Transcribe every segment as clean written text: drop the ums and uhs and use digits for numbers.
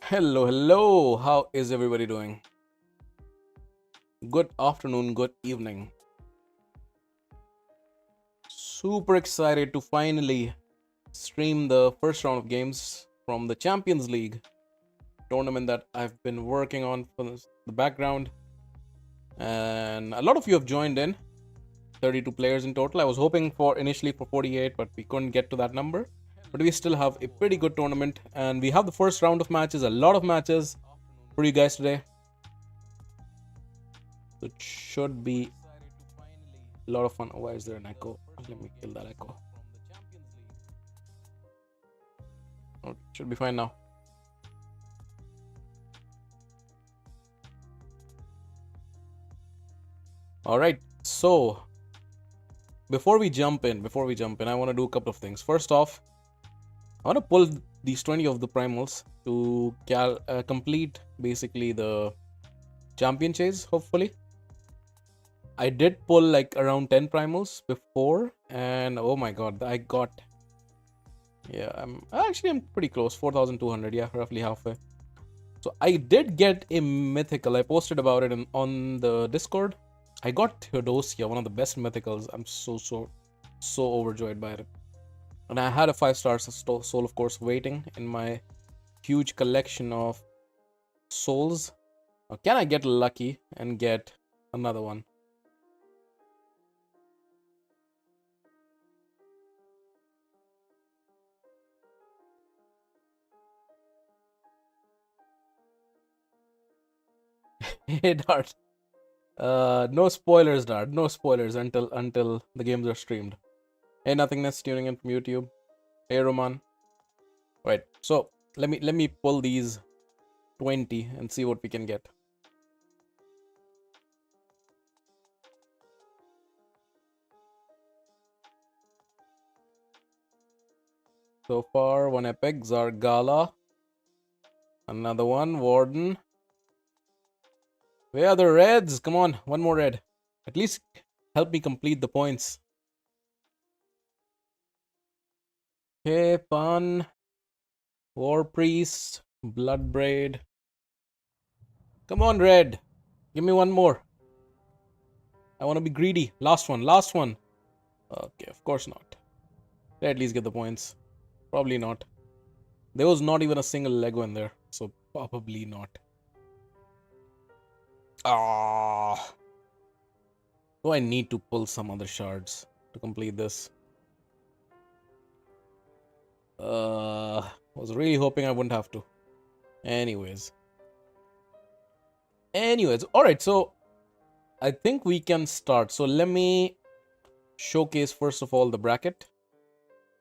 Hello. How is everybody doing? Good afternoon, good evening. Super excited to finally stream the first round of games from the Champions League tournament that I've been working on for the background. And a lot of you have joined in, 32 players in total. I was hoping for initially for 48, but we couldn't get to that number. But we still have a pretty good tournament, and we have the first round of matches, a lot of matches for you guys today. So it should be a lot of fun. Oh, why is there an echo? Let me kill that echo. Oh, it should be fine now. All right, so before we jump in, I want to do a couple of things. First off, I want to pull these 20 of the primals to complete basically the champion chase, hopefully. I did pull like around 10 primals before, and oh my god, I got... Yeah, I'm pretty close, 4,200, yeah, roughly halfway. So I did get a mythical. I posted about it on the Discord. I got Theodosia, one of the best mythicals. I'm so overjoyed by it. And I had a 5-star soul, of course, waiting in my huge collection of souls. Now, can I get lucky and get another one? Hey, Dart. No spoilers, Dart. No spoilers until the games are streamed. Hey, Nothingness tuning in from YouTube. Hey, Roman. Right. So let me pull these 20 and see what we can get. So far, one epic, Zargala. Another one, Warden. Where are the reds? Come on, one more red. At least help me complete the points. Okay, Pan. War Priest. Bloodbraid. Come on, red. Give me one more. I want to be greedy. Last one. Okay, of course not. They at least get the points. Probably not. There was not even a single Lego in there, so probably not. Ah. Do I need to pull some other shards to complete this? Was really hoping I wouldn't have to. Anyways, all right. So I think we can start. So let me showcase first of all the bracket,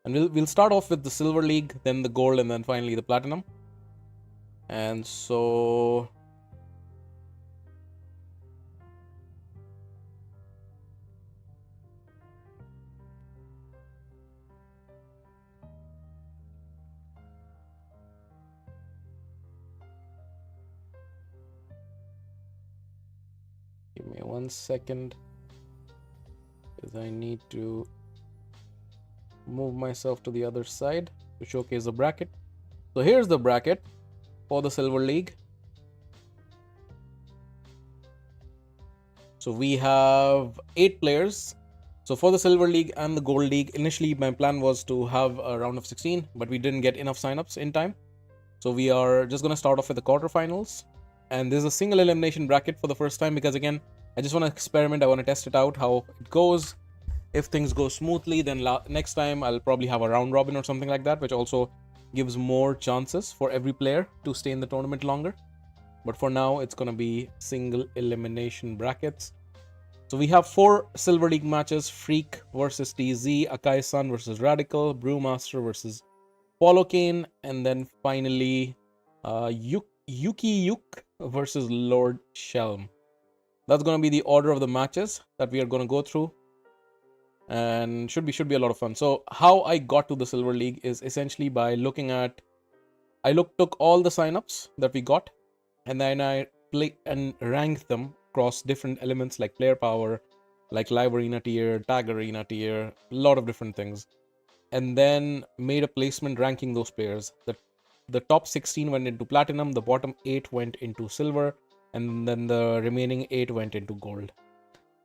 and we'll start off with the silver league, then the gold, and then finally the platinum. And so give me 1 second, because I need to move myself to the other side to showcase the bracket. So here's the bracket for the silver league. So we have 8 players. So for the silver league and the gold league, initially my plan was to have a round of 16, but we didn't get enough signups in time. So we are just going to start off with the quarterfinals. And there's a single elimination bracket for the first time, because again, I just want to experiment. I want to test it out, how it goes. If things go smoothly, then next time I'll probably have a round robin or something like that, which also gives more chances for every player to stay in the tournament longer. But for now, it's going to be single elimination brackets. So we have 4 silver league matches: Freak versus TZ, Akai-San versus Radical, Brewmaster versus Pollocane, and then finally Ukiuq versus LordSchelm. That's going to be the order of the matches that we are going to go through, and should be a lot of fun. So how I got to the silver league is essentially by looking at... took all the signups that we got, and then I ranked them across different elements like player power, like live arena tier, tag arena tier, a lot of different things. and then made a placement ranking those players. The top 16 went into platinum, the bottom 8 went into silver, and then the remaining 8 went into gold.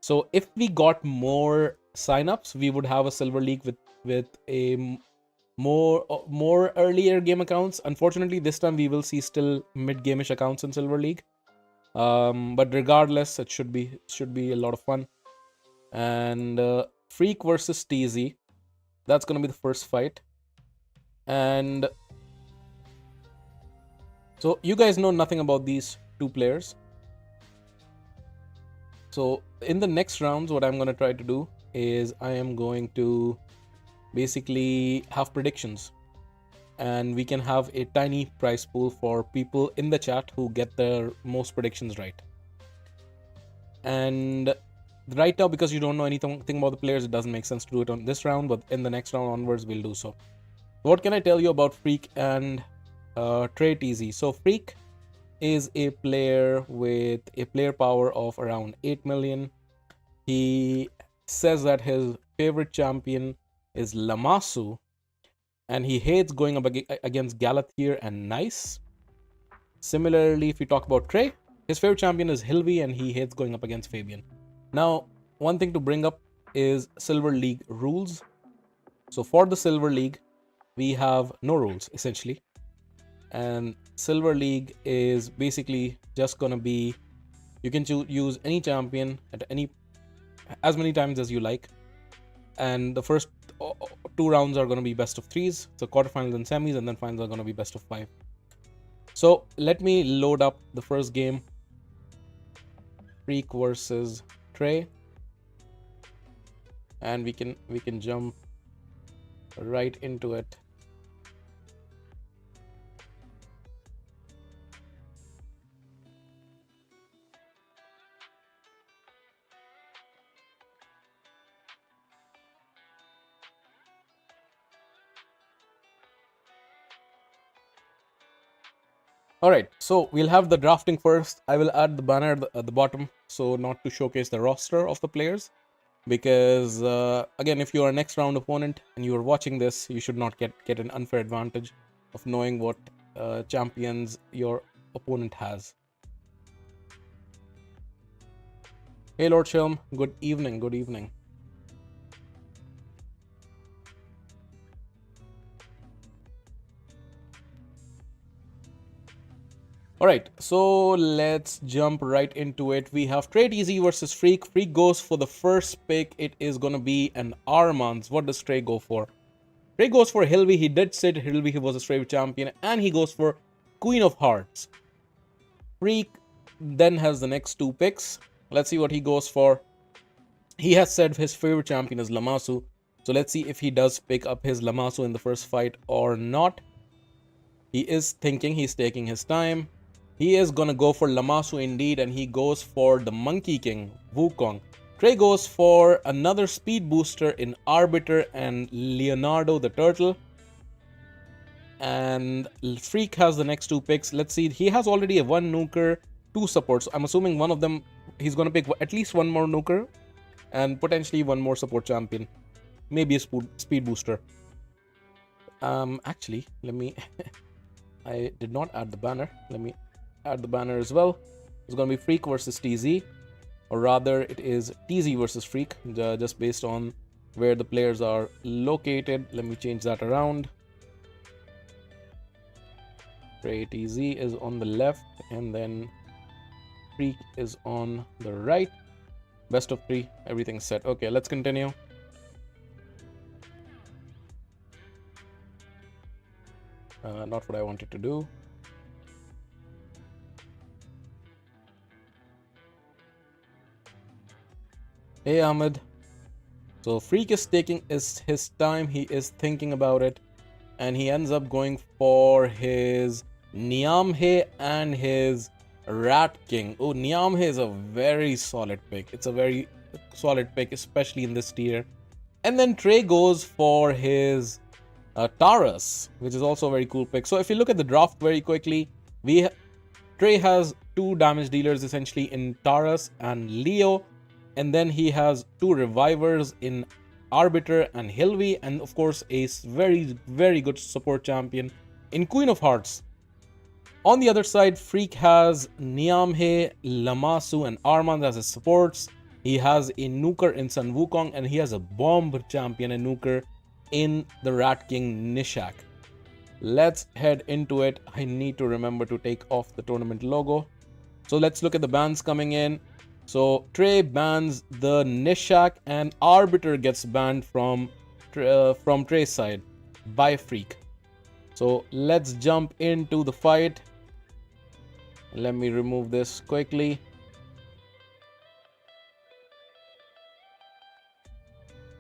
So if we got more signups, we would have a silver league with a more earlier game accounts. Unfortunately, this time we will see still mid-game-ish accounts in silver league. But regardless, it should be a lot of fun. And Freak versus TZ, that's gonna be the first fight. And so you guys know nothing about these two players. So in the next rounds, what I'm going to try to do is I am going to basically have predictions. And we can have a tiny prize pool for people in the chat who get their most predictions right. And right now, because you don't know anything about the players, it doesn't make sense to do it on this round, but in the next round onwards, we'll do so. What can I tell you about Freak and TreyTz? So Freak is a player with a player power of around 8 million. He says that his favorite champion is LeMans, and he hates going up against Galathir and Nice. Similarly, if we talk about Trey, his favorite champion is Hilvi, and he hates going up against Fabian. Now, one thing to bring up is Silver League rules. So for the Silver League, we have no rules, essentially. And Silver League is basically just gonna be, you can use any champion at as many times as you like. And the first 2 rounds are gonna be best of 3s. So quarterfinals and semis, and then finals are gonna be best of 5. So let me load up the first game. Freak versus Trey. And we can jump right into it. Alright, so we'll have the drafting first. I will add the banner at the bottom, so not to showcase the roster of the players. Because, again, if you are a next round opponent and you are watching this, you should not get an unfair advantage of knowing what champions your opponent has. Hey LordSchelm, good evening, good evening. Alright, so let's jump right into it. We have TreyTz versus Freak. Freak goes for the first pick. It is gonna be an Armans. What does Trey go for? Trey goes for Hilvi. He did say Hilvi, he was a Stray champion, and he goes for Queen of Hearts. Freak then has the next 2 picks. Let's see what he goes for. He has said his favorite champion is LeMans. So let's see if he does pick up his LeMans in the first fight or not. He is thinking, he's taking his time. He is gonna go for LeMans indeed, and he goes for the Monkey King, Wukong. Trey goes for another speed booster in Arbiter and Leonardo the Turtle. And Freak has the next 2 picks. Let's see, he has already a 1 nuker, 2 supports. I'm assuming one of them, he's gonna pick at least 1 more nuker and potentially 1 more support champion. Maybe a speed booster. Actually, let me... I did not add the banner. Let me add the banner as well. It's gonna be Freak versus TZ, or rather it is TZ versus Freak, just based on where the players are located. Let me change that around. TreyTz is on the left, and then Freak is on the right. Best of 3, everything's set. Okay, let's continue. Not what I wanted to do. Hey Ahmed. So Freak is taking his time. He is thinking about it, and he ends up going for his Niamhe and his Rat King. Oh, Niamhe is a very solid pick. It's a very solid pick, especially in this tier. And then Trey goes for his Taurus, which is also a very cool pick. So if you look at the draft very quickly, Trey has 2 damage dealers essentially in Taurus and Leo, and then he has 2 revivers in Arbiter and Hilvi, and of course a very good support champion in Queen of Hearts. On the other side, Freak has Niamhe, Lammasu, and Armand as his supports. He has a nuker in Sun Wukong, and he has a bomb champion and nuker in the Rat King Nishak. Let's head into it. I need to remember to take off the tournament logo. So let's look at the bans coming in. So Trey bans the Nishak, and Arbiter gets banned from Trey's side by Freak. So let's jump into the fight. Let me remove this quickly.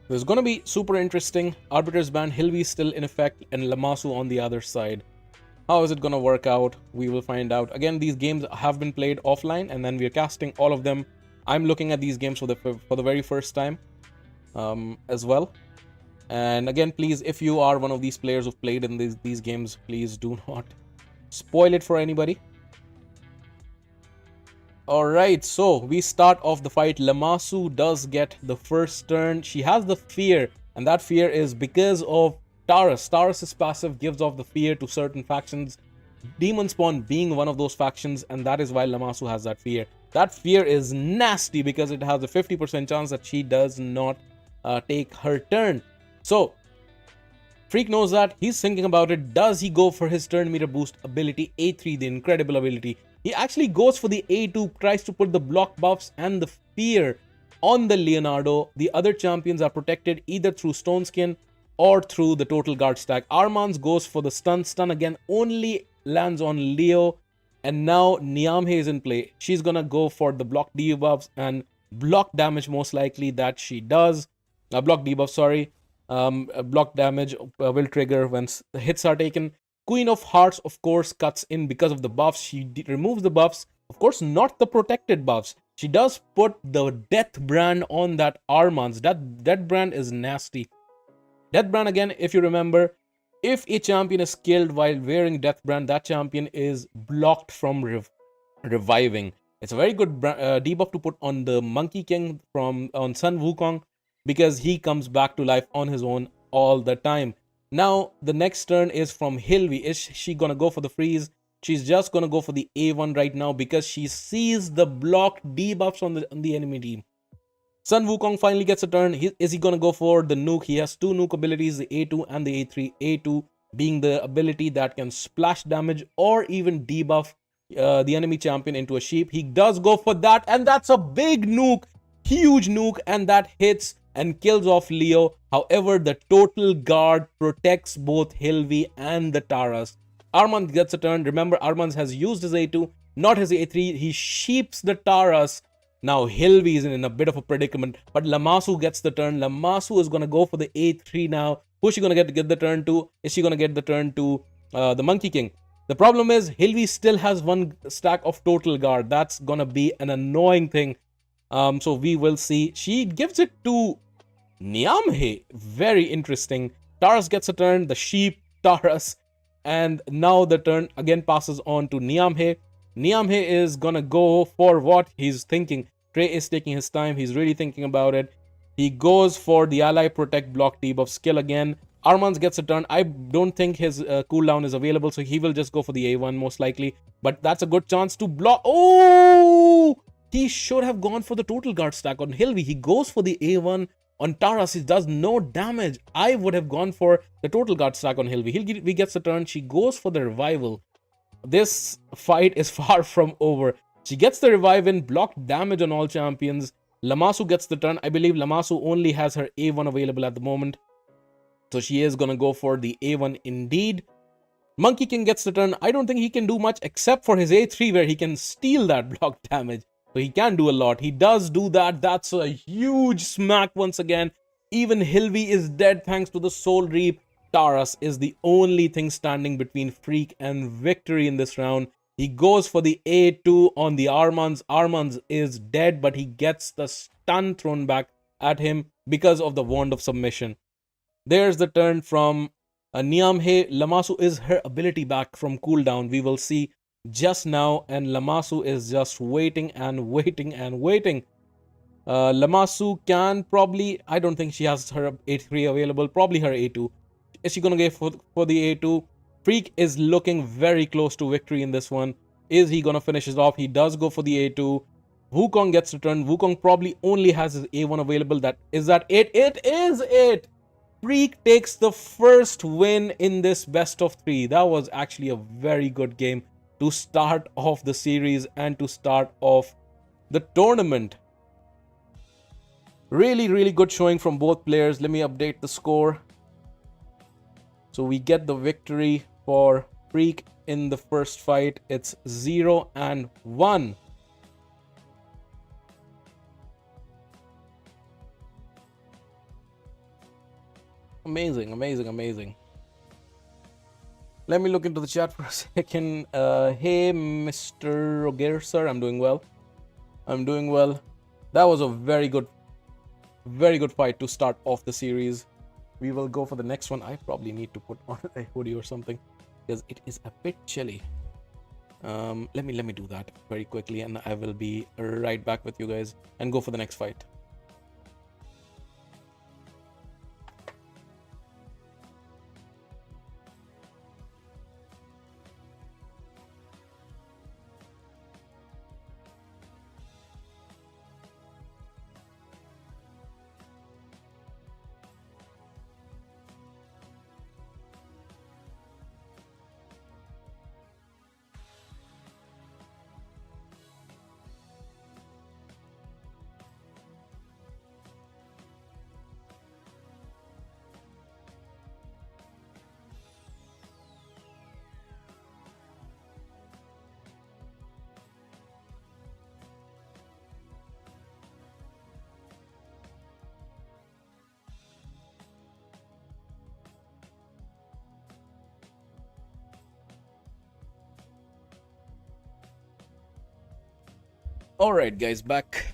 This is going to be super interesting. Arbiter's ban, Hilvi still in effect, and Lammasu on the other side. How is it going to work out? We will find out. Again, these games have been played offline, and then we are casting all of them. I'm looking at these games for the very first time as well. And again, please, if you are one of these players who've played in these games, please do not spoil it for anybody. Alright, so we start off the fight. Lammasu does get the first turn. She has the fear, and that fear is because of Taurus. Taurus's passive gives off the fear to certain factions, Demon Spawn being one of those factions, and that is why Lammasu has that fear. That fear is nasty because it has a 50% chance that she does not take her turn. So, Freak knows that. He's thinking about it. Does he go for his turn meter boost ability, A3, the incredible ability? He actually goes for the A2, tries to put the block buffs and the fear on the Leonardo. The other champions are protected either through Stone Skin or through the total guard stack. Armand goes for the stun. Stun again only lands on Leo. And now Niamhe is in play. She's gonna go for the block debuffs and block damage most likely that she does. Block debuff, sorry. Block damage will trigger when the hits are taken. Queen of Hearts, of course, cuts in because of the buffs. She removes the buffs. Of course, not the protected buffs. She does put the Death brand on that Armand's. That brand is nasty. Death brand, again, if you remember, if a champion is killed while wearing Death brand, that champion is blocked from reviving. It's a very good debuff to put on the Monkey King on Sun Wukong, because he comes back to life on his own all the time. Now, the next turn is from Hilvi. Is she gonna go for the freeze? She's just gonna go for the A1 right now because she sees the blocked debuffs on the enemy team. Sun Wukong finally gets a turn. Is he gonna go for the nuke? He has two nuke abilities, the A2 and the A3. A2 being the ability that can splash damage or even debuff the enemy champion into a sheep. He does go for that, and that's a big nuke, huge nuke, and that hits and kills off Leo. However, the total guard protects both Hilvi and the Taurus. Armand gets a turn. Remember, Armand has used his A2, not his A3. He sheeps the Taurus. Now, Hilvi is in a bit of a predicament, but Lammasu gets the turn. Lammasu is going to go for the A3 now. Who's she going to get the turn to? Is she going to get the turn to the Monkey King? The problem is, Hilvi still has one stack of total guard. That's going to be an annoying thing. So we will see. She gives it to Niamhe. Very interesting. Taurus gets a turn, the sheep, Taurus, and now the turn again passes on to Niamhe. Niamhe is gonna go for what he's thinking. Trey is taking his time. He's really thinking about it. He goes for the ally protect block debuff skill again. Armand gets a turn. I don't think his cooldown is available, so he will just go for the A1 most likely. But that's a good chance to block. Oh! He should have gone for the total guard stack on Hilvi. He goes for the A1 on Taurus. He does no damage. I would have gone for the total guard stack on Hilvi. He gets a turn. She goes for the revival. This fight is far from over. She gets the revive in, block damage on all champions. Lammasu gets the turn. I believe Lammasu only has her A1 available at the moment, so she is gonna go for the A1 indeed. Monkey King gets the turn. I don't think he can do much except for his A3 where he can steal that block damage. So he can do a lot. He does do that. That's a huge smack once again. Even Hilvi is dead thanks to the Soul Reap. Taurus is the only thing standing between Freak and victory in this round. He goes for the A2 on the Armands. Armands is dead, but he gets the stun thrown back at him because of the Wand of Submission. There's the turn from Niamhe. Lammasu is her ability back from cooldown. We will see just now, and Lammasu is just waiting and waiting and waiting. Lamasu can probably, I don't think she has her A3 available, probably her A2. Is she gonna go for the A2? Freak is looking very close to victory in this one. Is he gonna finish it off? He does go for the A2. Wukong gets returned. Wukong probably only has his A1 available. Is that it? It is it! Freak takes the first win in this best of 3. That was actually a very good game to start off the series and to start off the tournament. Really good showing from both players. Let me update the score. So we get the victory for Freak in the first fight. It's 0-1. Amazing. Let me look into the chat for a second. Hey, Mr. Roger, sir. I'm doing well. That was a very good fight to start off the series. We will go for the next one. I probably need to put on a hoodie or something because it is a bit chilly. Let me do that very quickly, and I will be right back with you guys and go for the next fight. Alright guys, back.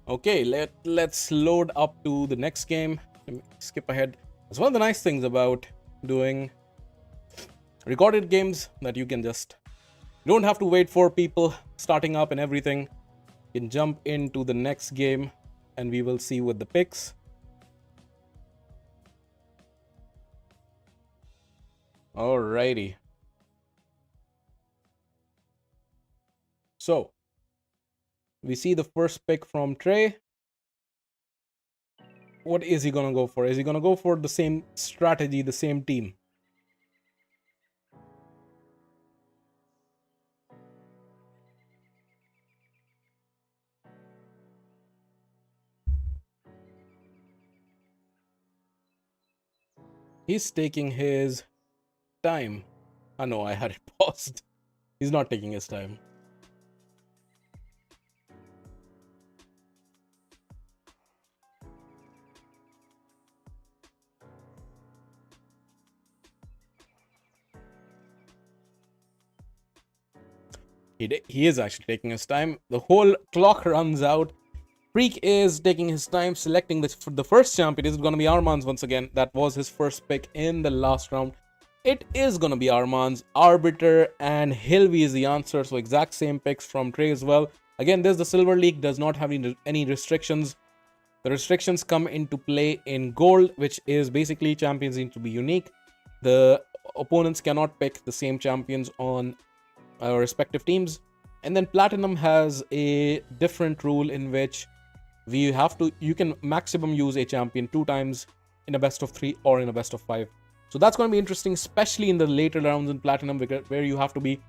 Okay, let's load up to the next game. Let me skip ahead. It's one of the nice things about doing recorded games that you don't have to wait for people starting up and everything. You can jump into the next game and we will see with the picks. Alrighty. So, we see the first pick from Trey. What is he going to go for? Is he going to go for the same strategy, the same team? He's taking his time. I know, I had it paused. He's not taking his time. He is actually taking his time. The whole clock runs out. Freak is taking his time selecting the first champion. Is it going to be Arman's once again? That was his first pick in the last round. It is going to be Arman's. Arbiter and Hilvi is the answer. So exact same picks from Trey as well. Again, the Silver League does not have any restrictions. The restrictions come into play in Gold, which is basically champions need to be unique. The opponents cannot pick the same champions on our respective teams. And then Platinum has a different rule in which you can maximum use a champion 2 times in a best of 3 or in a best of 5. So that's going to be interesting, especially in the later rounds in Platinum, where you have to be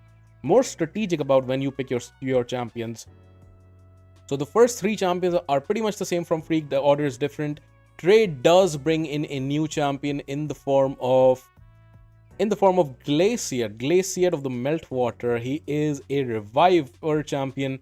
more strategic about when you pick your champions. So the first 3 champions are pretty much the same from Freak. The order is different. Trey does bring in a new champion in the form of Glacier of the Meltwater. He is a reviver champion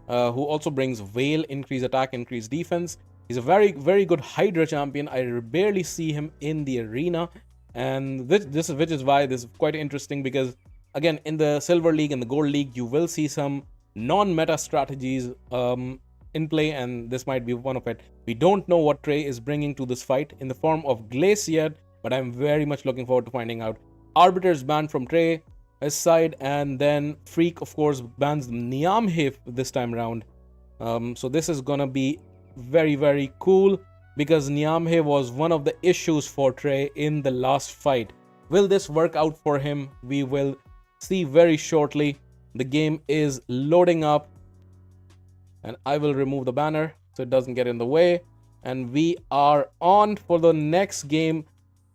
who also brings Veil, increase attack, increase defense. He's a very good Hydra champion. I barely see him in the arena, and which is why this is quite interesting, because again, in the Silver League and the Gold League, you will see some non-meta strategies in play, and this might be one of it. We don't know what Trey is bringing to this fight in the form of Glacier, but I'm very much looking forward to finding out. Arbiter is banned from Trey's side, and then Freak, of course, bans Niamhe this time around. So this is gonna be very, very cool because Nyamhe was one of the issues for Trey in the last fight. Will this work out for him? We will see very shortly. The game is loading up, and I will remove the banner so it doesn't get in the way. And we are on for the next game.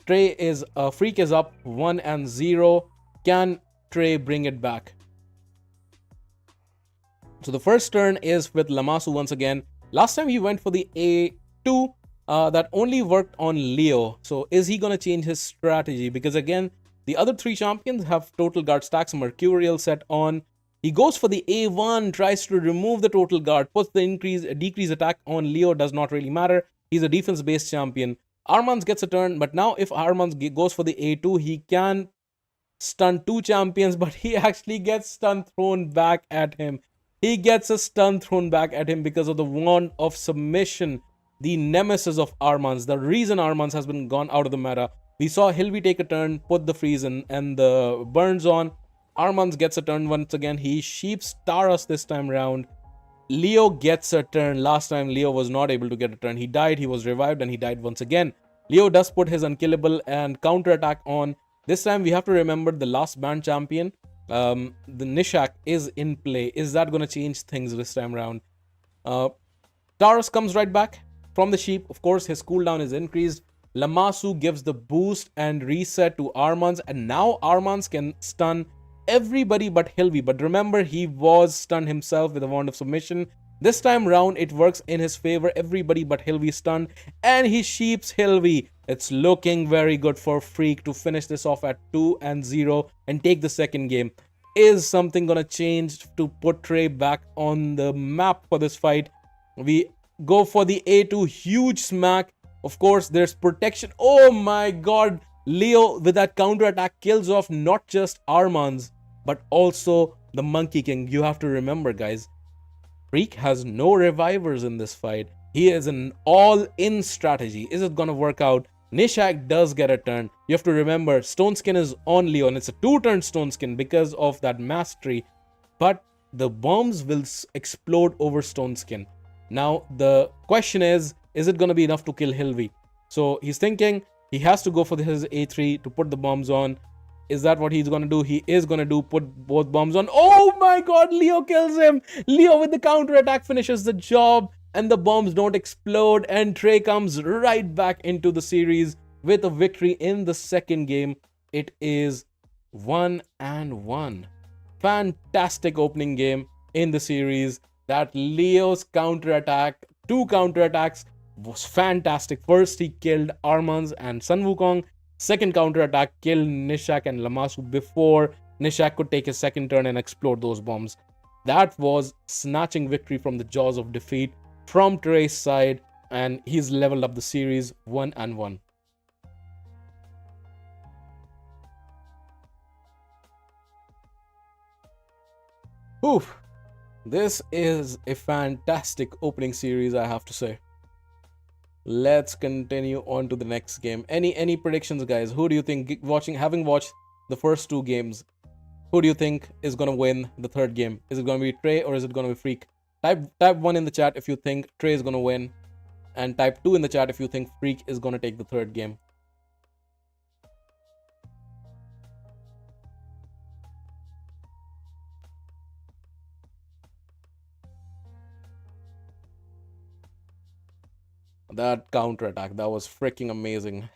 Trey is Freak is up 1-0. Can Trey bring it back? So the first turn is with Lamasu once again. Last time he went for the A2. That only worked on Leo. So is he gonna change his strategy? Because again, the other three champions have total guard stacks, Mercurial set on. He goes for the A1, tries to remove the total guard, puts the decrease attack on Leo, does not really matter. He's a defense-based champion. Armans gets a turn, but now if Armans goes for the A2, he can stun two champions, but he actually gets stun thrown back at him. He gets a stun thrown back at him because of the Wand of Submission, the nemesis of Armans. The reason Armans has been gone out of the meta. We saw Hilvi take a turn, put the freeze in, and the burns on. Armans gets a turn once again. He sheeps Taras this time round. Leo gets a turn. Last time Leo was not able to get a turn. He died, he was revived, and he died once again. Leo does put his unkillable and counter attack on. This time we have to remember the last banned champion. The Nishak is in play. Is that going to change things this time around? Taras comes right back from the sheep. Of course, his cooldown is increased. Lamasu gives the boost and reset to Armans, and now Armans can stun everybody but Hilvi. But remember, he was stunned himself with a Wand of Submission. This time round, it works in his favor. Everybody but Hilvi stunned, and he sheeps Hilvi. It's looking very good for Freak to finish this off at 2-0 and take the second game. Is something gonna change to put Trey back on the map for this fight? We go for the A2, huge smack. Of course, there's protection. Oh my god, Leo with that counter attack kills off not just Armans, but also the Monkey King. You have to remember, guys, Freak has no revivers in this fight. He is an all-in strategy. Is it gonna work out? Nishak does get a turn. You have to remember, Stone Skin is on Leo, and it's a 2-turn Stone Skin because of that mastery. But the bombs will explode over Stone Skin. Now, the question is it going to be enough to kill Hilvi? So he's thinking he has to go for his A3 to put the bombs on. Is that what he's going to do? He is going to put both bombs on. Oh my god, Leo kills him. Leo with the counter attack finishes the job, and the bombs don't explode, and Trey comes right back into the series with a victory in the second game. It is 1-1. Fantastic opening game in the series. That Leo's counterattack, 2 counterattacks, was fantastic. First, he killed Armans and Sun Wukong. Second counterattack killed Nishak and Lamasu before Nishak could take his second turn and explode those bombs. That was snatching victory from the jaws of defeat from Trey's side, and he's leveled up the series 1-1. Oof. This is a fantastic opening series, I have to say. Let's continue on to the next game. Any predictions, guys? Who do you think, having watched the first 2 games, who do you think is going to win the third game? Is it going to be Trey or is it going to be Freak? Type 1 in the chat if you think Trey is going to win, and type 2 in the chat if you think Freak is going to take the third game. That counter attack, that was freaking amazing.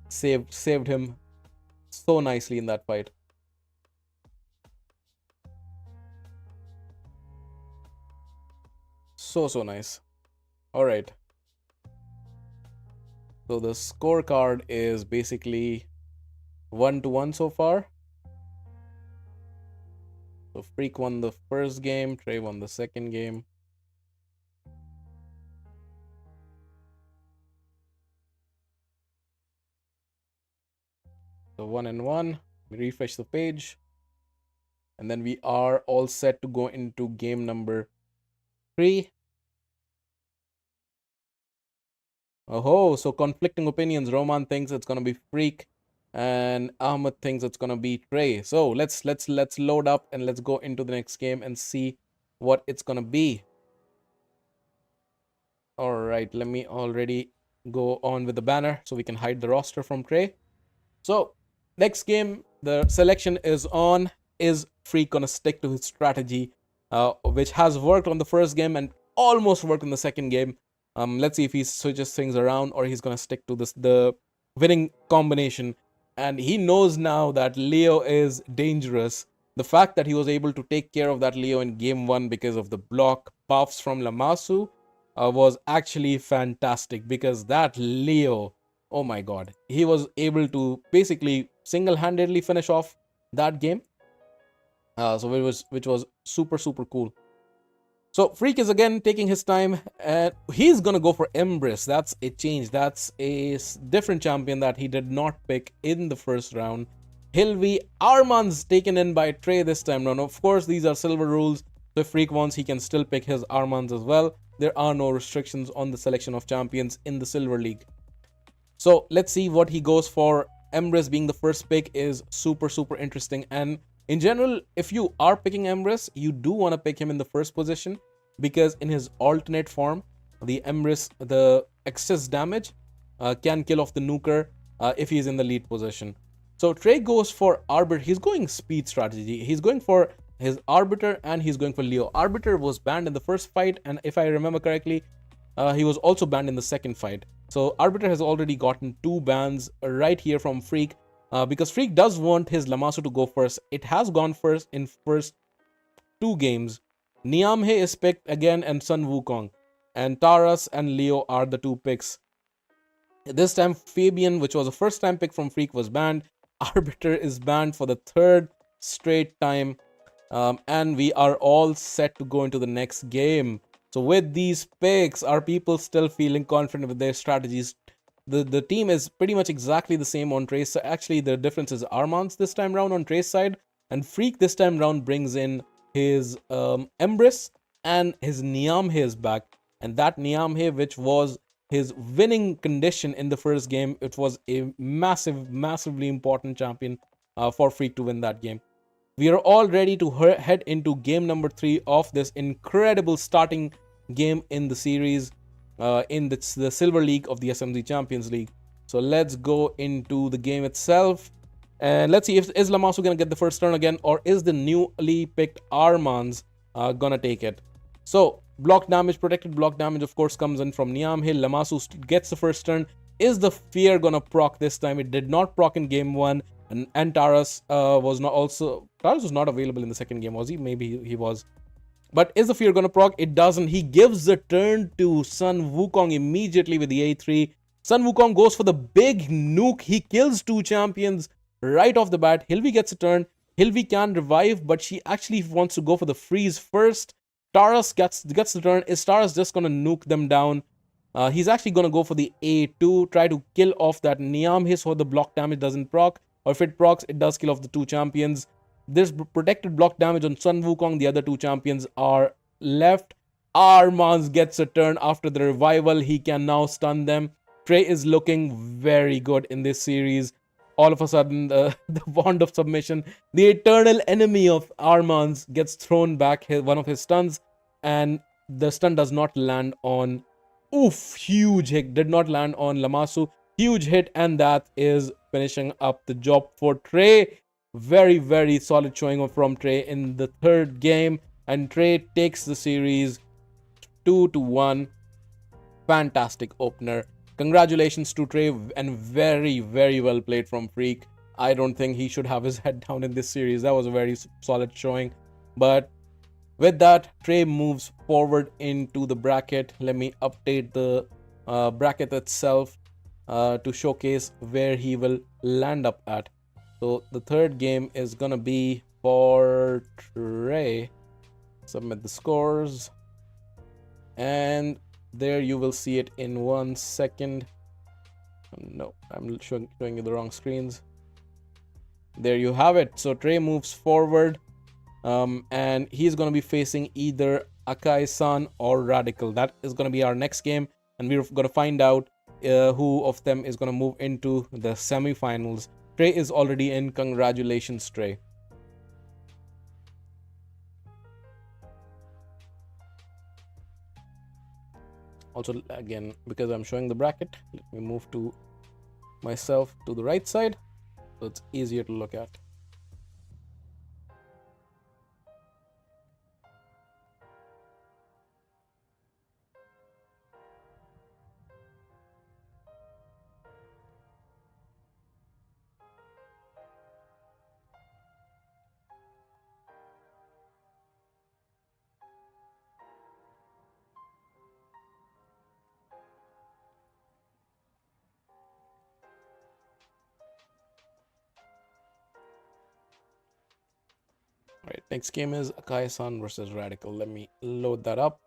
saved him so nicely in that fight. So nice. All right. So the scorecard is basically 1-1 so far. So Freak won the first game, Trey won the second game. So 1-1. We refresh the page, and then we are all set to go into game number 3. Oh, so conflicting opinions. Roman thinks it's gonna be Freak, and Ahmed thinks it's gonna be Trey. So let's load up and let's go into the next game and see what it's gonna be. All right, let me already go on with the banner so we can hide the roster from Trey. So next game, the selection is on. Is Freak gonna stick to his strategy, which has worked on the first game and almost worked in the second game? Let's see if he switches things around or he's gonna stick to the winning combination. And he knows now that Leo is dangerous. The fact that he was able to take care of that Leo in game 1 because of the block buffs from Lamasu was actually fantastic, because that Leo, oh my god, he was able to basically single-handedly finish off that game. Which was super cool. So Freak is again taking his time, and he's gonna go for Embrace. That's a change. That's a different champion that he did not pick in the first round. Hilvi Arman's taken in by Trey this time round. Of course, these are silver rules. So if Freak wants, he can still pick his Armans as well. There are no restrictions on the selection of champions in the Silver League. So let's see what he goes for. Embrace being the first pick is super interesting. And in general, if you are picking Embrace, you do want to pick him in the first position, because in his alternate form, the Embrace, the excess damage can kill off the nuker if he's in the lead position. So Trey goes for Arbiter. He's going speed strategy. He's going for his Arbiter and he's going for Leo. Arbiter was banned in the first fight, and if I remember correctly, he was also banned in the second fight. So Arbiter has already gotten 2 bans right here from Freak, because Freak does want his Lamasu to go first. It has gone first in first 2 games. Niamhe is picked again, and Sun Wukong. And Taras and Leo are the 2 picks. This time Fabian, which was a first time pick from Freak, was banned. Arbiter is banned for the 3rd straight time. And we are all set to go into the next game. So with these picks, are people still feeling confident with their strategies? The team is pretty much exactly the same on Trey's. So actually, the difference is Armans this time round on Trey's side, and Freak this time round brings in his Embrace, and his Niamhe is back. And that Niamhe, which was his winning condition in the first game, it was a massively important champion for Freak to win that game. We are all ready to head into game number 3 of this incredible starting game in the series, in the Silver League of the SMZ Champions League. So let's go into the game itself. And let's see if is Lamasu going to get the first turn again, or is the newly picked Armans going to take it. So block damage, protected block damage, of course, comes in from Niamhe. Lamasu gets the first turn. Is the fear going to proc this time? It did not proc in game 1. And Taras was not available in the second game, was he? Maybe he was. But is the fear gonna proc? It doesn't. He gives the turn to Sun Wukong immediately with the A3. Sun Wukong goes for the big nuke. He kills 2 champions right off the bat. Hilvi gets a turn. Hilvi can revive, but she actually wants to go for the freeze first. Taras gets the turn. Is Taras just gonna nuke them down? He's actually gonna go for the A2, try to kill off that Niamhe so the block damage doesn't proc. Or if it procs, it does kill off the 2 champions. There's protected block damage on Sun Wukong. The other 2 champions are left. Armans gets a turn after the revival. He can now stun them. Trey is looking very good in this series. All of a sudden, the Wand of Submission, the eternal enemy of Armans, gets thrown back one of his stuns. And the stun does not land on... Oof, huge hit. Did not land on Lamasu. Huge hit, and that is finishing up the job for Trey. Very solid showing from Trey in the 3rd game, and Trey takes the series 2-1. Fantastic opener. Congratulations to Trey, and very well played from Freak. I don't think he should have his head down in this series. That was a very solid showing. But with that, Trey moves forward into the bracket. Let me update the bracket itself to showcase where he will land up at. So the 3rd game is gonna be for Trey. Submit the scores, and there you will see it in 1 second. No, I'm showing you the wrong screens. There you have it. So Trey moves forward, and he's gonna be facing either Akai-San or Radical. That is gonna be our next game, and we're gonna find out who of them is gonna move into the semi-finals. Trey is already in. Congratulations, Trey. Also, again, because I'm showing the bracket, let me move to myself to the right side so it's easier to look at. All right, next game is Akai-San versus Radical. Let me load that up.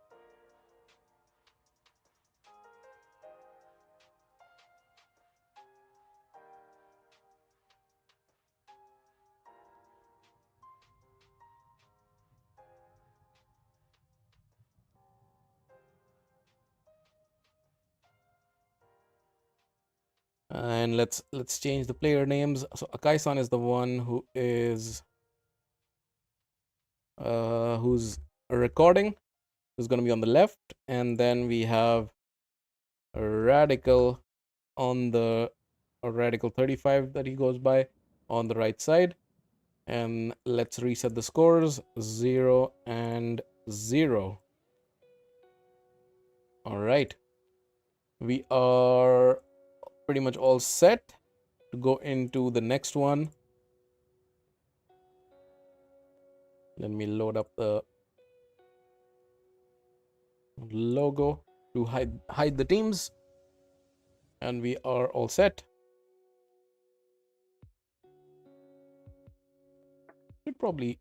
And let's change the player names. So Akai-San is the one who is who's recording, who's going to be on the left, and then we have Radical on the Radical 35 that he goes by on the right side. And let's reset the scores, 0 and 0. All right, we are pretty much all set to go into the next one. Let me load up the logo to hide the teams, and we are all set. Should probably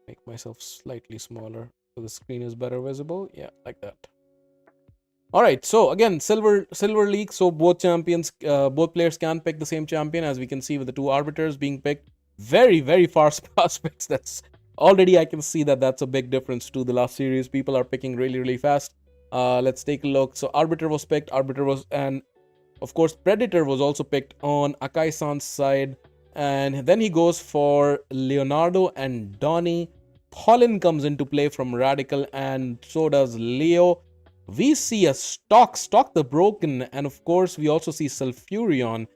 make myself slightly smaller so the screen is better visible. Yeah, like that. All right, so again, silver league. So both players can pick the same champion, as we can see with the two arbiters being picked. Very fast prospects. That's already, I can see that that's a big difference to the last series. People are picking really fast. Let's take a look. So arbiter was picked. And of course Predator was also picked on Akai-san's side, and then he goes for Leonardo and Donnie. Pollen comes into play from Radical, and so does Leo. We see a Stock the Broken, and of course we also see Sulfurion,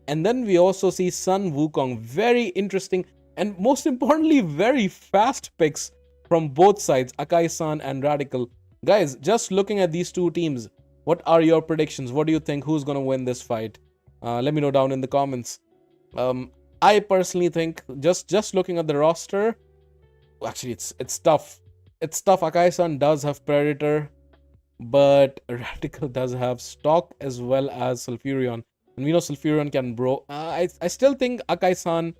and then we also see Sun Wukong. Very interesting, and most importantly, very fast picks from both sides, Akai-san and Radical. Guys, just looking at these two teams, what are your predictions? What do you think? Who's going to win this fight? Let me know down in the comments. I personally think, just looking at the roster, actually it's tough. It's tough. Akai-san does have Predator, but Radical does have Stock as well as Sulfurion. And we know Sulfurion can bro. I still think Akai-san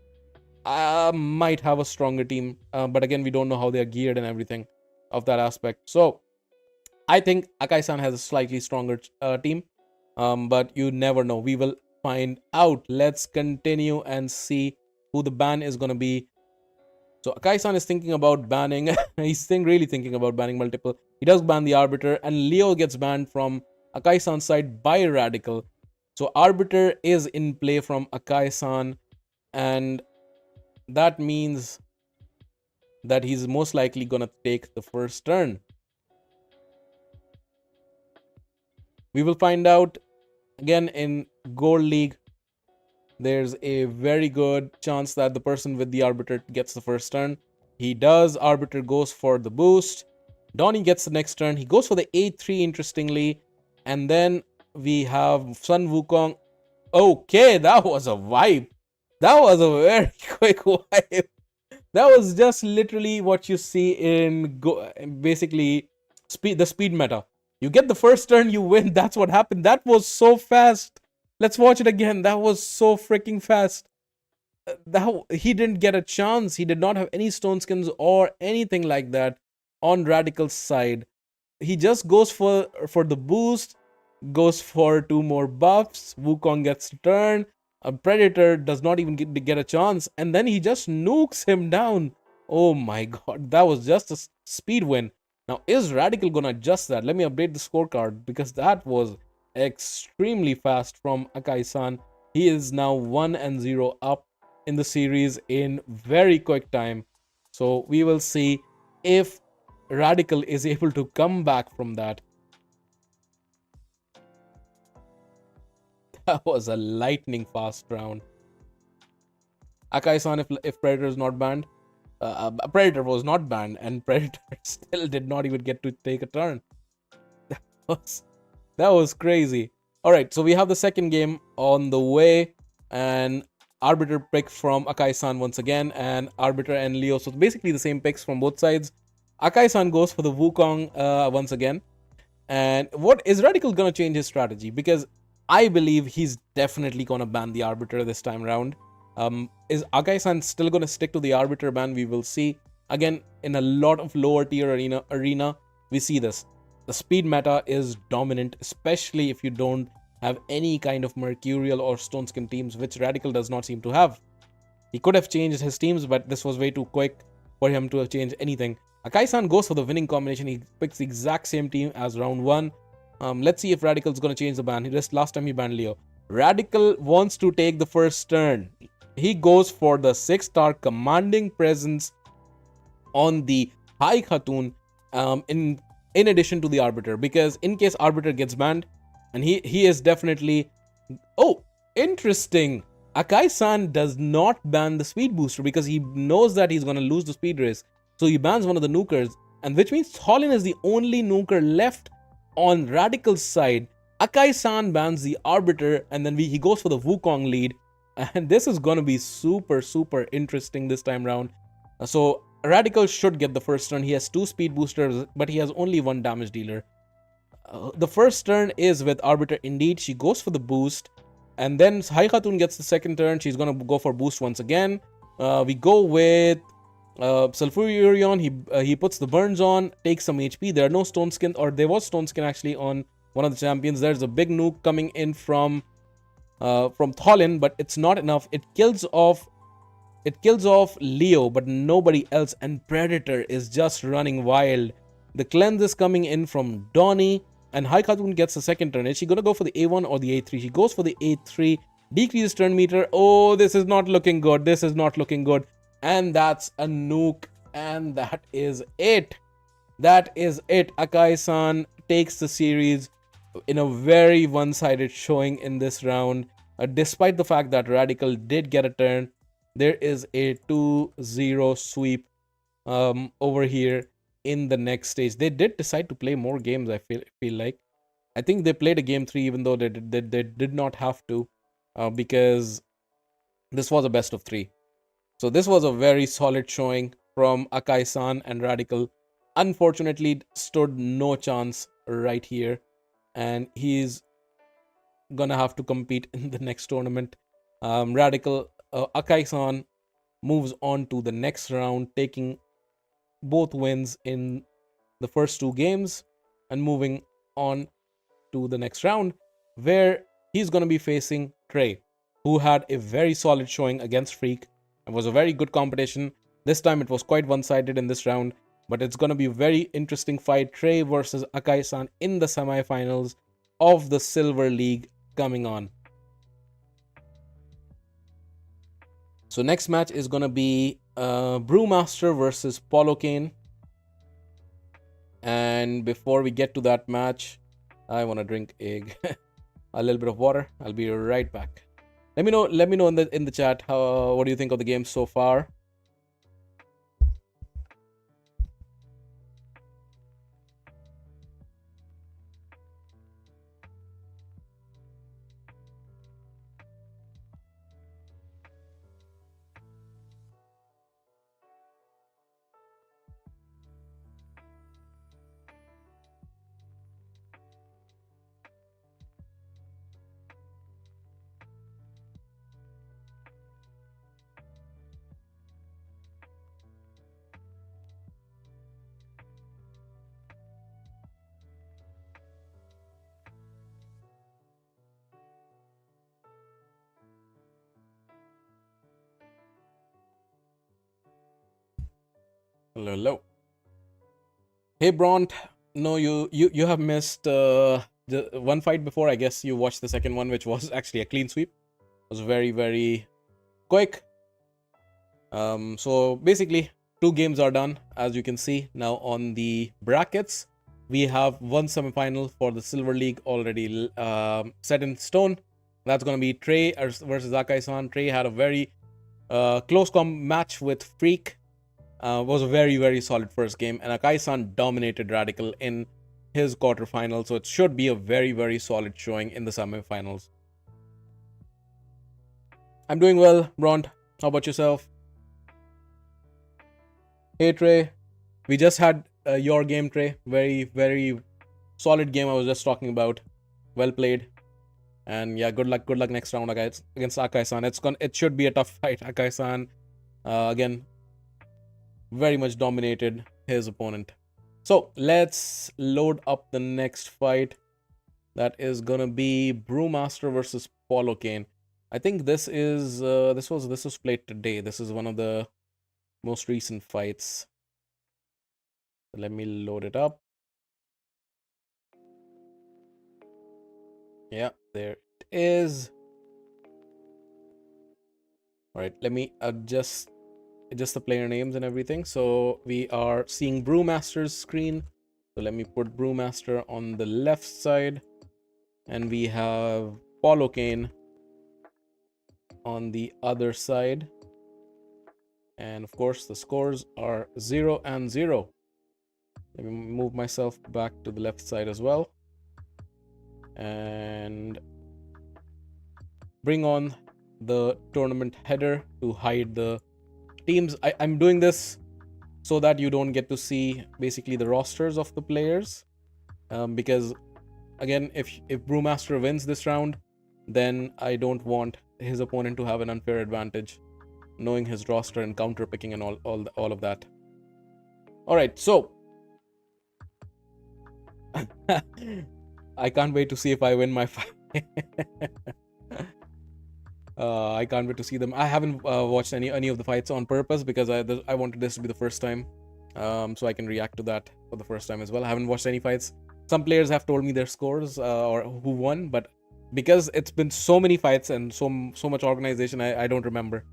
might have a stronger team. But again, we don't know how they are geared and everything of that aspect. So I think Akai-san has a slightly stronger team. But you never know. We will find out. Let's continue and see who the ban is going to be. So Akai-san is thinking about banning. He's really thinking about banning multiple. He does ban the Arbiter, and Leo gets banned from Akai-san's side by Radical. So Arbiter is in play from Akai-san, and that means that he's most likely gonna take the first turn. We will find out again in Gold League. There's a very good chance that the person with the Arbiter gets the first turn. He does. Arbiter goes for the boost. Donnie gets the next turn. He goes for the A3, interestingly. And then we have Sun Wukong. Okay, that was a vibe. That was a very quick vibe. That was just literally what you see in basically the speed meta. You get the first turn, you win. That's what happened. That was so fast. Let's watch it again. That was so freaking fast. He didn't get a chance. He did not have any stone skins or anything like that on Radical's side. He just goes for the boost, goes for 2 more buffs. Wukong gets a turn. A Predator does not even get a chance, and then he just nukes him down. Oh my god, that was just a speed win. Now, is Radical gonna adjust that? Let me update the scorecard, because that was extremely fast from Akai-san. He is now 1-0 up in the series in very quick time. So we will see if Radical is able to come back from that. That was a lightning fast round. Akai-San, if Predator is not banned, Predator was not banned, and Predator still did not even get to take a turn. That was crazy. All right, so we have the second game on the way, and Arbiter pick from Akai-San once again, and Arbiter and Leo. So basically the same picks from both sides. Akai-San goes for the Wukong once again. And what is Radical gonna change his strategy? Because I believe he's definitely gonna ban the Arbiter this time around. Is Akai-San still gonna stick to the Arbiter ban? We will see. Again, in a lot of lower tier arena, we see this. The speed meta is dominant, especially if you don't have any kind of Mercurial or Stone Skin teams, which Radical does not seem to have. He could have changed his teams, but this was way too quick for him to change anything. Akai-San goes for the winning combination. He picks the exact same team as round 1. Let's see if Radical's going to change the ban. Last time he banned Leo. Radical wants to take the first turn. He goes for the 6-star commanding presence on the High Khatun in addition to the Arbiter. Because in case Arbiter gets banned, and he is definitely... Oh, interesting. Akai-San does not ban the speed booster because he knows that he's going to lose the speed race. So he bans one of the nukers, and which means Tholin is the only nuker left on Radical's side. Akai-San bans the Arbiter, and then he goes for the Wukong lead. And this is going to be super, super interesting this time round. So Radical should get the first turn. He has 2 speed boosters, but he has only 1 damage dealer. The first turn is with Arbiter indeed. She goes for the boost. And then High Khatun gets the second turn. She's going to go for boost once again. We go with Sulfurion. He puts the burns on, takes some HP. There are no Stone Skin, or there was Stone Skin actually on one of the champions. There's a big nuke coming in from Tholin, but it's not enough. It kills off Leo, but nobody else, and Predator is just running wild. The cleanse is coming in from Donnie, and High Khatun gets the second turn. Is she gonna go for the A1 or the A3? She goes for the A3. Decreases turn meter. Oh, this is not looking good. This is not looking good. And that's a nuke, and that is it. That is it. Akai-San takes the series in a very one-sided showing in this round. Despite the fact that Radical did get a turn, there is a 2-0 sweep over here in the next stage. They did decide to play more games, I feel like. I think they played a game 3 even though they did not have to, because this was a best of 3. So this was a very solid showing from Akai-San, and Radical unfortunately stood no chance right here, and he's gonna have to compete in the next tournament. Akai-San moves on to the next round, taking both wins in the first 2 games and moving on to the next round, where he's gonna be facing Trey, who had a very solid showing against Freak. It was a very good competition. This time it was quite one-sided in this round, but it's going to be a very interesting fight. Trey versus Akai-San in the semi-finals of the Silver League coming on. So next match is going to be Brewmaster versus Pollocane. And before we get to that match, I want to drink a little bit of water. I'll be right back. Let me know in the chat what do you think of the game so far. Hello. Hey Bront, no, you have missed the one fight before. I guess you watched the second one, which was actually a clean sweep. It was very, very quick. So basically 2 games are done, as you can see now on the brackets. We have 1 semi-final for the Silver League already set in stone. That's going to be Trey versus Akai-San. Trey had a very close match with Freak. Was a very, very solid first game. And Akai-San dominated Radical in his quarterfinal. So it should be a very, very solid showing in the semifinals. I'm doing well, Bront. How about yourself? Hey, Trey. We just had your game, Trey. Very, very solid game I was just talking about. Well played. And yeah, good luck next round against Akai-San. It should be a tough fight. Akai-San, again, very much dominated his opponent. So let's load up the next fight. That is gonna be Brewmaster versus Pollocane. I think this was played today. This is one of the most recent fights. Let me load it up. Yeah, there it is. All right, let me adjust the player names and everything. So we are seeing Brewmaster's screen. So let me put Brewmaster on the left side, and we have Pollocane on the other side. And of course, the scores are 0 and 0. Let me move myself back to the left side as well. And bring on the tournament header to hide the teams. I'm doing this so that you don't get to see basically the rosters of the players. Because again, if Brewmaster wins this round, then I don't want his opponent to have an unfair advantage, knowing his roster and counter picking and all of that. All right, so I can't wait to see if I win my fight. I can't wait to see them. I haven't watched any of the fights on purpose because I wanted this to be the first time, so I can react to that for the first time as well. I haven't watched any fights. Some players have told me their scores or who won, but because it's been so many fights and so much organization, I don't remember.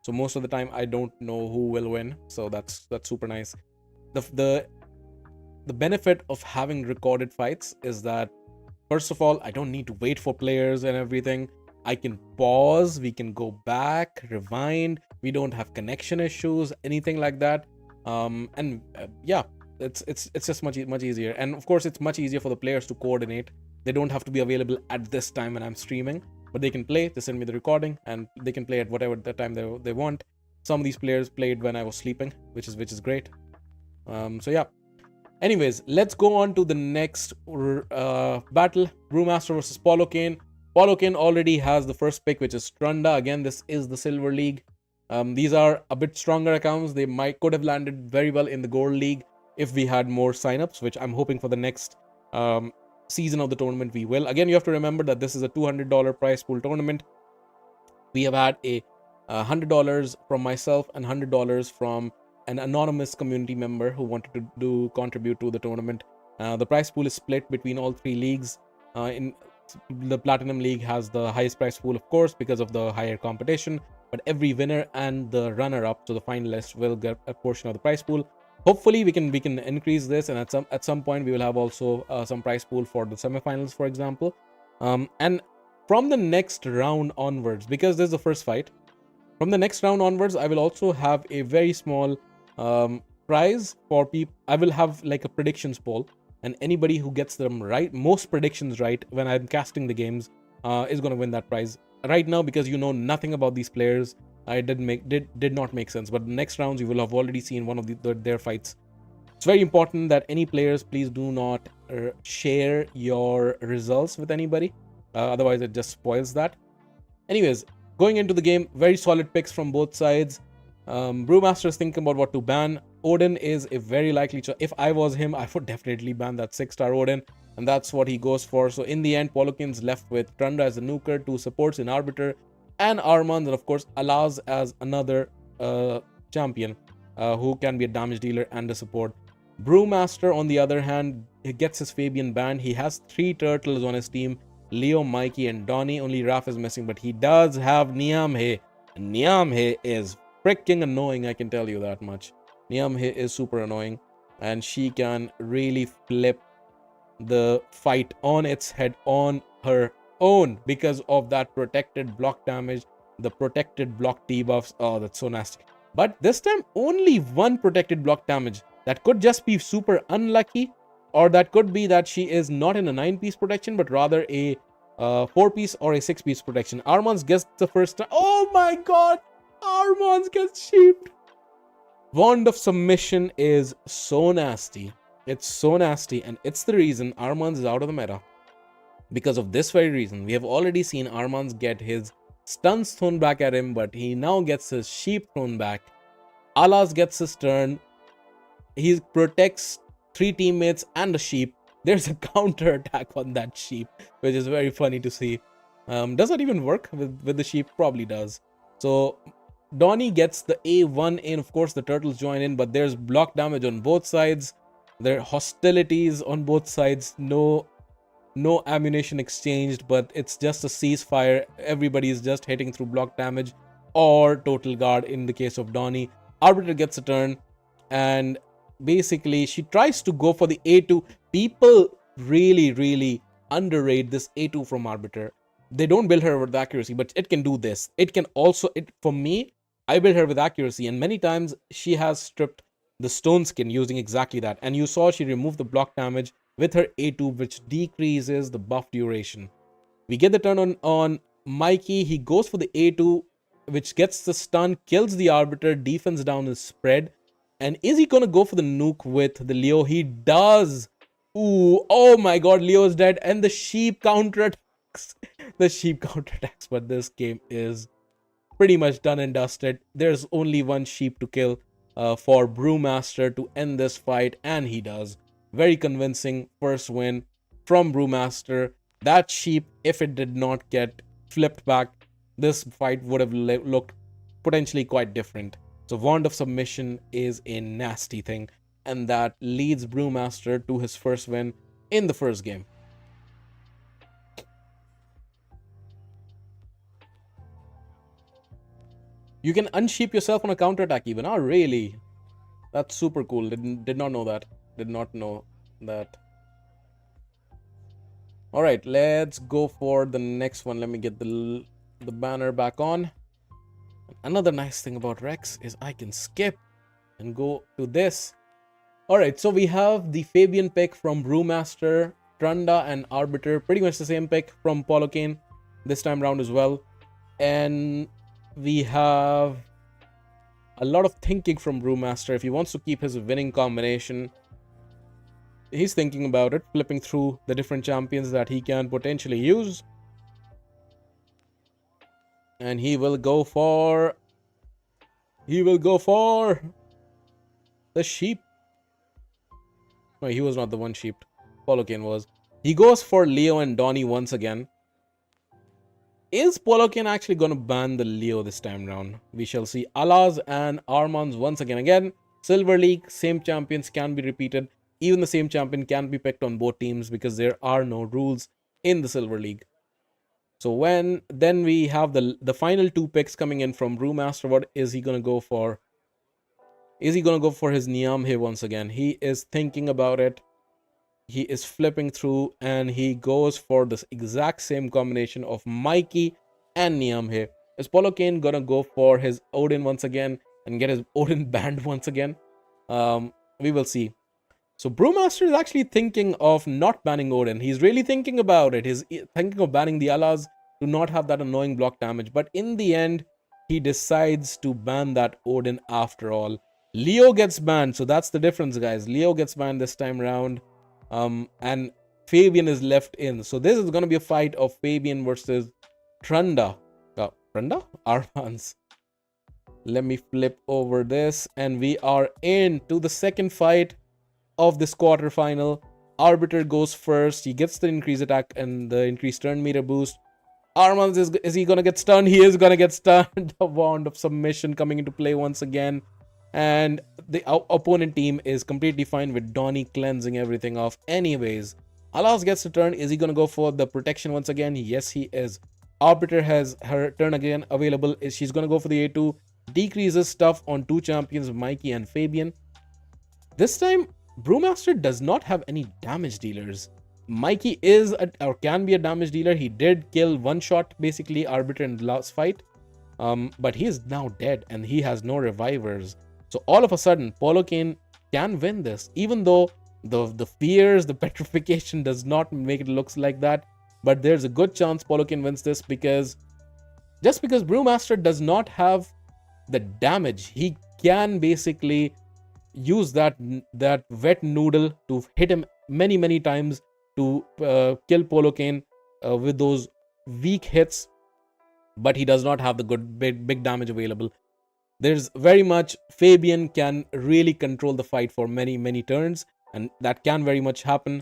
So most of the time I don't know who will win. So that's super nice. The benefit of having recorded fights is that, first of all, I don't need to wait for players and everything. I can pause, we can go back, rewind, we don't have connection issues, anything like that. Yeah, it's just much easier. And of course, it's much easier for the players to coordinate. They don't have to be available at this time when I'm streaming, but they can play. They send me the recording and they can play at whatever the time they want. Some of these players played when I was sleeping, which is great. So yeah. Anyways, let's go on to the next battle. Brewmaster versus Pollocane. Pollocane already has the first pick, which is Trunda. Again, this is the Silver League. These are a bit stronger accounts. They could have landed very well in the Gold League if we had more signups, which I'm hoping for the next season of the tournament we will. Again, you have to remember that this is a $200 prize pool tournament. We have had a $100 from myself and $100 from an anonymous community member who wanted to contribute to the tournament. The prize pool is split between all three leagues. In the Platinum League has the highest prize pool, of course, because of the higher competition, but every winner and the runner-up, so the finalist, will get a portion of the prize pool. Hopefully we can increase this, and at some point we will have also some prize pool for the semifinals, for example. And from the next round onwards, because this is the first fight, from the next round onwards I will also have a very small prize for people. I will have like a predictions poll, and anybody who gets them right, most predictions right when I'm casting the games, is going to win that prize. Right now, because you know nothing about these players, I did not make sense. But the next rounds you will have already seen one of their fights. It's very important that any players, please do not share your results with anybody, otherwise it just spoils that. Anyways, going into the game, very solid picks from both sides. Brewmaster is thinking about what to ban. Odin is a very likely choice. If I was him, I would definitely ban that 6-star Odin, and that's what he goes for. So in the end, Pollocane's left with Trunda as a nuker, 2 supports in Arbiter, and Armand, and of course Alaz as another champion who can be a damage dealer and a support. Brewmaster, on the other hand, he gets his Fabian banned. He has 3 turtles on his team, Leo, Mikey, and Donnie. Only Raf is missing, but he does have Niamhe. And Niamhe is freaking annoying, I can tell you that much. Niamhe is super annoying, and she can really flip the fight on its head on her own because of that protected block damage, the protected block debuffs. Oh, that's so nasty. But this time, only one protected block damage. That could just be super unlucky, or that could be that she is not in a 9-piece protection, but rather a 4-piece or a 6-piece protection. Armans gets the first time. Oh my god! Armans gets sheeped! Wand of Submission is so nasty. It's so nasty, and it's the reason Armans is out of the meta. Because of this very reason, we have already seen Armans get his stuns thrown back at him, but he now gets his sheep thrown back. Alas gets his turn. He protects 3 teammates and a sheep. There's a counter attack on that sheep, which is very funny to see. Does that even work with the sheep? Probably does. So Donnie gets the A1 in. Of course, the turtles join in, but there's block damage on both sides. There are hostilities on both sides. No ammunition exchanged, but it's just a ceasefire. Everybody is just hitting through block damage or total guard in the case of Donnie. Arbiter gets a turn, and basically she tries to go for the A2. People really underrate this A2 from Arbiter. They don't build her with accuracy, but it can do this. It can also, for me, I build her with accuracy, and many times she has stripped the stone skin using exactly that. And you saw she removed the block damage with her A2, which decreases the buff duration. We get the turn on Mikey. He goes for the A2, which gets the stun, kills the Arbiter, defense down is spread. And is he gonna go for the nuke with the Leo? He does. Ooh, oh my god, Leo's dead. And the sheep counterattacks. The sheep counterattacks, but this game is pretty much done and dusted. There's only one sheep to kill for Brewmaster to end this fight, and he does. Very convincing first win from Brewmaster. That sheep, if it did not get flipped back, this fight would have looked potentially quite different. So Wand of Submission is a nasty thing, and that leads Brewmaster to his first win in the first game. You can unsheep yourself on a counterattack even. Oh, really? That's super cool. Did not know that. Did not know that. All right, let's go for the next one. Let me get the banner back on. Another nice thing about Rex is I can skip and go to this. All right, so we have the Fabian pick from Brewmaster, Trunda, and Arbiter. Pretty much the same pick from Pollocane this time round as well. And we have a lot of thinking from Brewmaster. If he wants to keep his winning combination, he's thinking about it, flipping through the different champions that he can potentially use. And he will go for the sheep. No, he was not the one sheep. Pollocane was. He goes for Leo and Donnie once again. Is Pollocane actually going to ban the Leo this time round? We shall see. Alas and Armans once again. Silver League, same champions can be repeated. Even the same champion can be picked on both teams because there are no rules in the Silver League. So then we have the final 2 picks coming in from Brewmaster. What is he going to go for? Is he going to go for his Niamhe once again? He is thinking about it. He is flipping through, and he goes for this exact same combination of Mikey and Niamhe. Is Pollocane going to go for his Odin once again and get his Odin banned once again? We will see. So Brewmaster is actually thinking of not banning Odin. He's really thinking about it. He's thinking of banning the Alas to not have that annoying block damage. But in the end, he decides to ban that Odin after all. Leo gets banned. So that's the difference, guys. Leo gets banned this time around. And Fabian is left in. So this is going to be a fight of Fabian versus Trunda. Trunda? Armans. Let me flip over this. And we are into the second fight of this quarterfinal. Arbiter goes first. He gets the increased attack and the increased turn meter boost. Armans, is he gonna get stunned? He is gonna get stunned. The Wand of Submission coming into play once again. And the opponent team is completely fine with Donnie cleansing everything off anyways. Alas gets the turn. Is he gonna go for the protection once again? Yes, he is. Arbiter has her turn again available. She's gonna go for the A2. Decreases stuff on 2 champions, Mikey and Fabian. This time Brewmaster does not have any damage dealers. Mikey is or can be a damage dealer. He did kill one shot basically Arbiter in the last fight, but he is now dead and he has no revivers. So all of a sudden, Pollocane can win this, even though the fears, the petrification does not make it looks like that. But there's a good chance Pollocane wins this because just because Brewmaster does not have the damage, he can basically use that wet noodle to hit him many times to kill Pollocane with those weak hits, but he does not have the good big damage available. There's very much Fabian can really control the fight for many turns, and that can very much happen.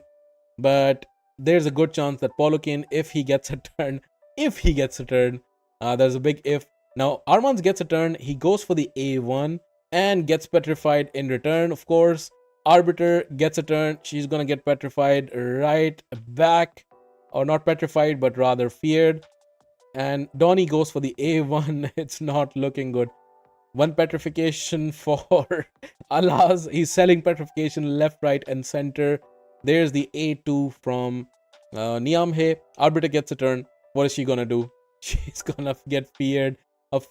But there's a good chance that Pollocane, if he gets a turn, there's a big if. Now Armans gets a turn, he goes for the A1 and gets petrified in return. Of course, Arbiter gets a turn, she's gonna get petrified right back, or not petrified but rather feared. And Donnie goes for the A1. It's not looking good. One petrification for Allah's. He's selling petrification left, right, and center. There's the A2 from Niamhe. Arbiter gets a turn. What is she gonna do? She's gonna get feared. A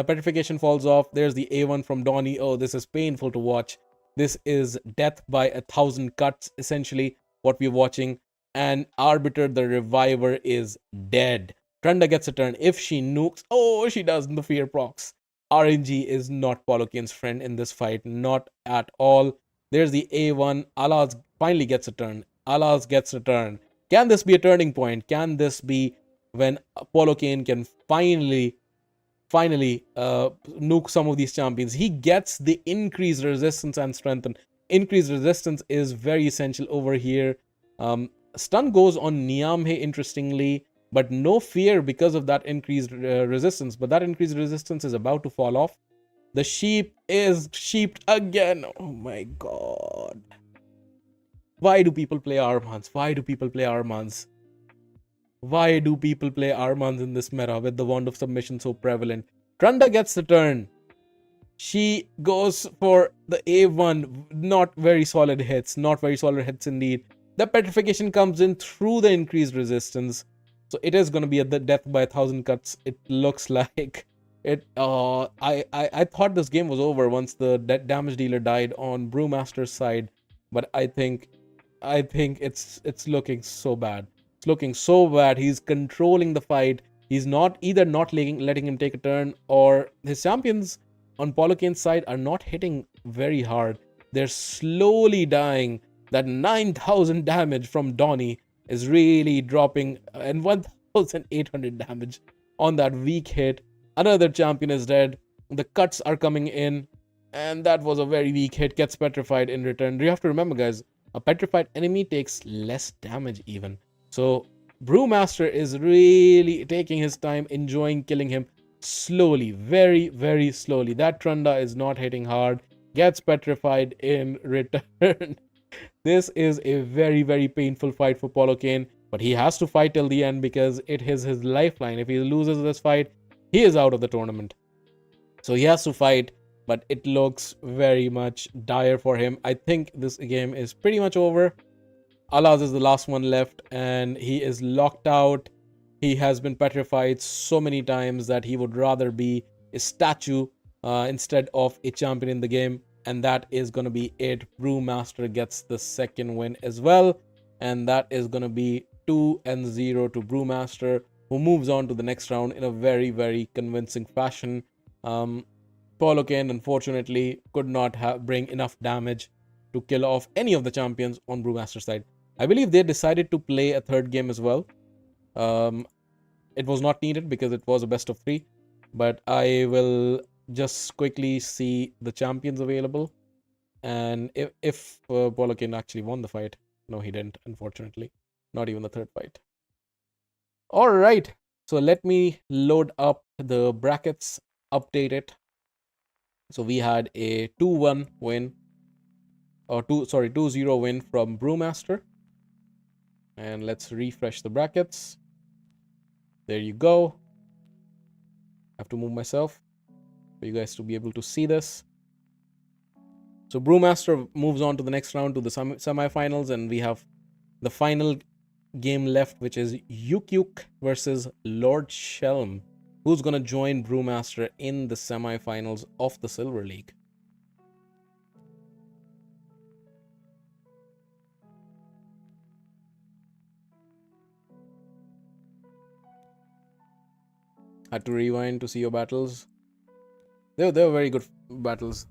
petrification falls off. There's the A1 from Donnie. Oh, this is painful to watch. This is death by 1,000 cuts, essentially, what we're watching. And Arbiter, the reviver, is dead. Trunda gets a turn. If she nukes, oh, she does, the fear procs. RNG is not Pollocane's friend in this fight, not at all. There's the A1. Allah's finally gets a turn. Allah's gets a turn. Can this be a turning point? Can this be when Pollocane can finally nuke some of these champions? He gets the increased resistance and strength, and increased resistance is very essential over here. Stun goes on Niamhe, interestingly, but no fear because of that increased resistance. But that increased resistance is about to fall off. The sheep is sheeped again. Oh my god. Why do people play Armans? Why do people play Armans? Why do people play Armans in this meta with the Wand of Submission so prevalent? Trunda gets the turn. She goes for the A1. Not very solid hits. Not very solid hits indeed. The petrification comes in through the increased resistance. So it is going to be a death by 1,000 cuts. It looks like it. I thought this game was over once the damage dealer died on Brewmaster's side, but I think it's looking so bad. It's looking so bad. He's controlling the fight. He's not letting him take a turn, or his champions on Pollocane's side are not hitting very hard. They're slowly dying. That 9,000 damage from Donnie is really dropping, and 1,800 damage on that weak hit. Another champion is dead. The cuts are coming in, and that was a very weak hit. Gets petrified in return. You have to remember, guys, a petrified enemy takes less damage even. So Brewmaster is really taking his time, enjoying killing him slowly, very slowly. That Trunda is not hitting hard. Gets petrified in return. This is a very painful fight for Pollocane, but he has to fight till the end because it is his lifeline. If he loses this fight, he is out of the tournament. So he has to fight, but it looks very much dire for him. I think this game is pretty much over. Allah's is the last one left, and he is locked out. He has been petrified so many times that he would rather be a statue instead of a champion in the game. And that is going to be it. Brewmaster gets the second win as well. And that is going to be 2-0 to Brewmaster, who moves on to the next round in a very convincing fashion. Pollocane, unfortunately, could not bring enough damage to kill off any of the champions on Brewmaster's side. I believe they decided to play a third game as well. It was not needed because it was a best of 3. But I will just quickly see the champions available, and if Pollocane actually won the fight. No, he didn't, unfortunately. Not even the third fight. All right, so let me load up the brackets, update it. So we had a 2-1 win, or 2-0 win from Brewmaster, and let's refresh the brackets. There you go. I have to move myself for you guys to be able to see this. So Brewmaster moves on to the next round, to the semifinals, and we have the final game left, which is Ukiuq versus LordSchelm, who's gonna join Brewmaster in the semi-finals of the Silver League. Had to rewind to see your battles. They were very good battles.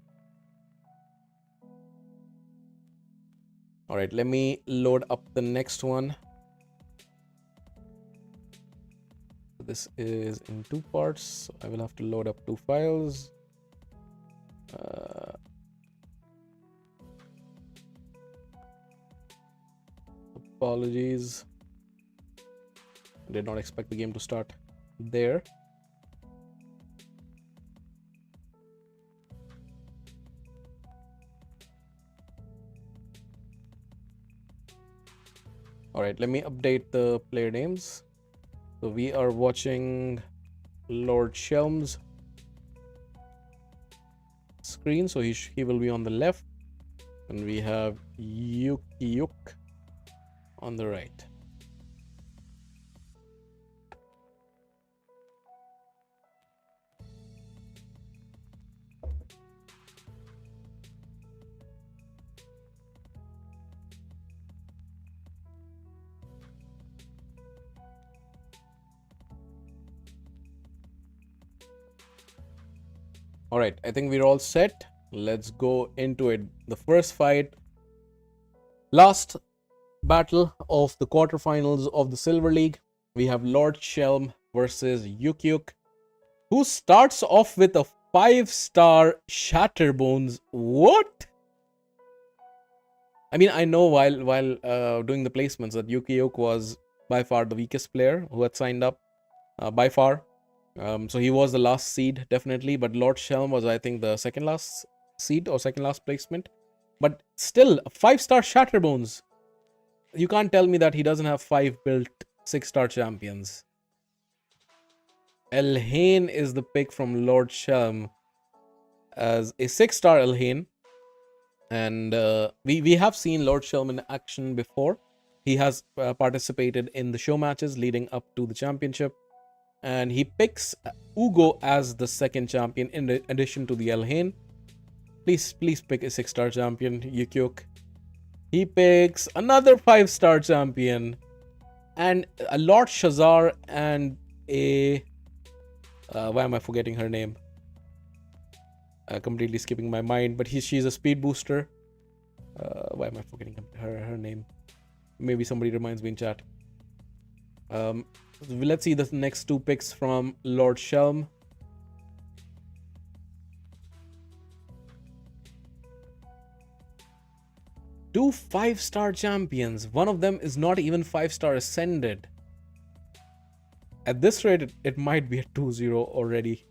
Alright, let me load up the next one. This is in 2 parts, so I will have to load up 2 files. Apologies. Did not expect the game to start there. Alright, let me update the player names. So we are watching LordSchelm's screen, so he will be on the left, and we have Ukiuq on the right. All right, I think we're all set. Let's go into it. The first fight, last battle of the quarterfinals of the Silver League. We have LordSchelm versus Ukiuq, who starts off with a 5-star Shatterbones. What? I mean, I know while doing the placements that Ukiuq was by far the weakest player who had signed up, by far. So he was the last seed, definitely, but LordSchelm was, I think, the second last seed or second last placement. But still, 5-star Shatterbones. You can't tell me that he doesn't have 5 built 6-star champions. Elhain is the pick from LordSchelm as a 6-star Elhain. And we have seen LordSchelm in action before. He has participated in the show matches leading up to the championship. And he picks Ugo as the second champion in addition to the Elhain. Please pick a 6-star champion, Ukiuq. He picks another 5-star champion. And a Lord Shazar and a... why am I forgetting her name? Completely skipping my mind. But she's a speed booster. Why am I forgetting her name? Maybe somebody reminds me in chat. Let's see the next 2 picks from LordSchelm. Two 5-star champions. One of them is not even 5-star ascended. At this rate, it might be a 2-0 already.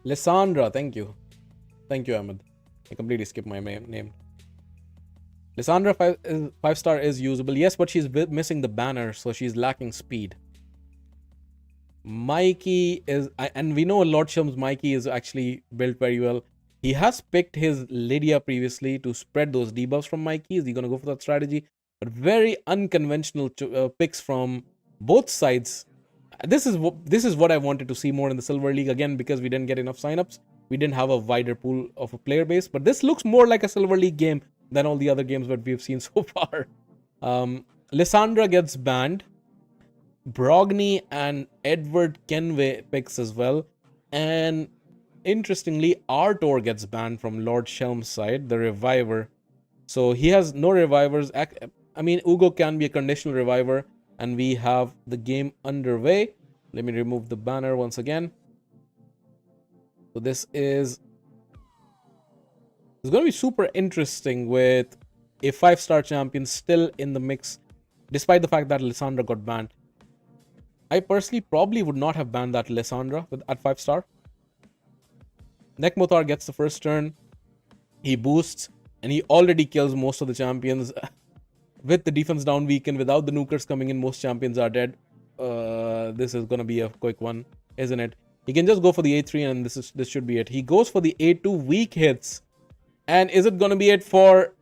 Lysandra, thank you. Thank you, Ahmed. I completely skipped my name. Lysandra 5-star is usable. Yes, but she's missing the banner, so she's lacking speed. Mikey is... And we know LordSchelm's Mikey is actually built very well. He has picked his Lydia previously to spread those debuffs from Mikey. Is he going to go for that strategy? But very unconventional picks from both sides. This is what I wanted to see more in the Silver League. Again, because we didn't get enough signups. We didn't have a wider pool of a player base. But this looks more like a Silver League game than all the other games that we've seen so far. Lysandra gets banned. Brogny and Edward Kenway picks as well. And interestingly, Artor gets banned from LordSchelm's side, the Reviver. So he has no Revivers. I mean, Ugo can be a conditional Reviver. And we have the game underway. Let me remove the banner once again. So this is... It's going to be super interesting with a 5-star champion still in the mix, despite the fact that Lysandra got banned. I personally probably would not have banned that Lysandra at 5-star. Nekmothar gets the first turn. He boosts, and he already kills most of the champions. With the defense down weakened, without the nukers coming in, most champions are dead. This is going to be a quick one, isn't it? He can just go for the A3, and this should be it. He goes for the A2 weak hits. And is it going to be it for...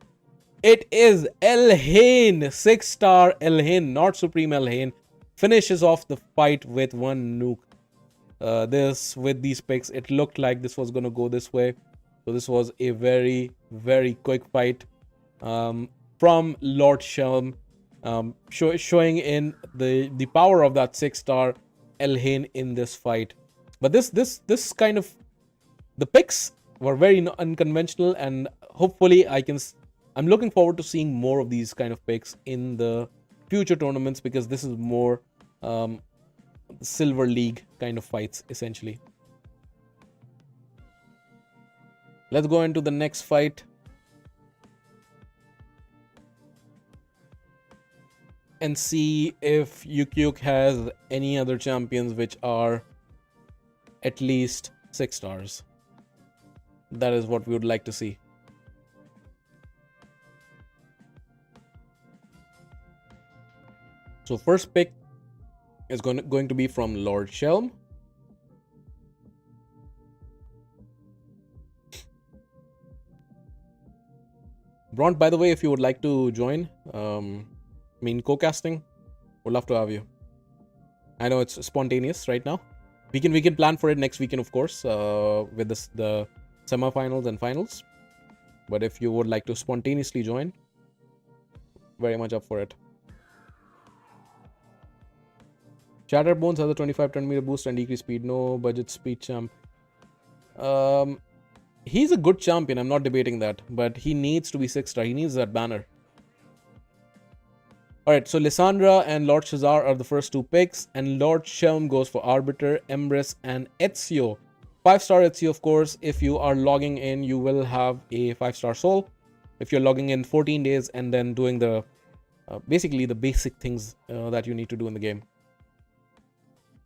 It is Elhain. 6-star Elhain, not Supreme Elhain. Finishes off the fight with one nuke. With these picks, it looked like this was going to go this way. So this was a very, very quick fight from LordSchelm, showing in the power of that 6-star Elhain in this fight. But this kind of... The picks were very unconventional, and hopefully I'm looking forward to seeing more of these kind of picks in the future tournaments, because this is more Silver League kind of fights, essentially. Let's go into the next fight. And see if Ukiuq has any other champions which are at least 6 stars. That is what we would like to see. So first pick is going to be from LordSchelm. Bront, by the way, if you would like to join, co-casting, would love to have you. I know it's spontaneous right now. We can plan for it next weekend, of course, with the semifinals and finals. But if you would like to spontaneously join, very much up for it. Chatterbones has a 25 10-meter boost and decreased speed. No budget speed champ. He's a good champion. I'm not debating that. But he needs to be 6-star. He needs that banner. Alright, so Lissandra and Lord Shazar are the first 2 picks. And LordSchelm goes for Arbiter, Empress, and Ezio. 5-star Ezio, of course. If you are logging in, you will have a 5-star soul. If you're logging in 14 days and then doing the... basically the basic things that you need to do in the game.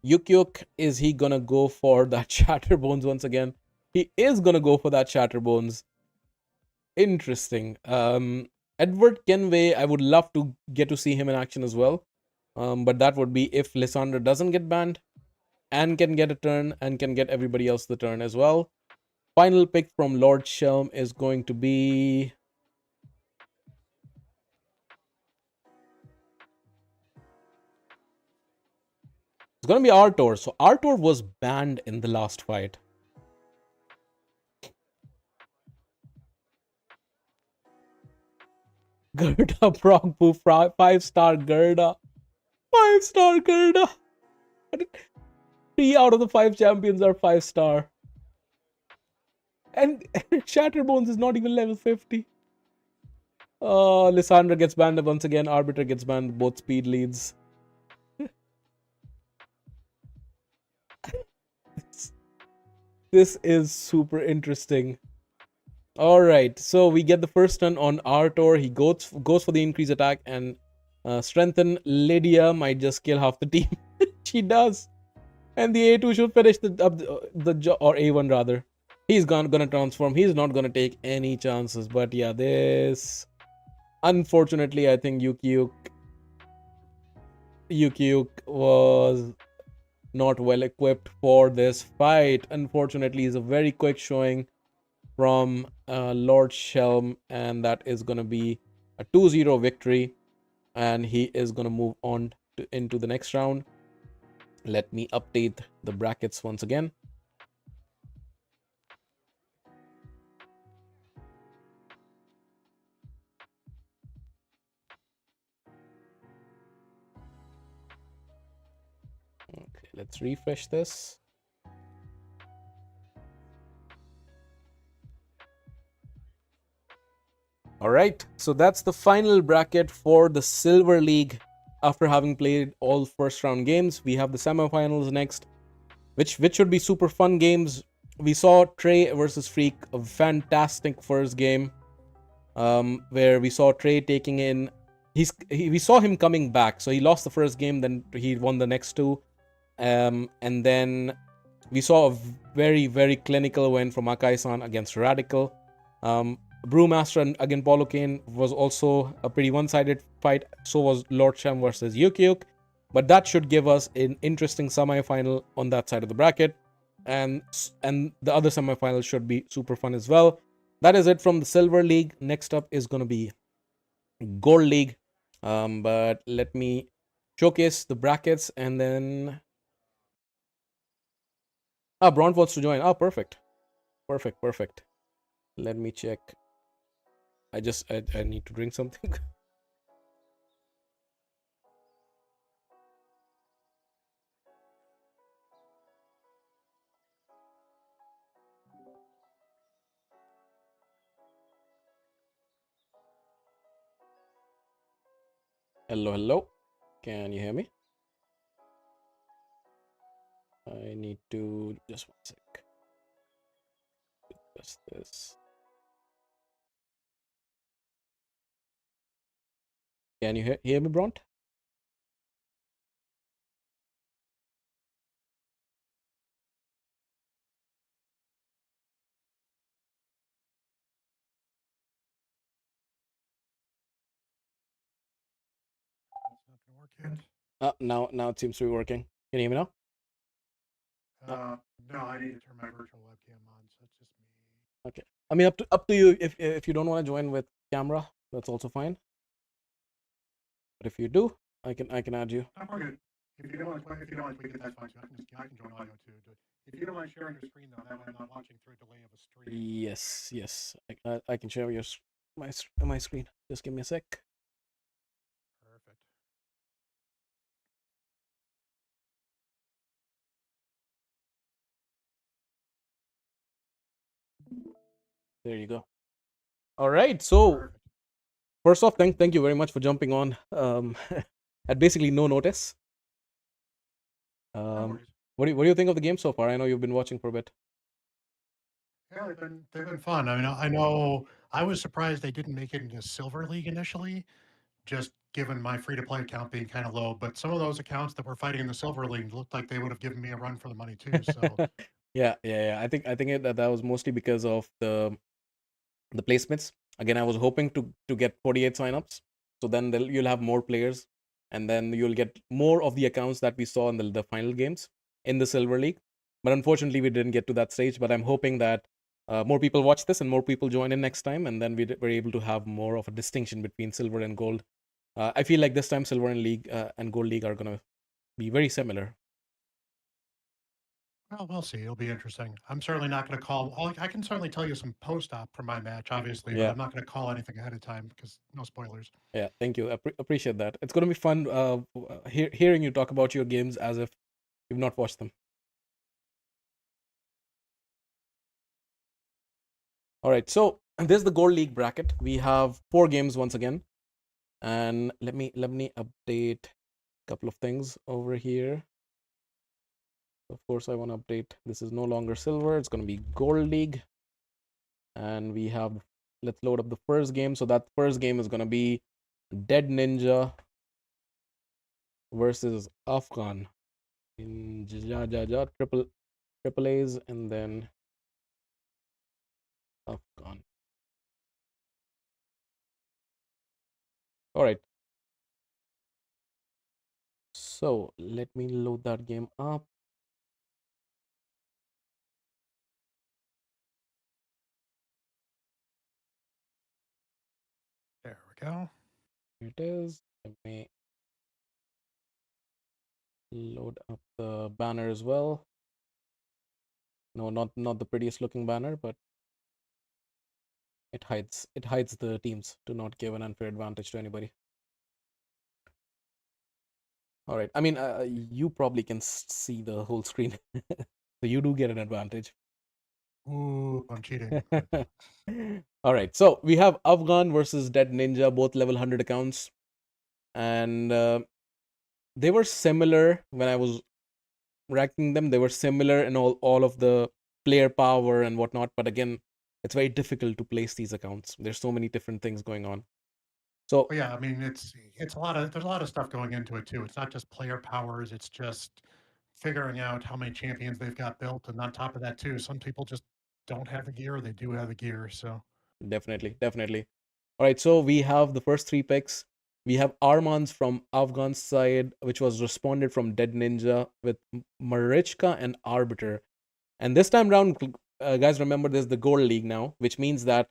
Ukiuq, is he gonna go for that Chatterbones once again? He is gonna go for that Chatterbones. Interesting. Edward Kenway, I would love to get to see him in action as well. But that would be if Lissandra doesn't get banned and can get a turn and can get everybody else the turn as well. Final pick from LordSchelm is going to be... It's going to be Artor. So Artor was banned in the last fight. Gerda Progbu, 5-star Gerda. 5-star Gerda. 3 out of the 5 champions are 5-star. And Chatterbones is not even level 50. Lissandra gets banned once again. Arbiter gets banned. Both speed leads. This is super interesting. Alright, so we get the first turn on Artor. He goes for the increased attack and strengthen. Lydia might just kill half the team. She does. And the A2 should finish the job, or A1 rather. He's gonna transform. He's not gonna take any chances. But yeah, this... Unfortunately, I think Ukiuq was not well equipped for this fight. Unfortunately, it's a very quick showing from LordSchelm, and that is going to be a 2-0 victory, and he is going to move on into the next round. Let me update the brackets once again. Okay, let's refresh this. Alright, so that's the final bracket for the Silver League. After having played all first round games, we have the semifinals next, which should be super fun games. We saw Trey versus Freak, a fantastic first game, where we saw Trey taking in... we saw him coming back, so he lost the first game, then he won the next 2. And then we saw a very, very clinical win from Akai-San against Radical. Brewmaster and again Pollocane was also a pretty one-sided fight. So was LordSchelm versus Ukiuq. But that should give us an interesting semi-final on that side of the bracket. And the other semi-final should be super fun as well. that is it from the Silver League. Next up is going to be Gold League. But let me showcase the brackets and then... Bront wants to join. Perfect. Perfect. Let me check. I need to drink something. Hello. Can you hear me? I need to... just one sec. Just this. Can you hear me, Bront? Now it seems to be working. Can you hear me now? No, I need to turn my virtual webcam on, so it's just me. Okay. I mean, up to you. If you don't want to join with camera, that's also fine. But if you do, I can add you. I'm good. If you don't want to tweak it, that's fine too. I can join audio too. If you don't mind sharing your screen though, that way I'm not watching through a delay of a stream. Yes. I can share my screen. Just give me a sec. Perfect. There you go. All right. So Perfect. first off, thank you very much for jumping on. At basically no notice. No worries. What do you think of the game so far? I know you've been watching for a bit. Yeah, they've been fun. I mean, I know I was surprised they didn't make it into Silver League initially, just given my free-to-play account being kind of low. But some of those accounts that were fighting in the Silver League looked like they would have given me a run for the money too. So yeah. I think that was mostly because of the placements. Again, I was hoping to get 48 signups, so then you'll have more players, and then you'll get more of the accounts that we saw in the final games in the Silver League. But unfortunately, we didn't get to that stage. But I'm hoping that more people watch this and more people join in next time, and then we're able to have more of a distinction between Silver and Gold. I feel like this time Silver and League and Gold League are gonna be very similar. well, we'll see. It'll be interesting. I'm certainly not going to call. I can certainly tell you some post-op from my match, obviously, but Yeah. I'm not going to call anything ahead of time because no spoilers. Yeah, thank you. Appreciate that. It's gonna be fun hearing you talk about your games as if you've not watched them. All right, so this is the Gold League bracket. We have 4 games once again, and let me update a couple of things over here. Of course, I want to update. This is no longer Silver. It's gonna be Gold League, and we have. Let's load up the first game. So that first game is gonna be Deadninjaaa versus Afghan in triple A's, and then Afghan. All right. So let me load that game up. There we go. Here it is. Let me load up the banner as well. No, not the prettiest looking banner, but it hides the teams to not give an unfair advantage to anybody. All right. I mean, you probably can see the whole screen, so you do get an advantage. Ooh, I'm cheating. All right. So we have Afghan versus Deadninjaaa, both level 100 accounts, and they were similar when I was ranking them. They were similar in all of the player power and whatnot, but again, it's very difficult to place these accounts. There's so many different things going on. So Well, yeah, I mean, it's there's a lot of stuff going into it too. It's not just player powers. It's just figuring out how many champions they've got built, and on top of that too, some people just don't have the gear. Or they do have the gear, so definitely. All right, so we have the first 3 picks. We have Armands from Afghan side, which was responded from Deadninjaaa with Marichka and Arbiter. And this time round, guys remember there's the gold league now, which means that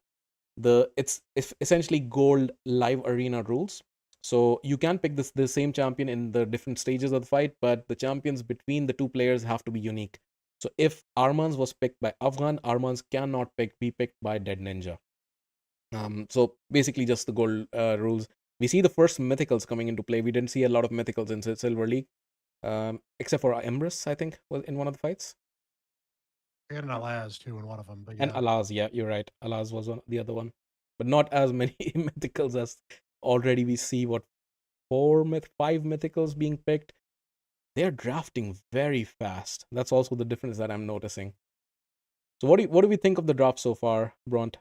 it's essentially gold live arena rules. So you can pick the same champion in the different stages of the fight, but the champions between the two players have to be unique. So if Armans was picked by Afghan, Armans cannot be picked by Deadninjaaa. So basically just the gold rules. We see the first mythicals coming into play. We didn't see a lot of mythicals in Silver League, except for Emrys, I think, was in one of the fights. We had an Alaz too in one of them, but And yeah. Alaz, yeah, you're right. Alaz was the other one, but not as many mythicals as already we see. What, 5 mythicals being picked? They're drafting very fast. That's also the difference that I'm noticing. So what do we think of the draft so far, Bront?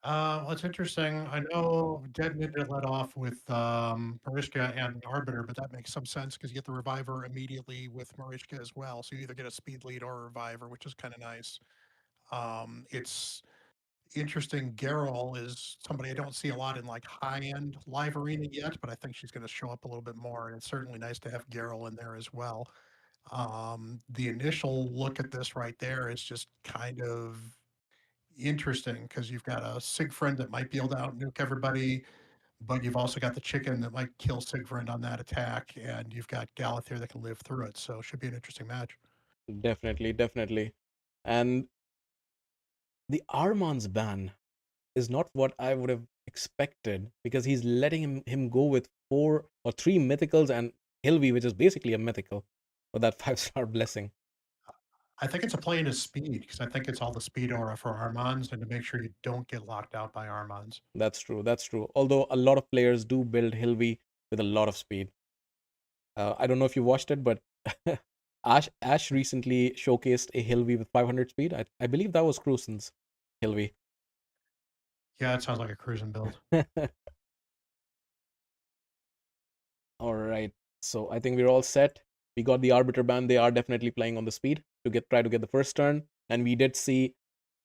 Well, it's interesting. I know Deadninjaaa led off with Mariska and Arbiter, but that makes some sense because you get the Reviver immediately with Mariska as well. So you either get a speed lead or a Reviver, which is kind of nice. It's interesting. Geralt is somebody I don't see a lot in like high-end live arena yet, but I think she's going to show up a little bit more. And it's certainly nice to have Geralt in there as well. The initial look at this right there is just kind of interesting because you've got a Siegfried that might be able to out nuke everybody, but you've also got the chicken that might kill Siegfried on that attack, and you've got Galathir that can live through it. So it should be an interesting match. Definitely, definitely. And the Armand's ban is not what I would have expected, because he's letting him go with 4 or 3 mythicals and Hilvi, which is basically a mythical for that 5-star blessing. I think it's a play in his speed because I think it's all the speed aura for Armands and to make sure you don't get locked out by Armands. That's true. That's true. Although a lot of players do build Hilvi with a lot of speed. I don't know if you watched it, but Ash recently showcased a Hilvi with 500 speed. I believe that was Crusen's Hilvi. Yeah, it sounds like a cruising build. All right. So I think we're all set. We got the Arbiter ban. They are definitely playing on the speed to try to get the first turn. And we did see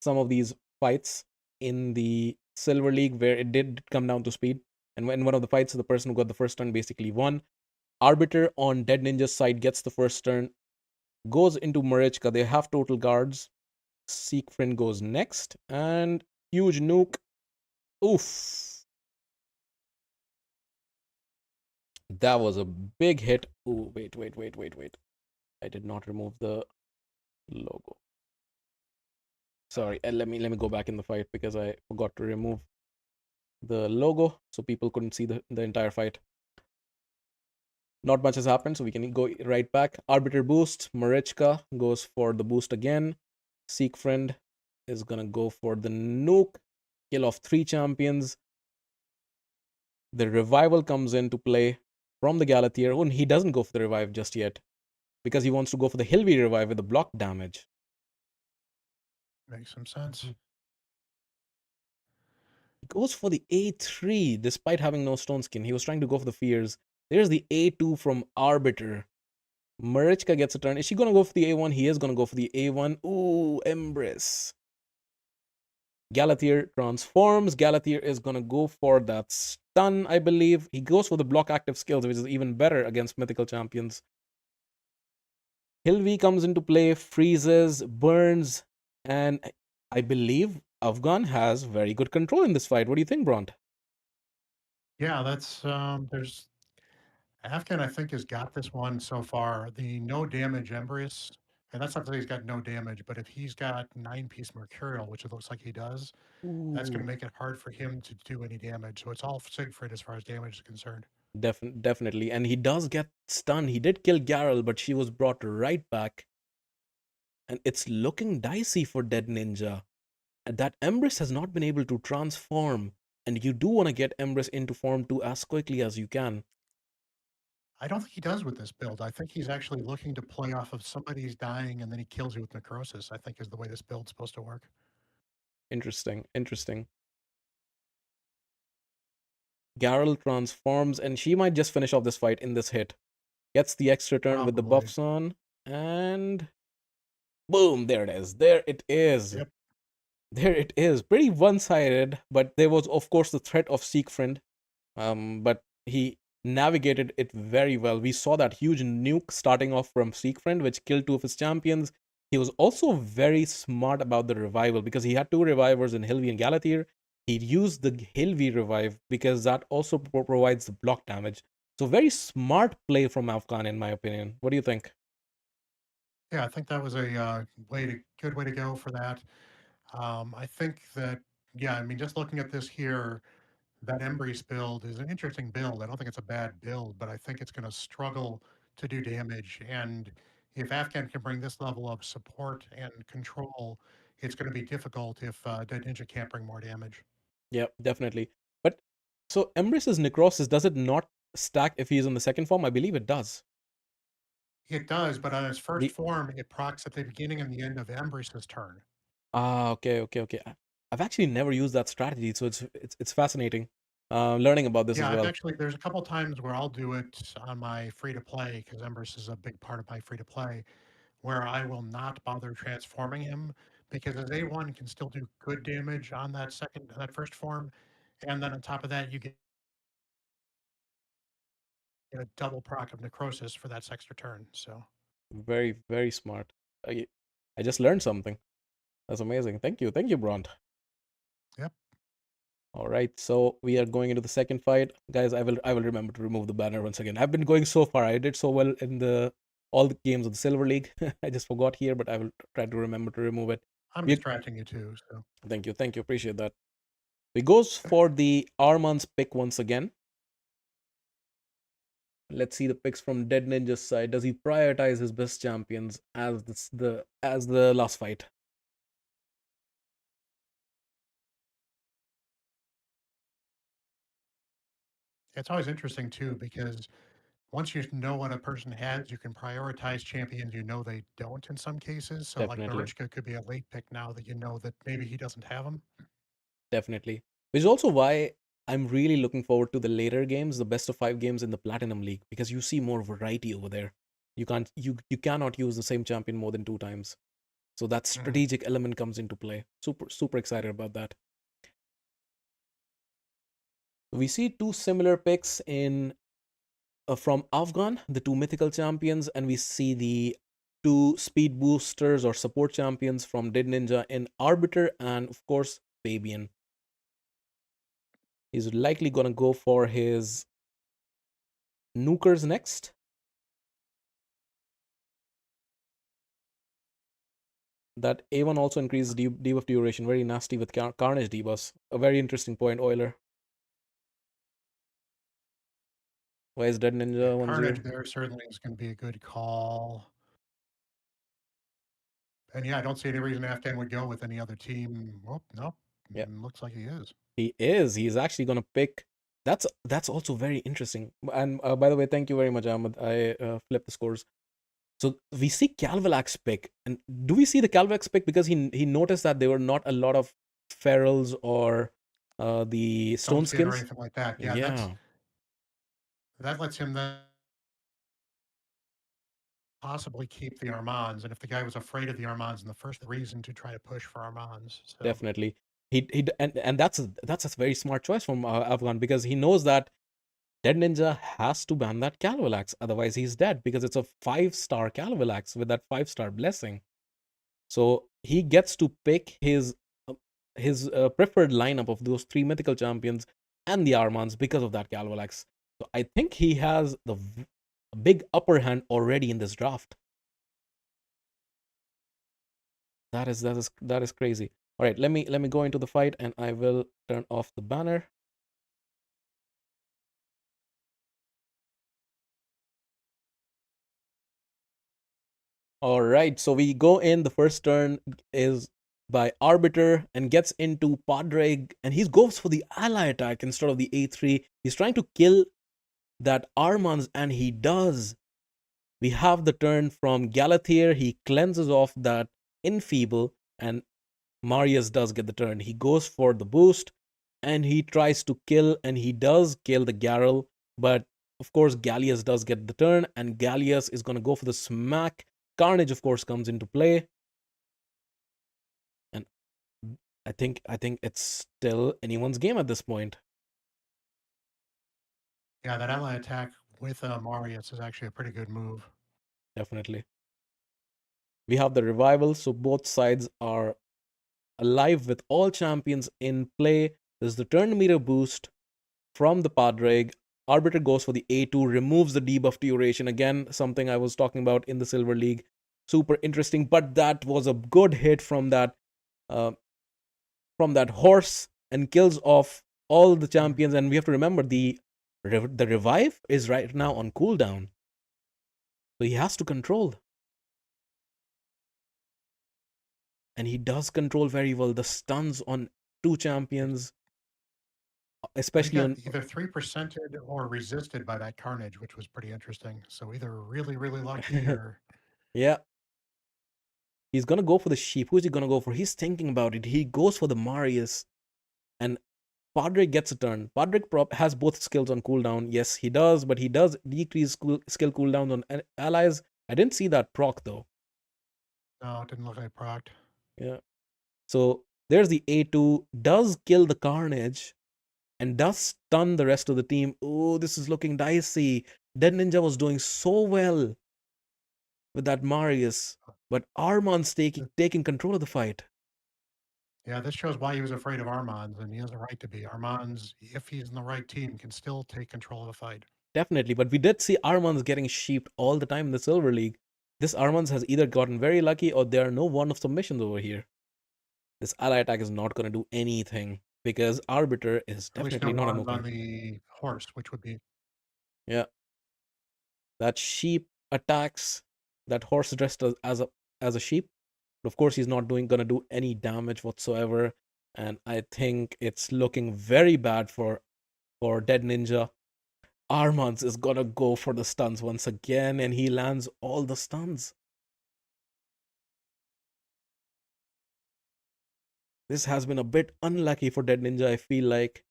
some of these fights in the Silver League where it did come down to speed. And in one of the fights, the person who got the first turn basically won. Arbiter on Deadninjaa's side gets the first turn, goes into Marichka. They have total guards. Siegfried goes next, and huge nuke. Oof. That was a big hit. Ooh, wait. I did not remove the logo. Sorry, let me go back in the fight because I forgot to remove the logo so people couldn't see the entire fight. Not much has happened, so we can go right back. Arbiter boost. Marichka goes for the boost again. Siegfried is gonna go for the nuke. Kill off 3 champions. The revival comes into play from the Galathir. Oh, and he doesn't go for the revive just yet because he wants to go for the Hilvi revive with the block damage. Makes some sense. He goes for the A3 despite having no stone skin. He was trying to go for the fears. There's the A2 from Arbiter. Marichka gets a turn. Is she going to go for the A1? He is going to go for the A1. Ooh, Embrace. Galathir transforms. Galathir is going to go for that stun, I believe. He goes for the block active skills, which is even better against mythical champions. Hilvi comes into play, freezes, burns, and I believe Afghan has very good control in this fight. What do you think, Bront? Yeah, that's there's Afghan, I think, has got this one so far. The no damage Embrace, and that's not that he's got no damage, but if he's got 9-piece Mercurial, which it looks like he does, that's going to Ooh. make it hard for him to do any damage. So it's all Siegfried as far as damage is concerned. Definitely. And he does get stunned. He did kill Garel, but she was brought right back. And it's looking dicey for Deadninjaaa. That Embrace has not been able to transform. And you do want to get Embrace into form 2 as quickly as you can. I don't think he does with this build. I think he's actually looking to play off of somebody's dying and then he kills you with Necrosis, I think is the way this build's supposed to work. Interesting. Garel transforms, and she might just finish off this fight in this hit. Gets the extra turn with the Probably. buffs on, and boom, there it is. There it is. Yep. There it is. Pretty one-sided, but there was, of course, the threat of Siegfried. But he navigated it very well. We saw that huge nuke starting off from Siegfried, which killed 2 of his champions. He was also very smart about the revival because he had two revivers in Hilvi and Galathir. He used the Hilvi revive because that also provides the block damage. So very smart play from Afghan, in my opinion. What do you think? Yeah, I think that was a good way to go for that. I think that, yeah, I mean, just looking at this here, that Embrace build is an interesting build. I don't think it's a bad build, but I think it's going to struggle to do damage. And if Afghan can bring this level of support and control, it's going to be difficult if Deadninjaaa can't bring more damage. Yeah, definitely. But so Embrace's Necrosis, does it not stack if he's in the second form? I believe it does. It does, but on its first The form, it procs at the beginning and the end of Embrace's turn. okay. I've actually never used that strategy, so it's fascinating. Learning about this as Yeah, I've well. actually, there's a couple times where I'll do it on my free to play because Embrace is a big part of my free to play, where I will not bother transforming him because his A1 can still do good damage on that first form. And then on top of that, you get a double proc of necrosis for that extra turn. So, Very smart. I I just learned something. That's amazing. Thank you, Bront. yep, All right, so we are going into the second fight, guys. I will remember to remove the banner once again. I've been going so far. I did so well in the all the games of the Silver League. I just forgot here, but I will try to remember to remove it. I'm We, distracting you too. So, thank you, appreciate that. We goes for the Arman's pick once again. Let's see the picks from Dead Ninja's side. Does he prioritize his best champions as the last fight? it's always interesting too because once you know what a person has, you can prioritize champions you know they don't in some cases. So, like Definitely. Marichka could be a late pick now that you know that maybe he doesn't have them. Definitely. Which is also why I'm really looking forward to the later games, the best of 5 games in the Platinum League, because you see more variety over there. You cannot use the same champion more than 2 times. So that Mhm. strategic element comes into play. Super excited about that. We see two similar picks in from Afghan, the two mythical champions, and we see the two speed boosters or support champions from Deadninjaaa in Arbiter and of course Fabian. He's likely gonna go for his nukers next. That A1 also increases debuff duration. Very nasty with Carnage debuffs. A very interesting point, Euler. Why is Dead Yeah, Ninja 1-0? Carnage there certainly is going to be a good call. And yeah, I don't see any reason Afghan would go with any other team. Oh, nope. Yeah, Looks like he is. he is. He's actually gonna pick. That's also very interesting. And by the way, thank you very much, Ahmed. I flipped the scores. So we see Calvilax pick, and do we see the Calvilax pick because he noticed that there were not a lot of ferals or the Stone stone skin or skins? anything like that. Yeah, Yeah, that lets him then possibly keep the Armands. And if the guy was afraid of the Armands in the first reason to try to push for Armands. So definitely. And that's a very smart choice from Afghan because he knows that Dead Ninja has to ban that Calvilax, otherwise he's dead because it's a 5-star Calvilax with that 5-star blessing. So he gets to pick uh, his preferred lineup of those 3 mythical champions and the Armans because of that Calvilax. So I think he has the big upper hand already in this draft. That is crazy. All right, let me go into the fight and I will turn off the banner. All right, so we go in. The first turn is by Arbiter and gets into Padre, and he goes for the ally attack instead of the A3. He's trying to kill that Armans, and he does. We have the turn from Galathir. He cleanses off that Enfeeble, and Marius does get the turn. He goes for the boost, and he tries to kill, and he does kill the Garrel, but of course, Gallius does get the turn, and Gallius is going to go for the smack. Carnage, of course, comes into play, and I think it's still anyone's game at this point. yeah, that ally attack with Marius is actually a pretty good move. Definitely. We have the revival, so both sides are alive with all champions in play. There's the turn meter boost from the Padraig. Arbiter goes for the A2, removes the debuff duration. Again, something I was talking about in the Silver League. Super interesting, but that was a good hit from that horse and kills off all the champions. And we have to remember the revive is right now on cooldown, so he has to control. And he does control very well. The stuns on 2 champions, especially on either 3%ed or resisted by that carnage, which was pretty interesting. So either really, really lucky or yeah. He's gonna go for the sheep. Who's he gonna go for? He's thinking about it. He goes for the Marius, and Padraig gets a turn. Padraig has both skills on cooldown. Yes, he does, but he does decrease skill cooldowns on allies. I didn't see that proc though. no, it didn't look like procced. Yeah. So there's the A2, does kill the Carnage, and does stun the rest of the team. Oh, this is looking dicey. Deadninjaaa was doing so well with that Marius, but Arman's taking control of the fight. Yeah, this shows why he was afraid of Armands, and he has a right to be. Armands, if he's in the right team, can still take control of the fight. Definitely, but we did see Armands getting sheeped all the time in the Silver League. This Armands has either gotten very lucky or there are no one of submissions over here. This ally attack is not going to do anything because Arbiter is definitely not an OP. On the horse, which would be... Yeah. That sheep attacks that horse dressed as a sheep. But of course, he's not gonna do any damage whatsoever. And I think it's looking very bad for Deadninjaaa. Armands is gonna go for the stuns once again, and he lands all the stuns. This has been a bit unlucky for Deadninjaaa, I feel like.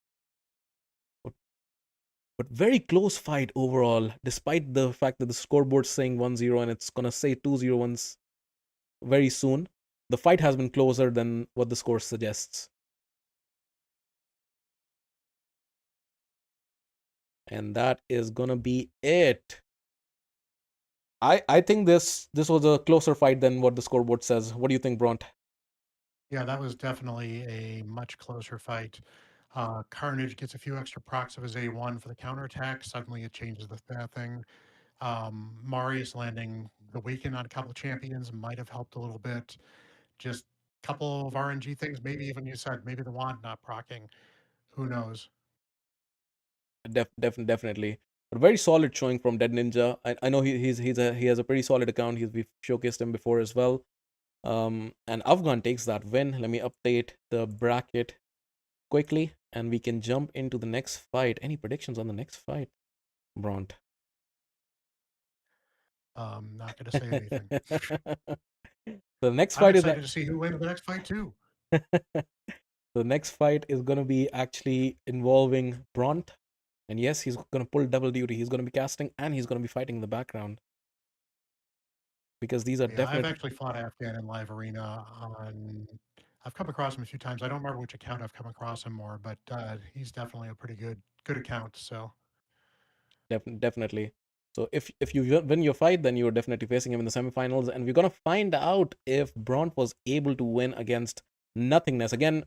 But very close fight overall, despite the fact that the scoreboard's saying 1-0 and it's gonna say 2-0 once very soon. The fight has been closer than what the score suggests. And that is gonna be it. I think this was a closer fight than what the scoreboard says. What do you think, Bront? Yeah, that was definitely a much closer fight. Carnage gets a few extra procs of his A1 for the counterattack. Suddenly it changes the thing. Marius landing the weaken on a couple of champions might have helped a little bit. Just a couple of RNG things, maybe even you said, maybe the wand not procking. Who knows? Definitely. But very solid showing from Deadninjaaa. I know he has a pretty solid account. We've showcased him before as well. And Afghan takes that win. Let me update the bracket quickly, and we can jump into the next fight. Any predictions on the next fight, Bront? Not going to say anything. The next I'm fight is excited to see who wins the next fight too. the next fight is going to be actually involving Bront. And yes, he's going to pull double duty. He's going to be casting and he's going to be fighting in the background. Because these are definitely... I've actually fought Afghan in live arena on... I've come across him a few times. I don't remember which account I've come across him more, but he's definitely a pretty good account, so... Definitely. So if you win your fight, then you're definitely facing him in the semifinals. And we're going to find out if Bront was able to win against Nothingness. Again,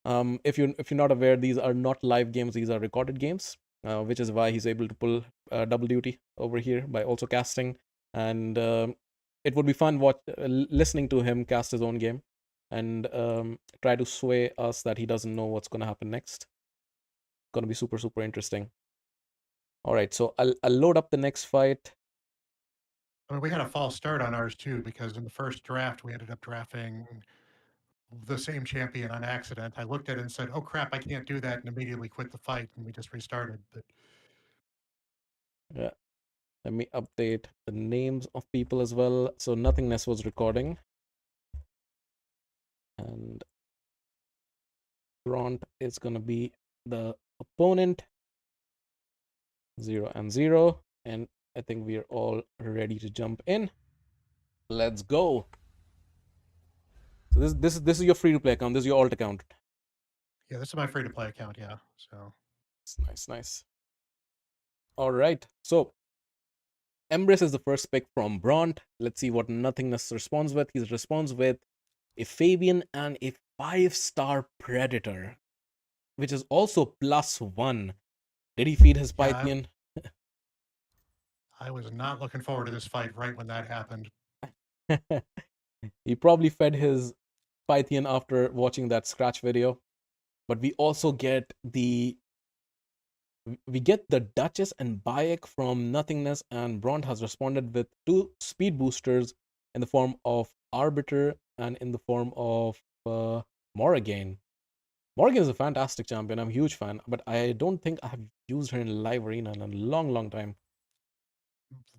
if you're not aware, these are not live games. These are recorded games. Which is why he's able to pull double duty over here by also casting. And it would be fun listening to him cast his own game and try to sway us that he doesn't know what's going to happen next. Going to be super, super interesting. All right, so I'll load up the next fight. I mean, we had a false start on ours too, because in the first draft, we ended up drafting the same champion on accident. I looked at it and said, oh crap, I can't do that, and immediately quit the fight, and we just restarted. But yeah, let me update the names of people as well. So Nothingness was recording, and Bront is gonna be the opponent. 0 and 0, and I think we are all ready to jump in. Let's go. So this is your free to play account. This is your alt account. yeah, this is my free to play account. Yeah, so Nice. All right. So Embrace is the first pick from Bront. Let's see what Nothingness responds with. He responds with a Fabian and a 5-star Predator, which is also +1. Did he feed his Yeah, Pythian? I was not looking forward to this fight right when that happened. He probably fed his Pythian after watching that scratch video. But we also get the Duchess and Bayek from Nothingness, and Bront has responded with 2 speed boosters in the form of Arbiter and in the form of Morrigan. Morrigan is a fantastic champion. I'm a huge fan, but I don't think I have used her in live arena in a long, long time.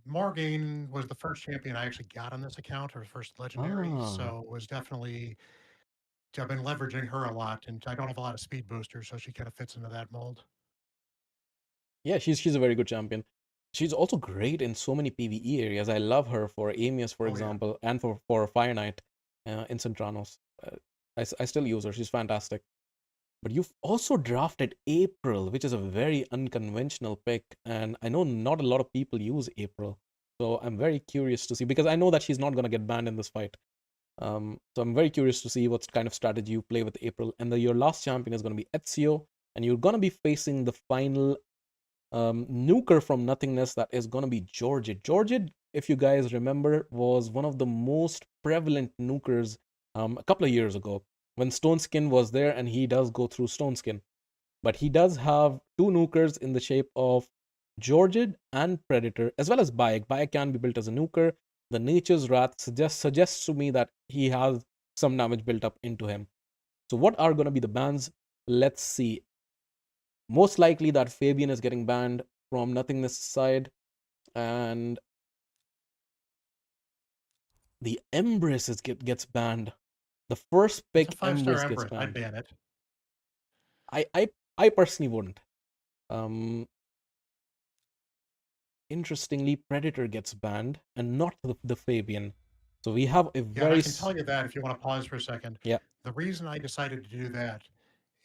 Morrigan was the first champion I actually got on this account, her first legendary, so it was definitely I've been leveraging her a lot, and I don't have a lot of speed boosters, so she kind of fits into that mold. Yeah, she's a very good champion. She's also great in so many PvE areas. I love her for Amius, for Oh, yeah. example, and for Fire Knight in Centranos. I still use her. She's fantastic. But you've also drafted April, which is a very unconventional pick, and I know not a lot of people use April. So I'm very curious to see, because I know that she's not gonna get banned in this fight. So I'm very curious to see what kind of strategy you play with April. And your last champion is gonna be Ezio, and you're gonna be facing the final nuker from Nothingness, that is gonna be Georgid. Georgid, if you guys remember, was one of the most prevalent nukers a couple of years ago when Stone Skin was there, and he does go through Stone Skin. But he does have 2 nukers in the shape of Georgid and Predator, as well as Bayek. Bayek can be built as a nuker. The Nature's Wrath suggests to me that he has some damage built up into him. So what are going to be the bans? Let's see. Most likely that Fabian is getting banned from Nothingness side, and the Embrace gets banned. The first It's a pick 5-star Embrace gets Emperor. I'd banned. ban it. I personally wouldn't. Um, Interestingly, Predator gets banned and not the Fabian. So we have a Yeah, and very I can tell you that if you want to pause for a second. yeah, The reason I decided to do that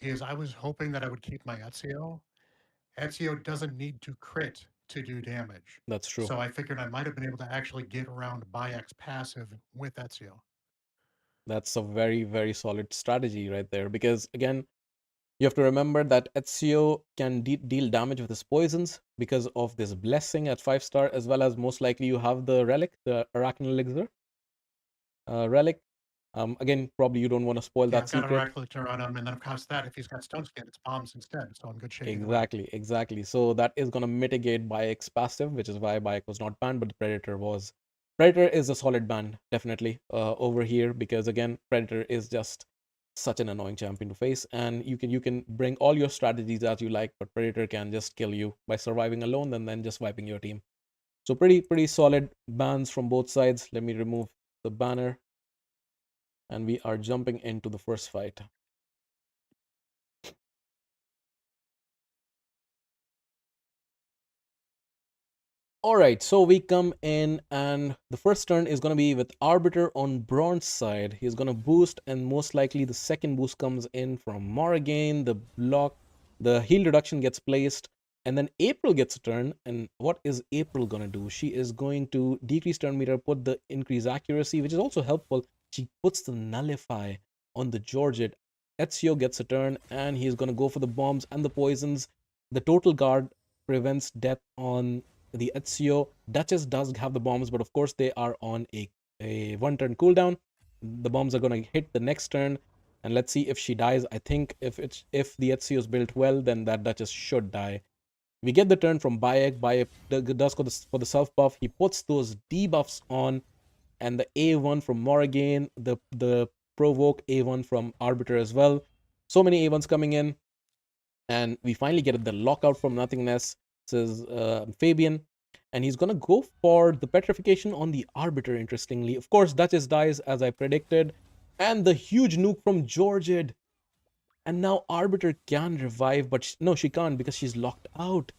is I was hoping that I would keep my Ezio. Ezio doesn't need to crit to do damage. that's true. So I figured I might have been able to actually get around Bayek's passive with Ezio. That's a very solid strategy right there, because again, you have to remember that Ezio can deal damage with his poisons because of this blessing at 5-star, as well as most likely you have the relic, the Arachne Elixir relic. Again, probably you don't want to spoil Yeah, that I've got a secret. Recliter on him, and then of course that if he's got Stone Skin, it's bombs instead. So I'm good shape either way. Exactly. So that is gonna mitigate Bayek's passive, which is why Bayek was not banned, but the Predator was. Predator is a solid ban, definitely, over here, because again, Predator is just such an annoying champion to face, and you can bring all your strategies as you like, but Predator can just kill you by surviving alone and then just wiping your team. So pretty solid bans from both sides. Let me remove the banner, and we are jumping into the first fight. Alright, so we come in, and the first turn is going to be with Arbiter on Bronze side. He's going to boost, and most likely the second boost comes in from Morrigan. The heal reduction gets placed, and then April gets a turn. And what is April going to do? She is going to decrease turn meter, put the increase accuracy, which is also helpful. She puts the Nullify on the Georgid. Ezio gets a turn, and he's going to go for the bombs and the poisons. The total guard prevents death on the Ezio. Duchess does have the bombs, but of course they are on a 1-turn cooldown. The bombs are going to hit the next turn, and let's see if she dies. I think if the Ezio is built well, then that Duchess should die. We get the turn from Bayek. Bayek does go for the self buff. He puts those debuffs on, and the A1 from Morrigan, the provoke A1 from Arbiter as well. So many A1s coming in, and we finally get the lockout from Nothingness. Says Fabian, and he's gonna go for the petrification on the Arbiter. Interestingly, of course, Duchess dies as I predicted, and the huge nuke from Georgid. And now Arbiter can revive, but no, she can't because she's locked out.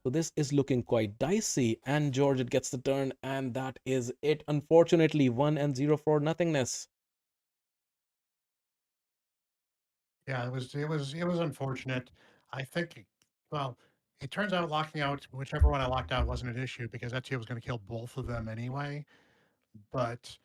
So this is looking quite dicey, and Georgid gets the turn, and that is it. Unfortunately, 1-0 for Nothingness. Yeah, it was unfortunate. I think, well, It turns out locking out whichever one I locked out wasn't an issue because Ezio was going to kill both of them anyway. But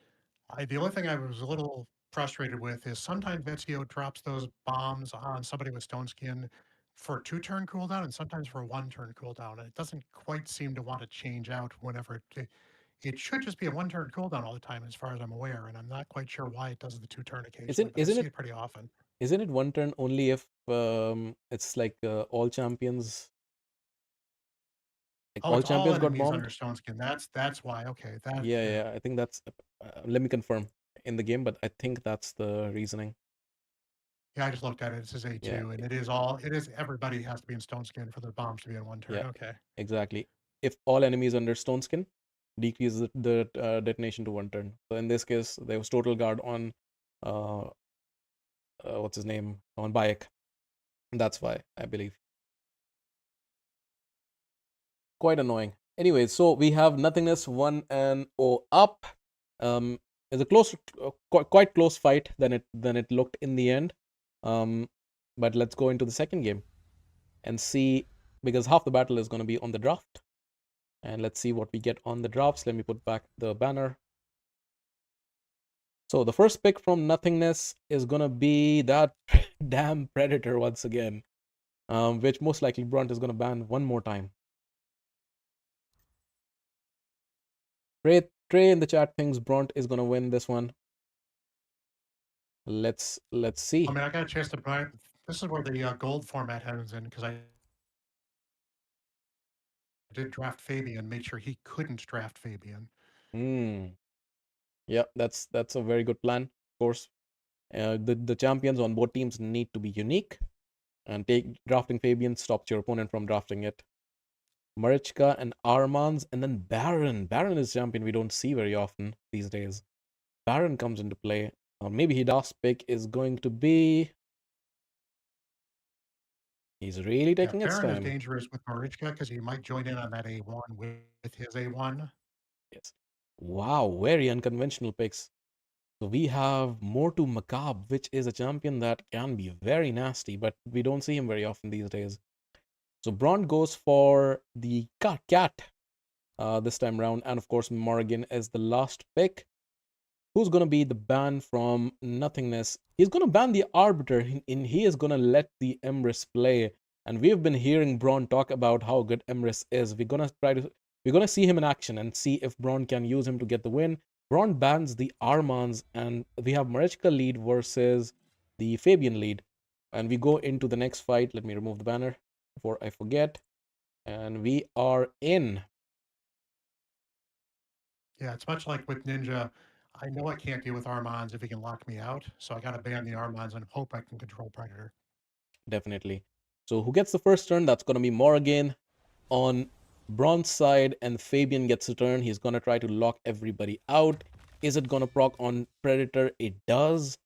the only thing I was a little frustrated with is sometimes Ezio drops those bombs on somebody with stone skin for a 2-turn cooldown and sometimes for a 1-turn cooldown. And it doesn't quite seem to want to change out whenever it should just be a 1-turn cooldown all the time, as far as I'm aware. And I'm not quite sure why it does the 2-turn occasionally, Isn't but I isn't see it it pretty often. isn't it one turn only if it's like Oh, all it's all champions got enemies bombed? under stone skin. That's why. Okay, that Yeah, yeah. yeah. I think that's. Let me confirm in the game, but I think that's the reasoning. Yeah, I just looked at it. It says Yeah, A2, and it is everybody has to be in stone skin for the bombs to be in 1 turn. yeah, Okay. exactly. If all enemies under stone skin, decrease the detonation to 1 turn. So in this case, there was total guard on, uh, what's his name, on Bayek. That's why I believe. Quite annoying. Anyway, so we have Nothingness 1-0 up. It's a close, quite close fight than it looked in the end. But let's go into the second game and see, because half the battle is going to be on the draft. And let's see what we get on the drafts. Let me put back the banner. So the first pick from Nothingness is going to be that damn Predator once again, which most likely Bront is going to ban one more time. Trey in the chat thinks Bront is going to win this one. Let's see. I mean, I got a chance to buy. This is where the gold format heads in because I did draft Fabian, made sure he couldn't draft Fabian. Yeah, that's a very good plan. Of course, the champions on both teams need to be unique, and drafting Fabian stops your opponent from drafting it. Marichka and Armans, and then Baron. Baron is champion we don't see very often these days. Baron comes into play. Maybe his last pick is going to be. He's really Yeah, taking its Baron is time. dangerous with Marichka because he might join in on that A1 with his A1. Yes. Wow, very unconventional picks. So we have Mortu Macabre, which is a champion that can be very nasty, but we don't see him very often these days. So Bront goes for the cat this time round, and of course Morgan is the last pick. Who's gonna be the ban from Nothingness? He's gonna ban the Arbiter, and he is gonna let the Emrys play. And we've been hearing Bront talk about how good Emrys is. We're gonna see him in action and see if Bront can use him to get the win. Bront bans the Armans, and we have Marichka lead versus the Fabian lead. And we go into the next fight. Let me remove the banner before I forget. And we are in. Yeah, it's much like with Ninja. I know I can't deal with Armans if he can lock me out, so I got to ban the Armans and hope I can control Predator. Definitely. So who gets the first turn? That's going to be Morgan on Bront's side, and Fabian gets a turn. He's going to try to lock everybody out. Is it going to proc on Predator? It does.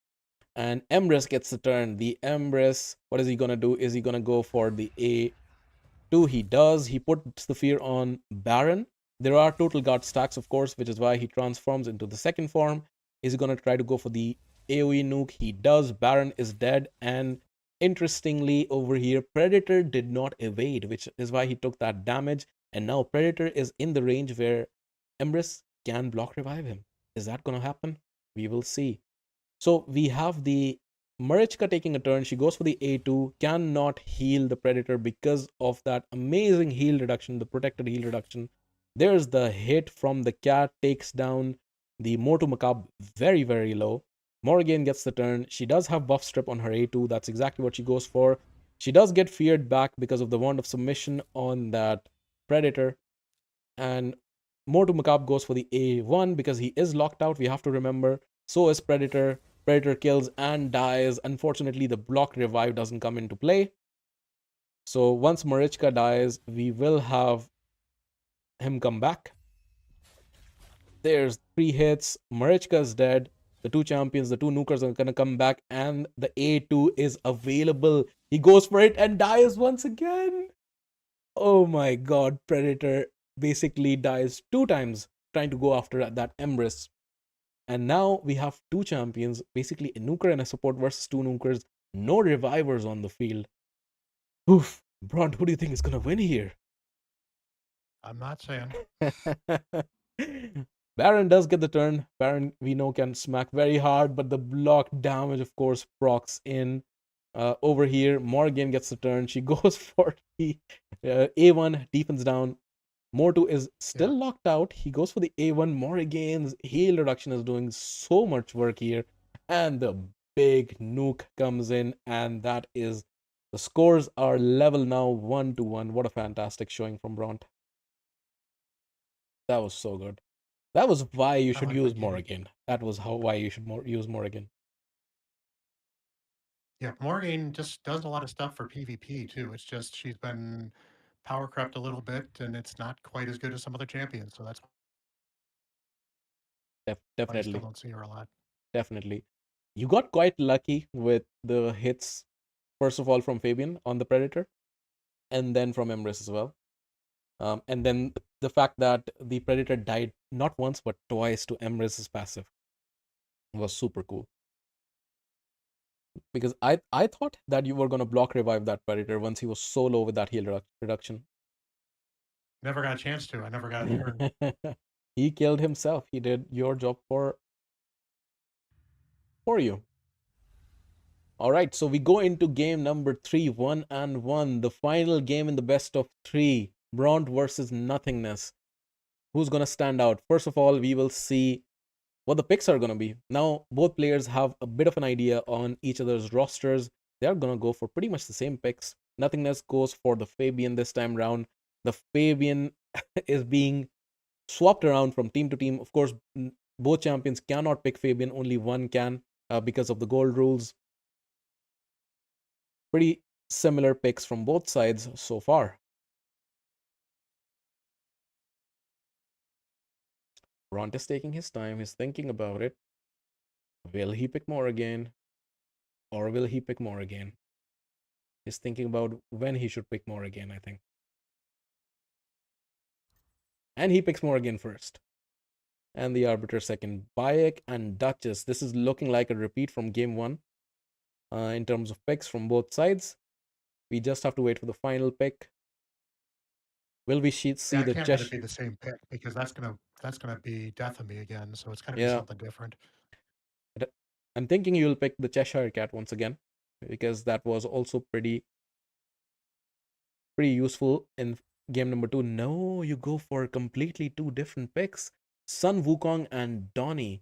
And Emrys gets the turn. The Emrys, what is he going to do? Is he going to go for the A2? He does. He puts the fear on Baron. There are total guard stacks, of course, which is why he transforms into the second form. Is he going to try to go for the AoE nuke? He does. Baron is dead. And interestingly, over here, Predator did not evade, which is why he took that damage. And now Predator is in the range where Emrys can block revive him. Is that going to happen? We will see. So we have the Marichka taking a turn. She goes for the A2, cannot heal the Predator because of that amazing heal reduction, the protected heal reduction. There's the hit from the cat, takes down the Mortu Macabre very, very low. Morgan gets the turn. She does have buff strip on her A2. That's exactly what she goes for. She does get feared back because of the Wand of Submission on that Predator. And Mortu Macabre goes for the A1 because he is locked out. We have to remember. So is Predator. Predator kills and dies. Unfortunately, the block revive doesn't come into play. So once Marichka dies, we will have him come back. There's 3 hits. Marichka is dead. The 2 champions, the 2 nukers are going to come back, and the A2 is available. He goes for it and dies once again. Oh my god, Predator basically dies 2 times trying to go after that Emrys. And now we have 2 champions, basically a nuker and a support versus 2 nukers, no revivers on the field. Oof, Bront, who do you think is gonna win here? I'm not saying. Baron does get the turn. Baron, we know, can smack very hard, but the block damage, of course, procs in. Over here, Morgan gets the turn. She goes for the A1, defense down. Mortu is Yeah. still locked out. He goes for the A1. Morrigan's heal reduction is doing so much work here. And the big nuke comes in, and that is the scores are level now 1-1. What a fantastic showing from Bront. That was so good. That was why you I should like my use game. Morrigan. That was why you should use Morrigan. Yeah, Morgan just does a lot of stuff for PvP too. It's just she's been power crept a little bit, and it's not quite as good as some other champions. So that's why I still Definitely, don't see her a lot. definitely. You got quite lucky with the hits, first of all, from Fabian on the Predator, and then from Emrys as well. And then the fact that the Predator died not once but twice to Emrys's passive was super cool. Because I thought that you were gonna block revive that Predator once he was so low with that heal reduction. Never got a chance to. I never got a turn. He killed himself. He did your job for you. All right, so we go into game number 3, 1-1, the final game in the best of 3, Bront versus Nothingness. Who's gonna stand out? First of all, we will see what the picks are gonna be. Now, both players have a bit of an idea on each other's rosters. They're gonna go for pretty much the same picks. Nothingness goes for the Fabian this time round. The Fabian is being swapped around from team to team. Of course, both champions cannot pick Fabian, only one can because of the gold rules. Pretty similar picks from both sides so far. Bront is taking his time, he's thinking about it. Will he pick more again? Or will he pick more again? He's thinking about when he should pick more again, I think. And he picks more again first. And the Arbiter second. Bayek and Duchess. This is looking like a repeat from game 1 in terms of picks from both sides. We just have to wait for the final pick. Will we see Yeah, I the can't let it Chesh? be the same pick because that's gonna be death of me again. So it's gotta be Yeah, something different. I'm thinking you'll pick the Cheshire Cat once again because that was also pretty useful in game number 2. No, you go for completely two different picks. Sun Wukong and Donnie.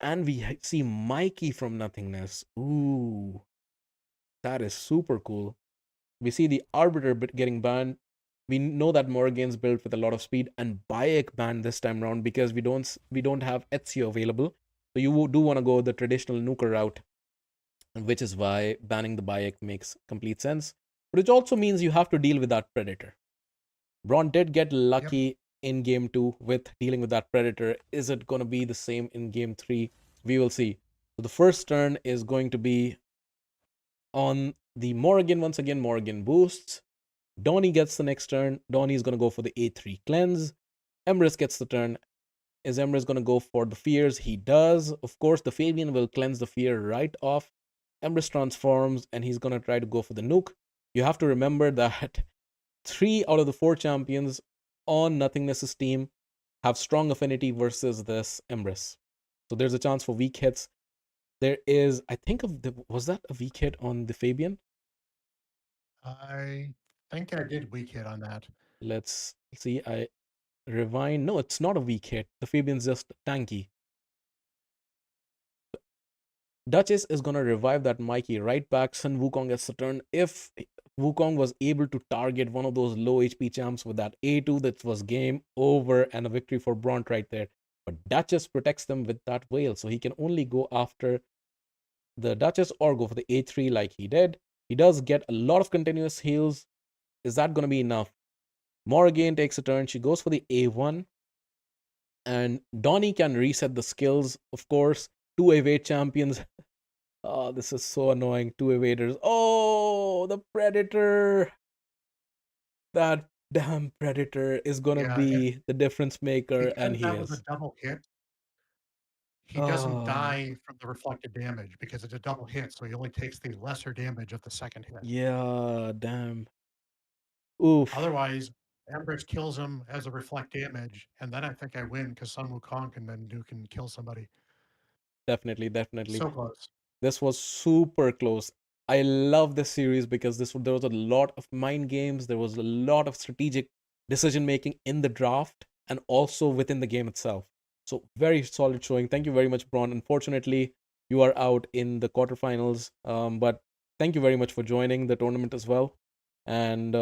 And we see Mikey from Nothingness. Ooh, that is super cool. We see the Arbiter bit getting banned. We know that Morrigan's built with a lot of speed, and Bayek banned this time around because we don't have Ezio available. So you do want to go the traditional nuker route, which is why banning the Bayek makes complete sense. But it also means you have to deal with that Predator. Bront did get Yep. lucky in game 2 with dealing with that Predator. Is it going to be the same in game 3? We will see. So the first turn is going to be on the Morrigan once again. Morrigan boosts. Donnie gets the next turn. Donnie is going to go for the A3 cleanse. Emrys gets the turn. Is Emrys going to go for the fears? He does. Of course, the Fabian will cleanse the fear right off. Emrys transforms and he's going to try to go for the nuke. You have to remember that 3 out of the 4 champions on Nothingness's team have strong affinity versus this Emrys. So there's a chance for weak hits. There is, I think, was that a weak hit on the Fabian? I think I did weak hit on that. Let's see. I rewind. No, it's not a weak hit. The Fabian's just tanky. Duchess is gonna revive that Mikey right back. Sun Wukong gets the turn. If Wukong was able to target one of those low HP champs with that A2, that was game over and a victory for Bront right there. But Duchess protects them with that whale, so he can only go after the Duchess or go for the A3 like he did. He does get a lot of continuous heals. Is that gonna be enough? Morrigan takes a turn. She goes for the A1. And Donnie can reset the skills, of course. Two evade champions. Oh, this is so annoying. Two evaders. Oh, the Predator. That damn Predator is gonna Yeah, and be the difference maker, and because he that was a is. double hit, he doesn't Oh, die from the reflected damage because it's a double hit, so he only takes the lesser damage of the second hit. yeah, damn. Oof. Otherwise, Empress kills him as a reflect damage, and then I think I win because Sun Wukong can then nuke and kill somebody. Definitely, definitely. So close. This was super close. I love this series because there was a lot of mind games. There was a lot of strategic decision making in the draft and also within the game itself. So very solid showing. Thank you very much, Braun. Unfortunately, you are out in the quarterfinals. But thank you very much for joining the tournament as well. And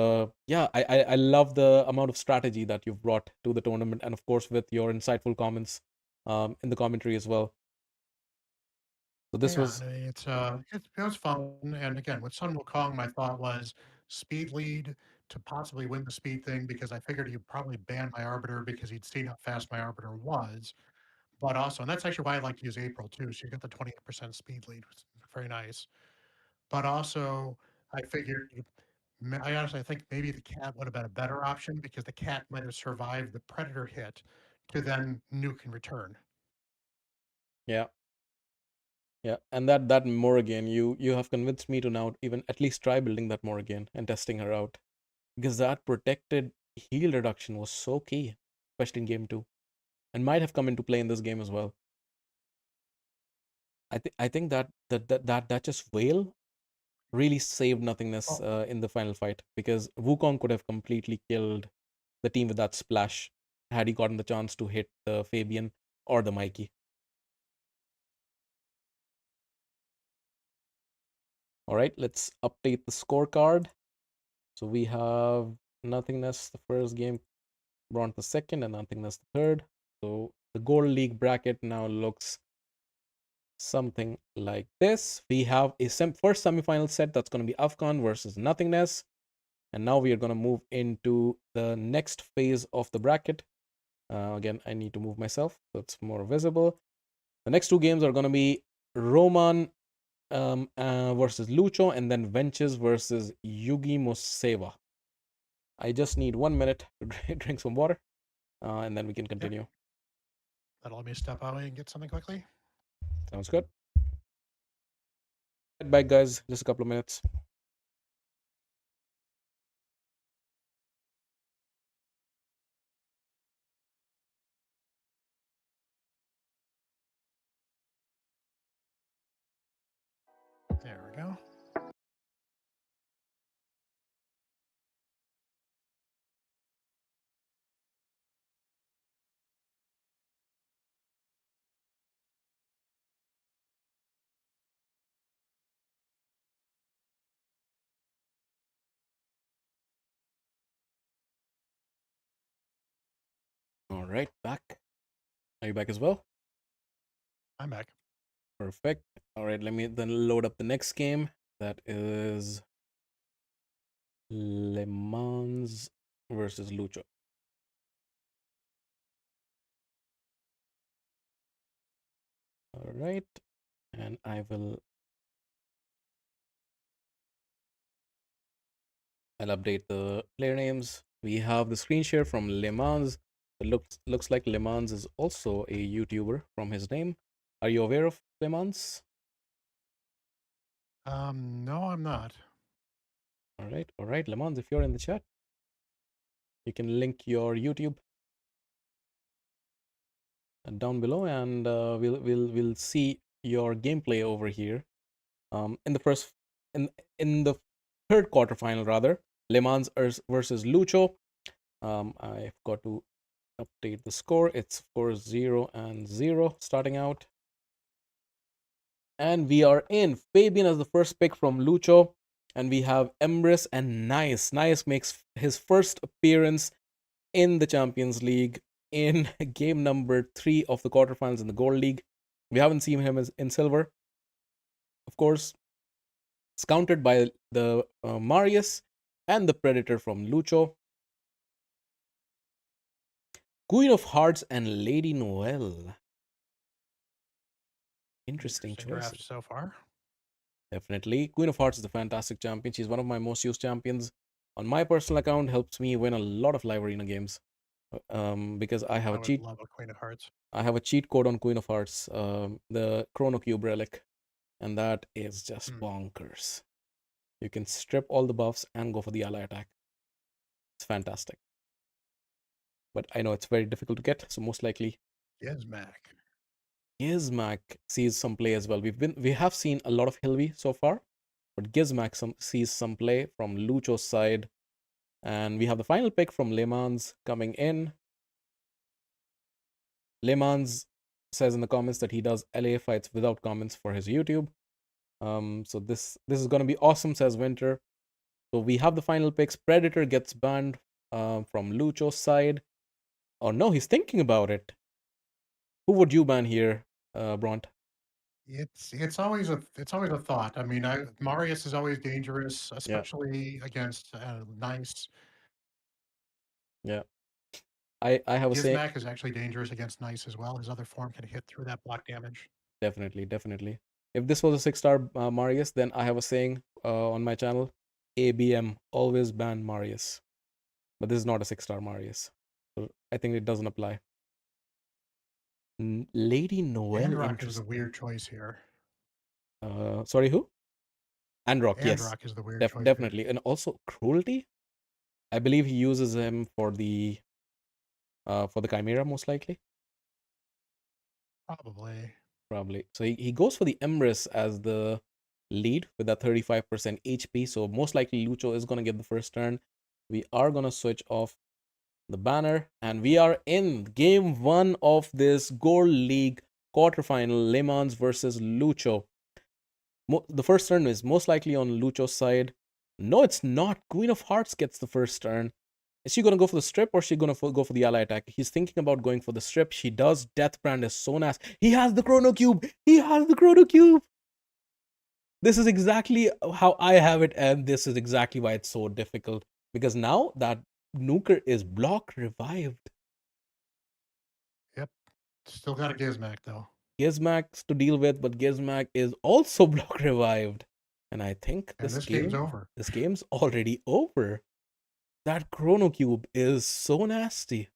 yeah, I love the amount of strategy that you've brought to the tournament, and of course with your insightful comments in the commentary as well. So this Yeah, was I mean, it was fun. And again, with Sun Wukong, my thought was speed lead to possibly win the speed thing because I figured he'd probably ban my Arbiter because he'd seen how fast my Arbiter was. But also, and that's actually why I like to use April too. So you get the 28% speed lead, which is very nice. But also, I figured, I honestly think maybe the cat would have been a better option because the cat might have survived the predator hit to then nuke in return. yeah. Yeah, and that Morrigan, you have convinced me to now even at least try building that Morrigan and testing her out because that protected heal reduction was so key, especially in game 2, and might have come into play in this game as well. I think that just whale really saved Nothingness Oh, in the final fight because Wukong could have completely killed the team with that splash had he gotten the chance to hit the Fabian or the Mikey. All right, let's update the scorecard. So we have Nothingness the first game, Bront the second, and Nothingness the third. So the Gold League bracket now looks something like this. We have a first semifinal set that's going to be Afghan versus Nothingness. And now we are going to move into the next phase of the bracket. Again, I need to move myself so it's more visible. The next two games are going to be Roman versus Lucho, and then Wenches versus yugemosewa. I just need 1 minute to drink some water, and then we can continue. yep. That'll let me step away and get something quickly. Sounds good. Get back, guys. Just a couple of minutes. There we go. All right, back. Are you back as well? I'm back. Perfect. All right, let me then load up the next game. That is LeMans versus Lucho. All right, and I'll update the player names. We have the screen share from LeMans. It looks like LeMans is also a YouTuber from his name. Are you aware of LeMans? No, I'm not. All right, LeMans. If you're in the chat, you can link your YouTube down below, and we'll see your gameplay over here. In the first in the third quarterfinal, rather, LeMans versus Lucho. I've got to update the score. It's of course 0-0 starting out. And we are in. Fabian as the first pick from Lucho. And we have Empress and Nice. Nice makes his first appearance in the Champions League in game number 3 of the quarterfinals in the Gold League. We haven't seen him as in silver. Of course, it's countered by the Marius and the Predator from Lucho. Queen of Hearts and Lady Noelle. Interesting choice. Draft so far. Definitely. Queen of Hearts is a fantastic champion. She's one of my most used champions. On my personal account, helps me win a lot of live arena games. Because I have I a would cheat. love a Queen of Hearts. I have a cheat code on Queen of Hearts, the Chrono Cube relic, and that is just bonkers. You can strip all the buffs and go for the ally attack. It's fantastic. But I know it's very difficult to get, so most likely Gizmac sees some play as well. We have seen a lot of Hilvy so far, but Gizmac sees some play from Lucho's side. And we have the final pick from LeMans coming in. LeMans says in the comments that he does LA fights without comments for his YouTube. So this is gonna be awesome, says Winter. So we have the final picks. Predator gets banned from Lucho's side. Oh no, he's thinking about it. Who would you ban here, Bront? It's always a thought. I mean, Marius is always dangerous, especially against Nice. Yeah. I have a say. Gizmac is actually dangerous against Nice as well. His other form can hit through that block damage. Definitely. If this was a 6-star Marius, then I have a saying on my channel: ABM, always ban Marius. But this is not a 6-star Marius, so I think it doesn't apply. Lady Noel Androck is a weird choice here. Sorry, who? Androck, yes. Androck is the weird choice. Definitely. And also Cruelty. I believe he uses him for the Chimera, most likely. Probably. So he goes for the Empress as the lead with that 35% HP. So most likely Lucho is gonna get the first turn. We are gonna switch off the banner, and we are in game 1 of this Gold League quarterfinal, LeMans versus Lucho. The first turn is most likely on Lucho's side. No, it's not. Queen of Hearts gets the first turn. Is she going to go for the strip, or is she going to go for the ally attack? He's thinking about going for the strip. She does. Deathbrand is so nice. He has the Chrono Cube. This is exactly how I have it, and this is exactly why it's so difficult. Because now that Nuker is block revived. Yep. Still got a Gizmac, though. Gizmac to deal with, but Gizmac is also block revived. And I think this game's over. This game's already over. That Chrono Cube is so nasty.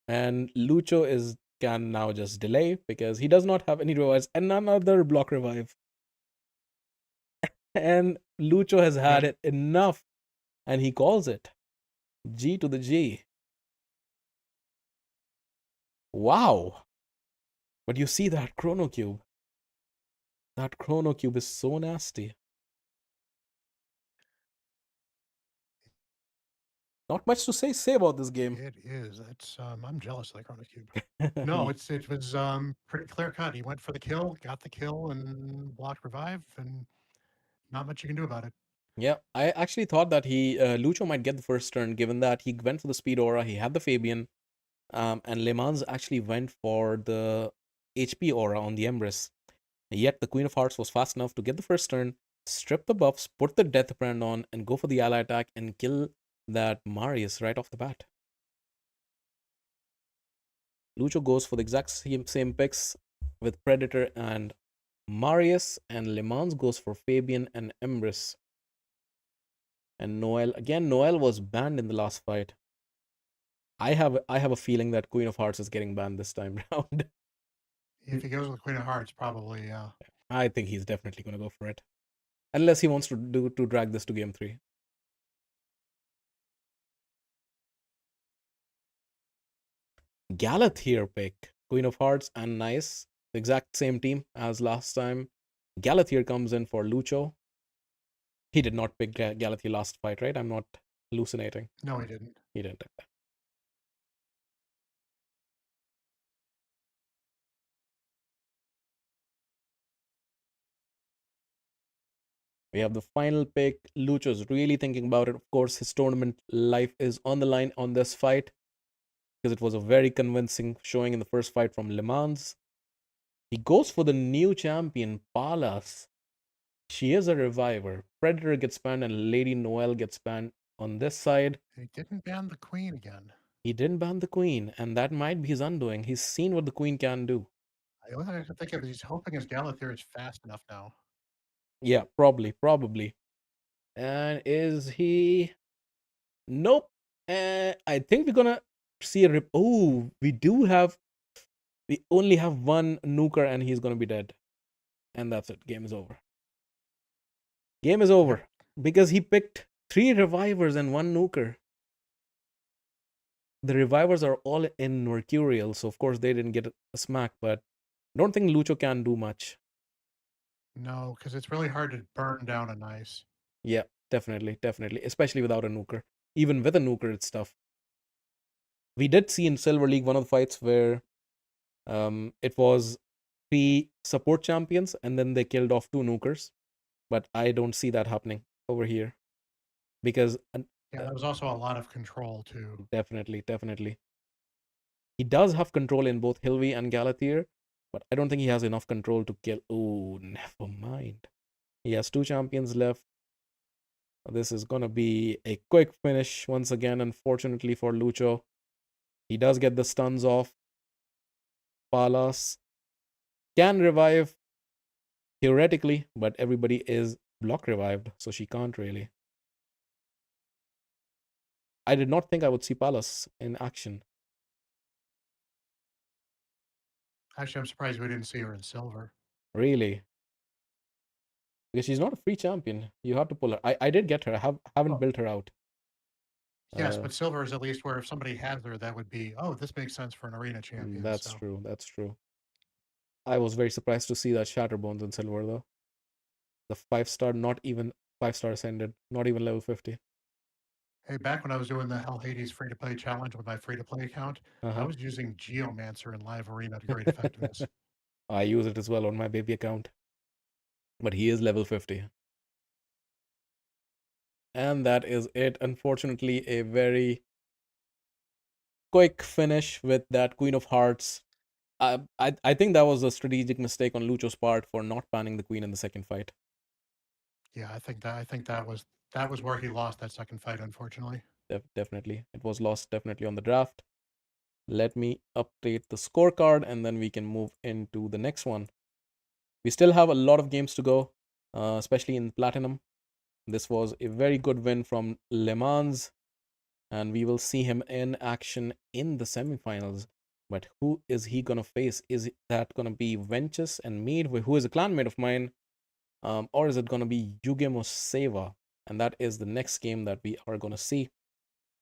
And Lucho can now just delay because he does not have any revives and another block revive. And Lucho has had it enough, and he calls it G to the G. Wow. But you see that Chrono Cube. That Chrono Cube is so nasty. Not much to say about this game. It is. It's I'm jealous of the Chrono Cube. No, it was pretty clear cut. He went for the kill, got the kill, and blocked revive, and not much you can do about it. Yeah, I actually thought that Lucho might get the first turn, given that he went for the speed aura, he had the Fabian, and LeMans actually went for the HP aura on the Empress. Yet the Queen of Hearts was fast enough to get the first turn, strip the buffs, put the Death Brand on, and go for the ally attack and kill that Marius right off the bat. Lucho goes for the exact same picks with Predator and Marius, and LeMans goes for Fabian and Empress. And Noel, again, Noel was banned in the last fight. I have a feeling that Queen of Hearts is getting banned this time round. If he goes with Queen of Hearts, probably, yeah. I think he's definitely going to go for it. Unless he wants to drag this to game 3. Galeth here pick. Queen of Hearts and Nice. The exact same team as last time. Galeth here comes in for Lucho. He did not pick Galeth last fight, right? I'm not hallucinating. No, he didn't. He didn't. We have the final pick. Lucho's really thinking about it. Of course, his tournament life is on the line on this fight, because it was a very convincing showing in the first fight from LeMans. He goes for the new champion, Palas. She is a reviver. Predator gets banned and Lady Noel gets banned on this side. He didn't ban the Queen again. He didn't ban the Queen, and that might be his undoing. He's seen what the Queen can do. I only have to think of he's hoping his Galathier is fast enough now. Yeah, probably. And is he? Nope. I think we're gonna see a rip. Oh, we only have one nuker, and he's gonna be dead. And that's it. Game is over. Game is over. Because he picked 3 revivers and 1 nuker. the revivers are all in Mercurial, so of course they didn't get a smack, but don't think Lucho can do much. No, because it's really hard to burn down an ice. Yeah, definitely, especially without a nuker. Even with a nuker, it's tough. We did see in Silver League one of the fights where it was 3 support champions and then they killed off 2 nukers, but I don't see that happening over here because Yeah, there was also a lot of control too. definitely. He does have control in both Hilvi and Galathir, but I don't think he has enough control to kill. Oh, never mind. He has 2 champions left. This is gonna be a quick finish once again, unfortunately for Lucho. He does get the stuns off. Palas can revive theoretically, but everybody is block revived, so she can't really. I did not think I would see Palas in action. Actually, I'm surprised we didn't see her in silver. Really. Because she's not a free champion. You have to pull her. I did get her. I haven't built her out. Yes, but silver is at least where if somebody has her, that would be, oh, this makes sense for an arena champion. That's So. true. That's true. I was very surprised to see that Shatterbones in silver though. The 5-star, not even 5-star ascended, not even level 50. Hey, back when I was doing the Hell Hades free-to-play challenge with my free-to-play account, I was using Geomancer in live arena to great effectiveness. I use it as well on my baby account. But he is level 50. And that is it. Unfortunately, a very quick finish with that Queen of Hearts. I think that was a strategic mistake on Lucho's part for not panning the Queen in the second fight. Yeah, I think that was where he lost that second fight, unfortunately. Definitely. It was lost definitely on the draft. Let me update the scorecard and then we can move into the next one. We still have a lot of games to go, especially in Platinum. This was a very good win from LeMans, and we will see him in action in the semifinals. But who is he gonna face? Is that gonna be Wenches and Mead, who is a clanmate of mine, or is it gonna be yugemosewa? And that is the next game that we are gonna see.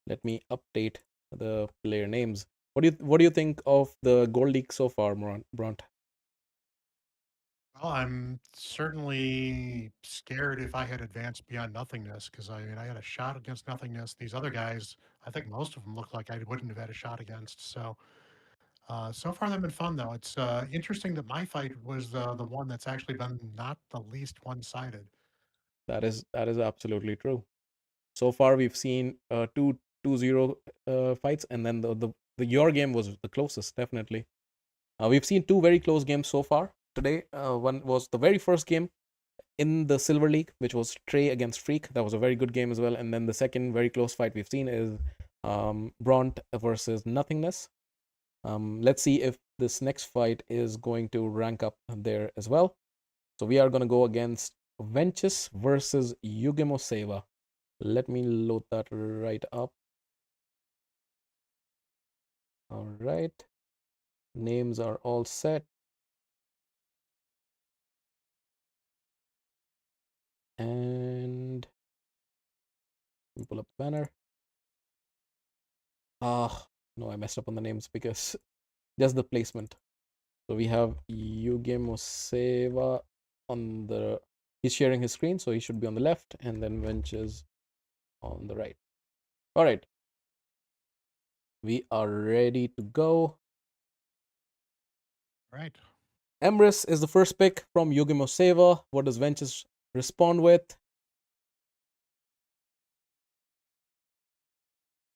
Let me update the player names. What do you think of the Gold League so far, Bront? Well, I'm certainly scared if I had advanced beyond Nothingness, because I mean, I had a shot against Nothingness. These other guys, I think most of them looked like I wouldn't have had a shot against. So, so far they've been fun though. It's interesting that my fight was the one that's actually been not the least one-sided. That is absolutely true. So far, we've seen 2-0 fights, and then the your game was the closest, definitely. We've seen 2 very close games so far today. One was the very first game in the Silver League, which was Trey against Freak. That was a very good game as well. And then the second very close fight we've seen is Bront versus Nothingness. Let's see if this next fight is going to rank up there as well. So we are going to go against Wenches versus yugemosewa. Let me load that right up. All right. Names are all set. And pull up the banner. No, I messed up on the names because just the placement. So we have yugemosewa on the, he's sharing his screen, so he should be on the left, and then Wenches on the right. All right. We are ready to go. Right. Emrys is the first pick from yugemosewa. What does Wenches respond with?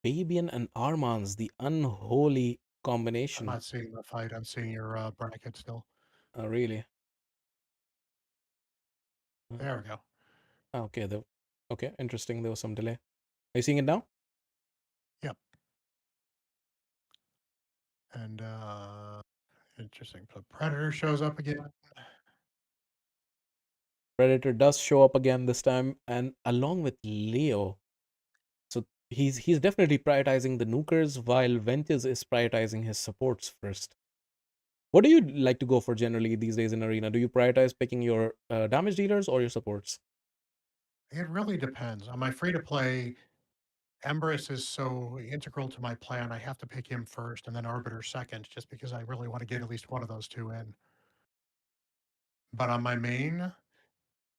Fabian and Armans, the unholy I'm combination. not seeing the fight. I'm seeing your bracket still. Really? There we go. Okay, okay, interesting. There was some delay. Are you seeing it now? Yep. And interesting. So Predator shows up again. Predator does show up again this time, and along with Leo. So he's definitely prioritizing the nukers while Ventus is prioritizing his supports first. What do you like to go for generally these days in Arena? Do you prioritize picking your damage dealers or your supports? It really depends. On my free to play, Empress is so integral to my plan. I have to pick him first and then Arbiter second, just because I really want to get at least one of those two in. But on my main,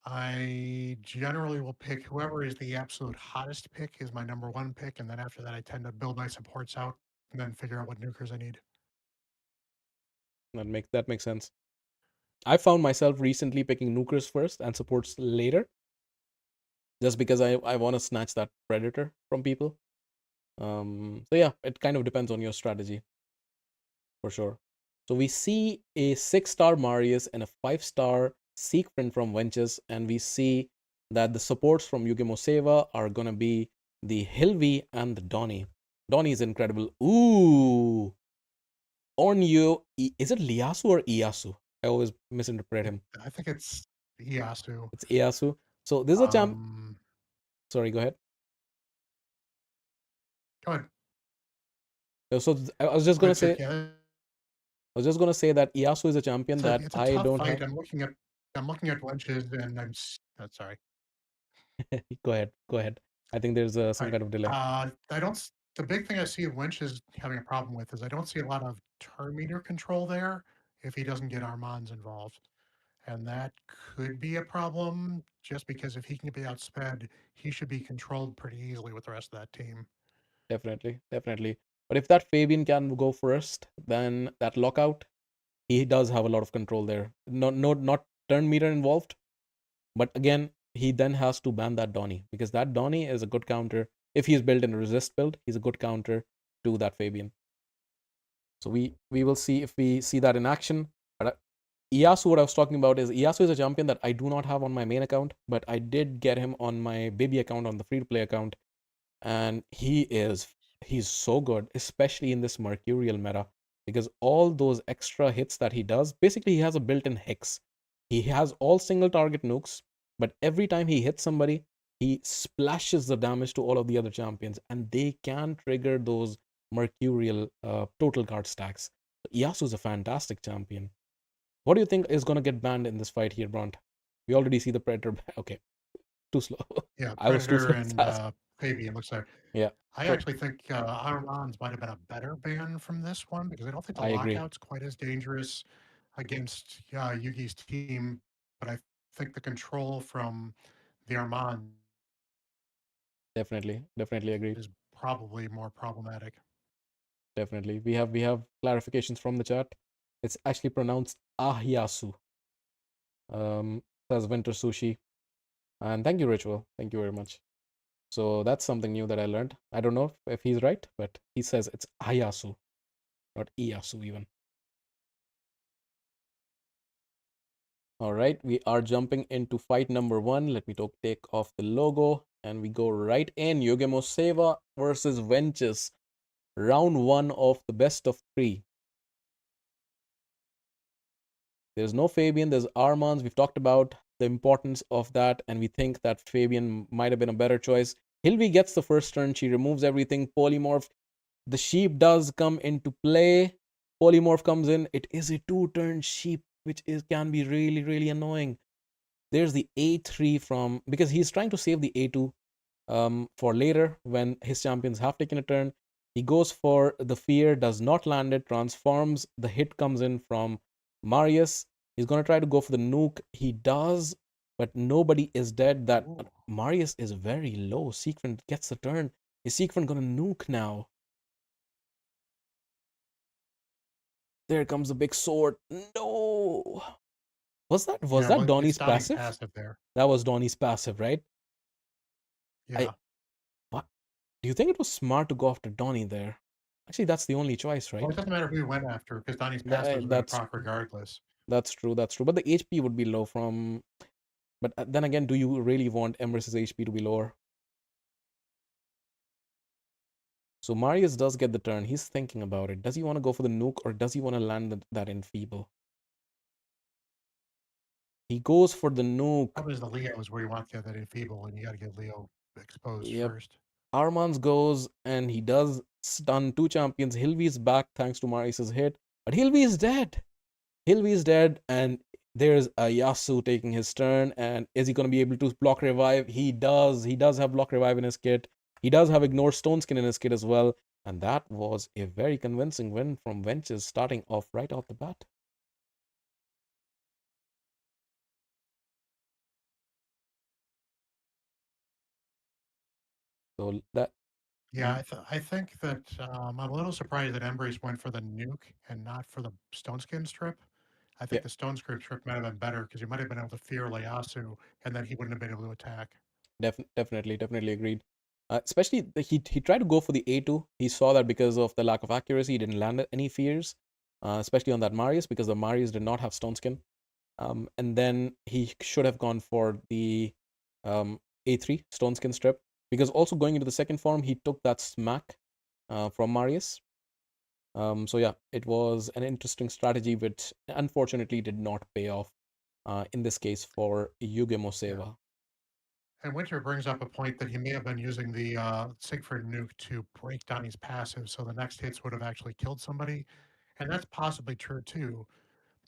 I generally will pick whoever is the absolute hottest pick is my number one pick, and then after that, I tend to build my supports out and then figure out what nukers I need. That makes sense. I found myself recently picking nukers first and supports later, just because I want to snatch that predator from people. So yeah, it kind of depends on your strategy, for sure. So we see a 6-star Marius and a 5-star Siegfried from Wenches, and we see that the supports from Yugemosewa are gonna be the Hilvi and the Donnie. Donnie is incredible. Ooh, Ornyu, is it Liasu or Iasu? I always misinterpret him. I think it's Iasu. It's Iasu. So this is a champ. Um, Sorry, go ahead. Go ahead. So I was just gonna say, Yeah, I was just gonna say that Iasu is a champion that it's a I tough don't fight. have. I'm looking at Wenches, and sorry. Go ahead, go ahead. I think there's some Right. kind of delay. I don't. The big thing I see Wenches having a problem with is I don't see a lot of turn meter control there if he doesn't get Armands involved, and that could be a problem. Just because if he can be outsped, he should be controlled pretty easily with the rest of that team. Definitely, definitely. But if that Fabian can go first, then that lockout, he does have a lot of control there. Not turn meter involved, but again, he then has to ban that Donnie, because that Donnie is a good counter. If he's built in a resist build, he's a good counter to that Fabian. So we will see if we see that in action. But Iasu, what I was talking about is Iasu is a champion that I do not have on my main account, but I did get him on my baby account, on the free-to-play account, and he's so good, especially in this Mercurial meta, because all those extra hits that he does, basically he has a built-in hex. He has all single target nukes, but every time he hits somebody, he splashes the damage to all of the other champions, and they can trigger those Mercurial total card stacks. Iasu is a fantastic champion. What do you think is going to get banned in this fight here, Bront? We already see the Predator. Okay, too slow. Yeah, I was too Predator slow. and Fabian looks like. Yeah, I actually think Armands might have been a better ban from this one because I don't think the I agree. lockout's quite as dangerous against Yugi's team, but I think the control from the Armand Definitely, definitely agreed. is probably more problematic. Definitely. We have clarifications from the chat. It's actually pronounced Ahyasu. Says Winter Sushi. And thank you, Ritual. Thank you very much. So that's something new that I learned. I don't know if he's right, but he says it's Ahyasu, not Iyasu even. All right, we are jumping into fight number 1. Let me take off the logo, and we go right in. Yugemosewa versus Wenches. Round 1 of the best of 3. There's no Fabian, there's Armands. We've talked about the importance of that, and we think that Fabian might have been a better choice. Hilvi gets the first turn. She removes everything. Polymorph. The sheep does come into play. Polymorph comes in. It is a 2-turn sheep, which can be really, really annoying. There's the A3 from, because he's trying to save the A2 for later when his champions have taken a turn. He goes for the fear, does not land it, transforms. The hit comes in from Marius. He's going to try to go for the nuke. He does, but nobody is dead. That Marius is very low. Siegfried gets the turn. Is Siegfried going to nuke now? There comes the big sword. No. Was that Donnie's passive? There. That was Donnie's passive, right? Yeah. What? Do you think it was smart to go after Donnie there? Actually, that's the only choice, right? Well, it doesn't matter who you went after because Donnie's passive was going to proc regardless. That's true. That's true. But the HP would be low from. But then again, do you really want Emrys's HP to be lower? So Marius does get the turn. He's thinking about it. Does he want to go for the nuke or does he want to land that enfeeble? He goes for the nuke. Problem is the Leo is where you want to get that enfeeble, and you got to get Leo exposed first. Armands goes and he does stun 2 champions. Hilvi's back thanks to Marius's hit, but Hilvi is dead. Hilvi is dead, and there's a Yasu taking his turn. And is he going to be able to block revive? He does. He does have block revive in his kit. He does have Ignore Stone Skin in his kit as well, and that was a very convincing win from Wenches, starting off right off the bat. So that Yeah, I think that I'm a little surprised that Embrace went for the nuke and not for the Stone Skin strip. I yeah, think the Stone Skin strip might have been better because you might have been able to fear Ieyasu, and then he wouldn't have been able to attack. definitely agreed. Especially he tried to go for the A2. He saw that because of the lack of accuracy, he didn't land any fears, especially on that Marius because the Marius did not have Stone Skin. And then he should have gone for the A3 Stone Skin strip because also going into the second form, he took that smack from Marius. So yeah, it was an interesting strategy, which unfortunately did not pay off in this case for yugemosewa. Yeah. And Winter brings up a point that he may have been using the Siegfried nuke to break Donnie's passive, so the next hits would have actually killed somebody. And that's possibly true too.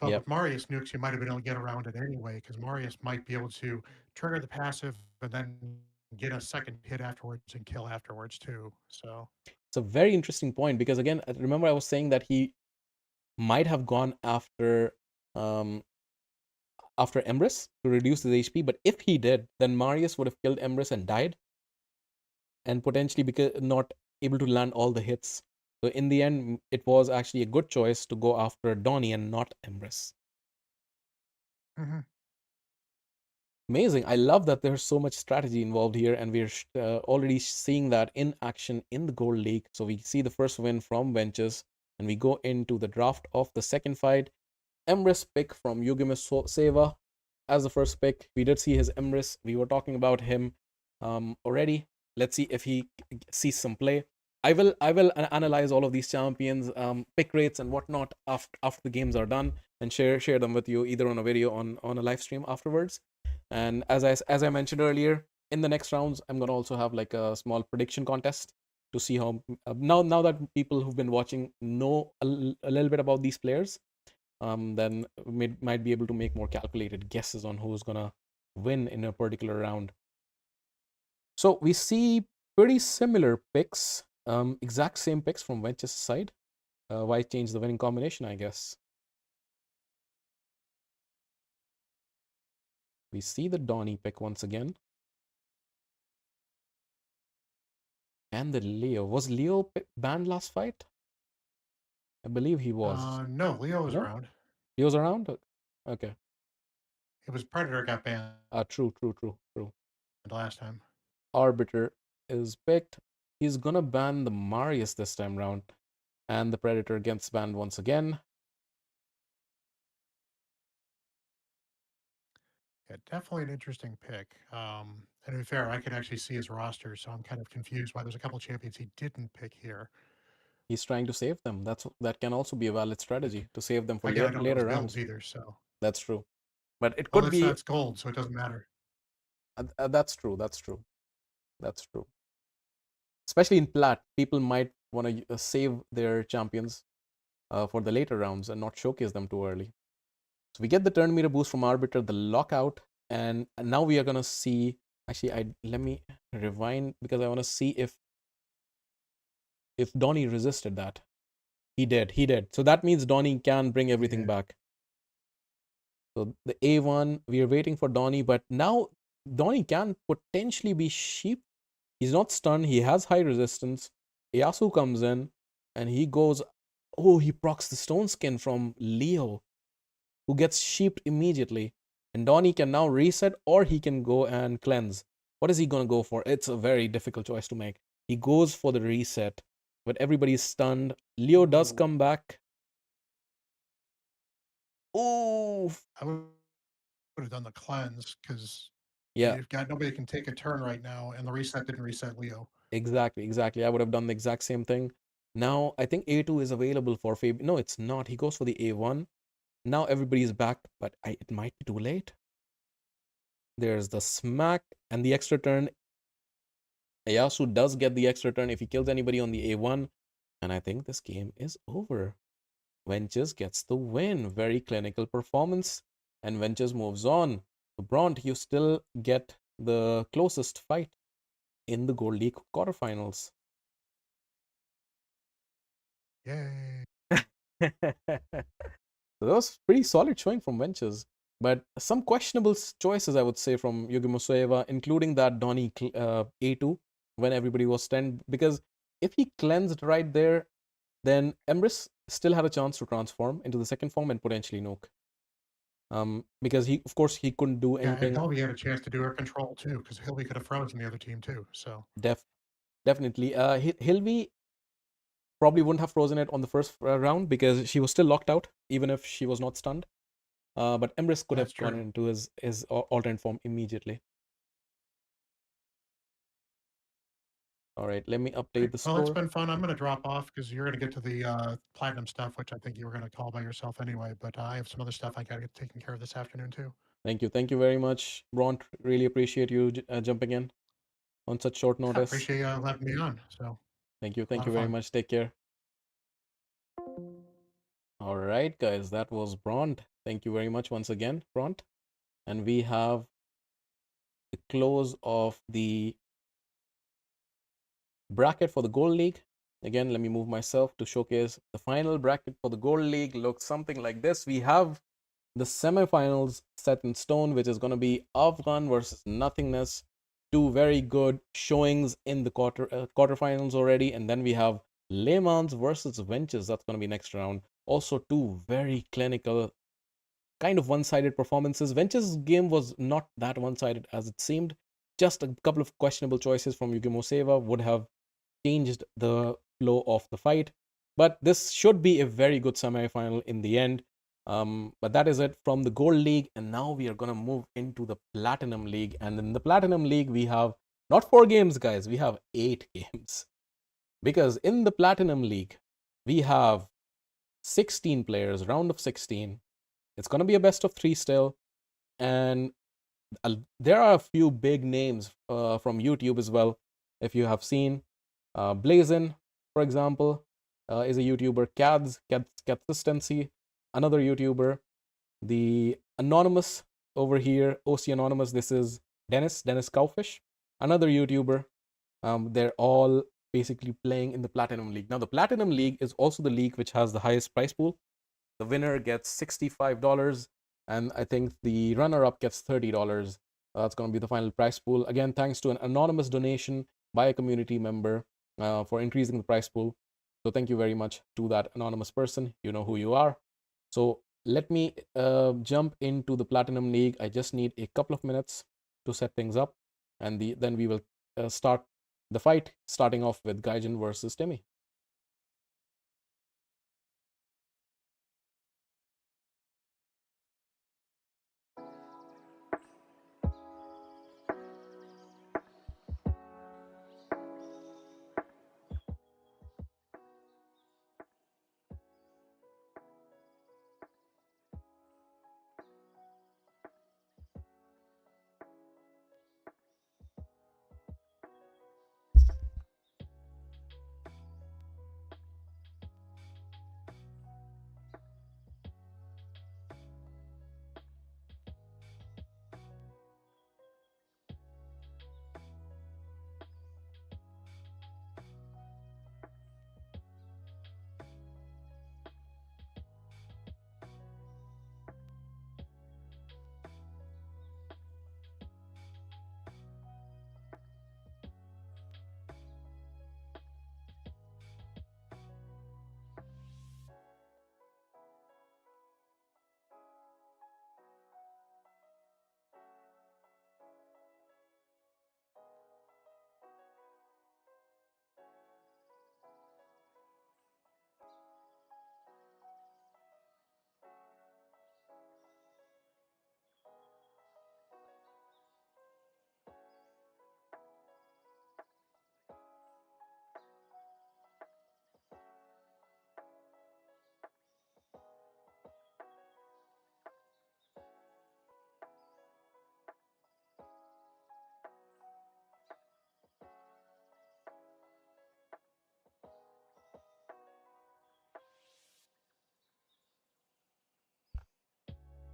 But Yep. with Marius nukes, you might have been able to get around it anyway, because Marius might be able to trigger the passive and then get a second hit afterwards and kill afterwards too. So It's a very interesting point because again, remember I was saying that he might have gone um, after Emrys to reduce his HP, but if he did, then Marius would have killed Emrys and died, and potentially because not able to land all the hits. So in the end, it was actually a good choice to go after Donnie and not Emrys. Amazing. I love that there's so much strategy involved here, and we're already seeing that in action in the Gold League. So we see the first win from Wenches, and we go into the draft of the second fight. Emrys pick from yugemosewa as the first pick. We did see his Emrys. We were talking about him already. Let's see if he sees some play. I will analyze all of these champions, pick rates and whatnot after the games are done, and share them with you either on a video on a live stream afterwards. And as I mentioned earlier, in the next rounds, I'm gonna also have like a small prediction contest to see how now that people who've been watching know a little bit about these players, then might be able to make more calculated guesses on who's gonna win in a particular round. So we see pretty similar picks, exact same picks from Wenches' side. Why change the winning combination, I guess? We see the Donnie pick once again. And the Leo. Was Leo banned last fight? I believe he was. no, Leo was No? around. Leo's around? Okay. It was Predator got banned True. last time. Arbiter is picked. He's gonna ban the Marius this time round. And the Predator gets banned once again. Yeah, definitely an interesting pick. And to be fair, I could actually see his roster, so I'm kind of confused why there's a couple champions he didn't pick here. He's trying to save them. That can also be a valid strategy to save them for Again, I don't know his later builds rounds. either, so That's true. But it well, could be that's gold, so it doesn't matter. that's true. That's true. Especially in plat, people might want to save their champions for the later rounds and not showcase them too early. So we get the turn meter boost from Arbiter, the lockout, and now we are gonna see. Actually, let me rewind because I want to see if Donnie resisted that. He did. So that means Donnie can bring everything back. So the A1, we are waiting for Donnie, but now Donnie can potentially be sheep. He's not stunned. He has high resistance. Yasu comes in and he goes, oh, he procs the stone skin from Leo, who gets sheeped immediately. And Donnie can now reset or he can go and cleanse. What is he going to go for? It's a very difficult choice to make. He goes for the reset, but everybody's stunned. Leo does come back. Oh, I would have done the cleanse because yeah, you've got nobody can take a turn right now, and the reset didn't reset Leo. exactly. I would have done the exact same thing. Now, I think A2 is available for Fab. No, it's not. He goes for the A1. Now everybody's back, but it might be too late. There's the smack and the extra turn. Ayasu does get the extra turn if he kills anybody on the A1. And I think this game is over. Wenches gets the win. Very clinical performance. And Wenches moves on. Bront, you still get the closest fight. in the Gold League quarterfinals. Yay. So that was pretty solid showing from Wenches, but some questionable choices I would say from yugemosewa, including that Donny A2 when everybody was 10. Because if he cleansed right there, then Emrys still had a chance to transform into the second form and potentially nuke. Because he, of course, he couldn't do Yeah, and anything. Hilby had a chance to do her control too, because Hilby could have frozen the other team too. So Definitely. Hilby probably wouldn't have frozen it on the first round because she was still locked out, even if she was not stunned. But Emrys could that's have gone true. into his alternate form immediately. All right, let me update the Well, it's score. been fun. I'm going to drop off because you're going to get to the platinum stuff, which I think you were going to call by yourself anyway. But I have some other stuff I got to get taken care of this afternoon too. Thank you very much, Bront. Really appreciate you jumping in on such short I notice. appreciate you letting me on. So Thank a lot you of very fun. much. Take care. All right, guys, that was Bront. Thank you very much once again, Bront. And we have the close of the bracket for the Gold League. Again, let me move myself to showcase the final bracket for the Gold League. Looks something like this. We have the semifinals set in stone, which is going to be Afghan versus Nothingness. Two very good showings in the quarterfinals already. And then we have LeMans versus Wenches. That's going to be next round. Also, two very clinical, kind of one-sided performances. Wenches' game was not that one-sided as it seemed. Just a couple of questionable choices from yugemosewa would have changed the flow of the fight. But this should be a very good semi-final in the end. But that is it from the Gold League. And now we are going to move into the Platinum League. And in the Platinum League, we have not 4 games, guys. We have 8 games. Because in the Platinum League, we have 16 players, round of 16. It's going to be a best of 3 still. And there are a few big names from YouTube as well. If you have seen Blazin, for example, is a YouTuber. KadsYT, another YouTuber. The Anonymous over here, OC Anonymous, this is Dennis Cowfish, another YouTuber. They're all basically playing in the Platinum League. Now, the Platinum League is also the league which has the highest prize pool. The winner gets $65, and I think the runner-up gets $30. That's going to be the final prize pool. Again, thanks to an anonymous donation by a community member for increasing the prize pool. So thank you very much to that anonymous person. You know who you are. So let me jump into the Platinum League. I just need a couple of minutes to set things up, and then we will start the fight, starting off with Gaijinn versus Timmy.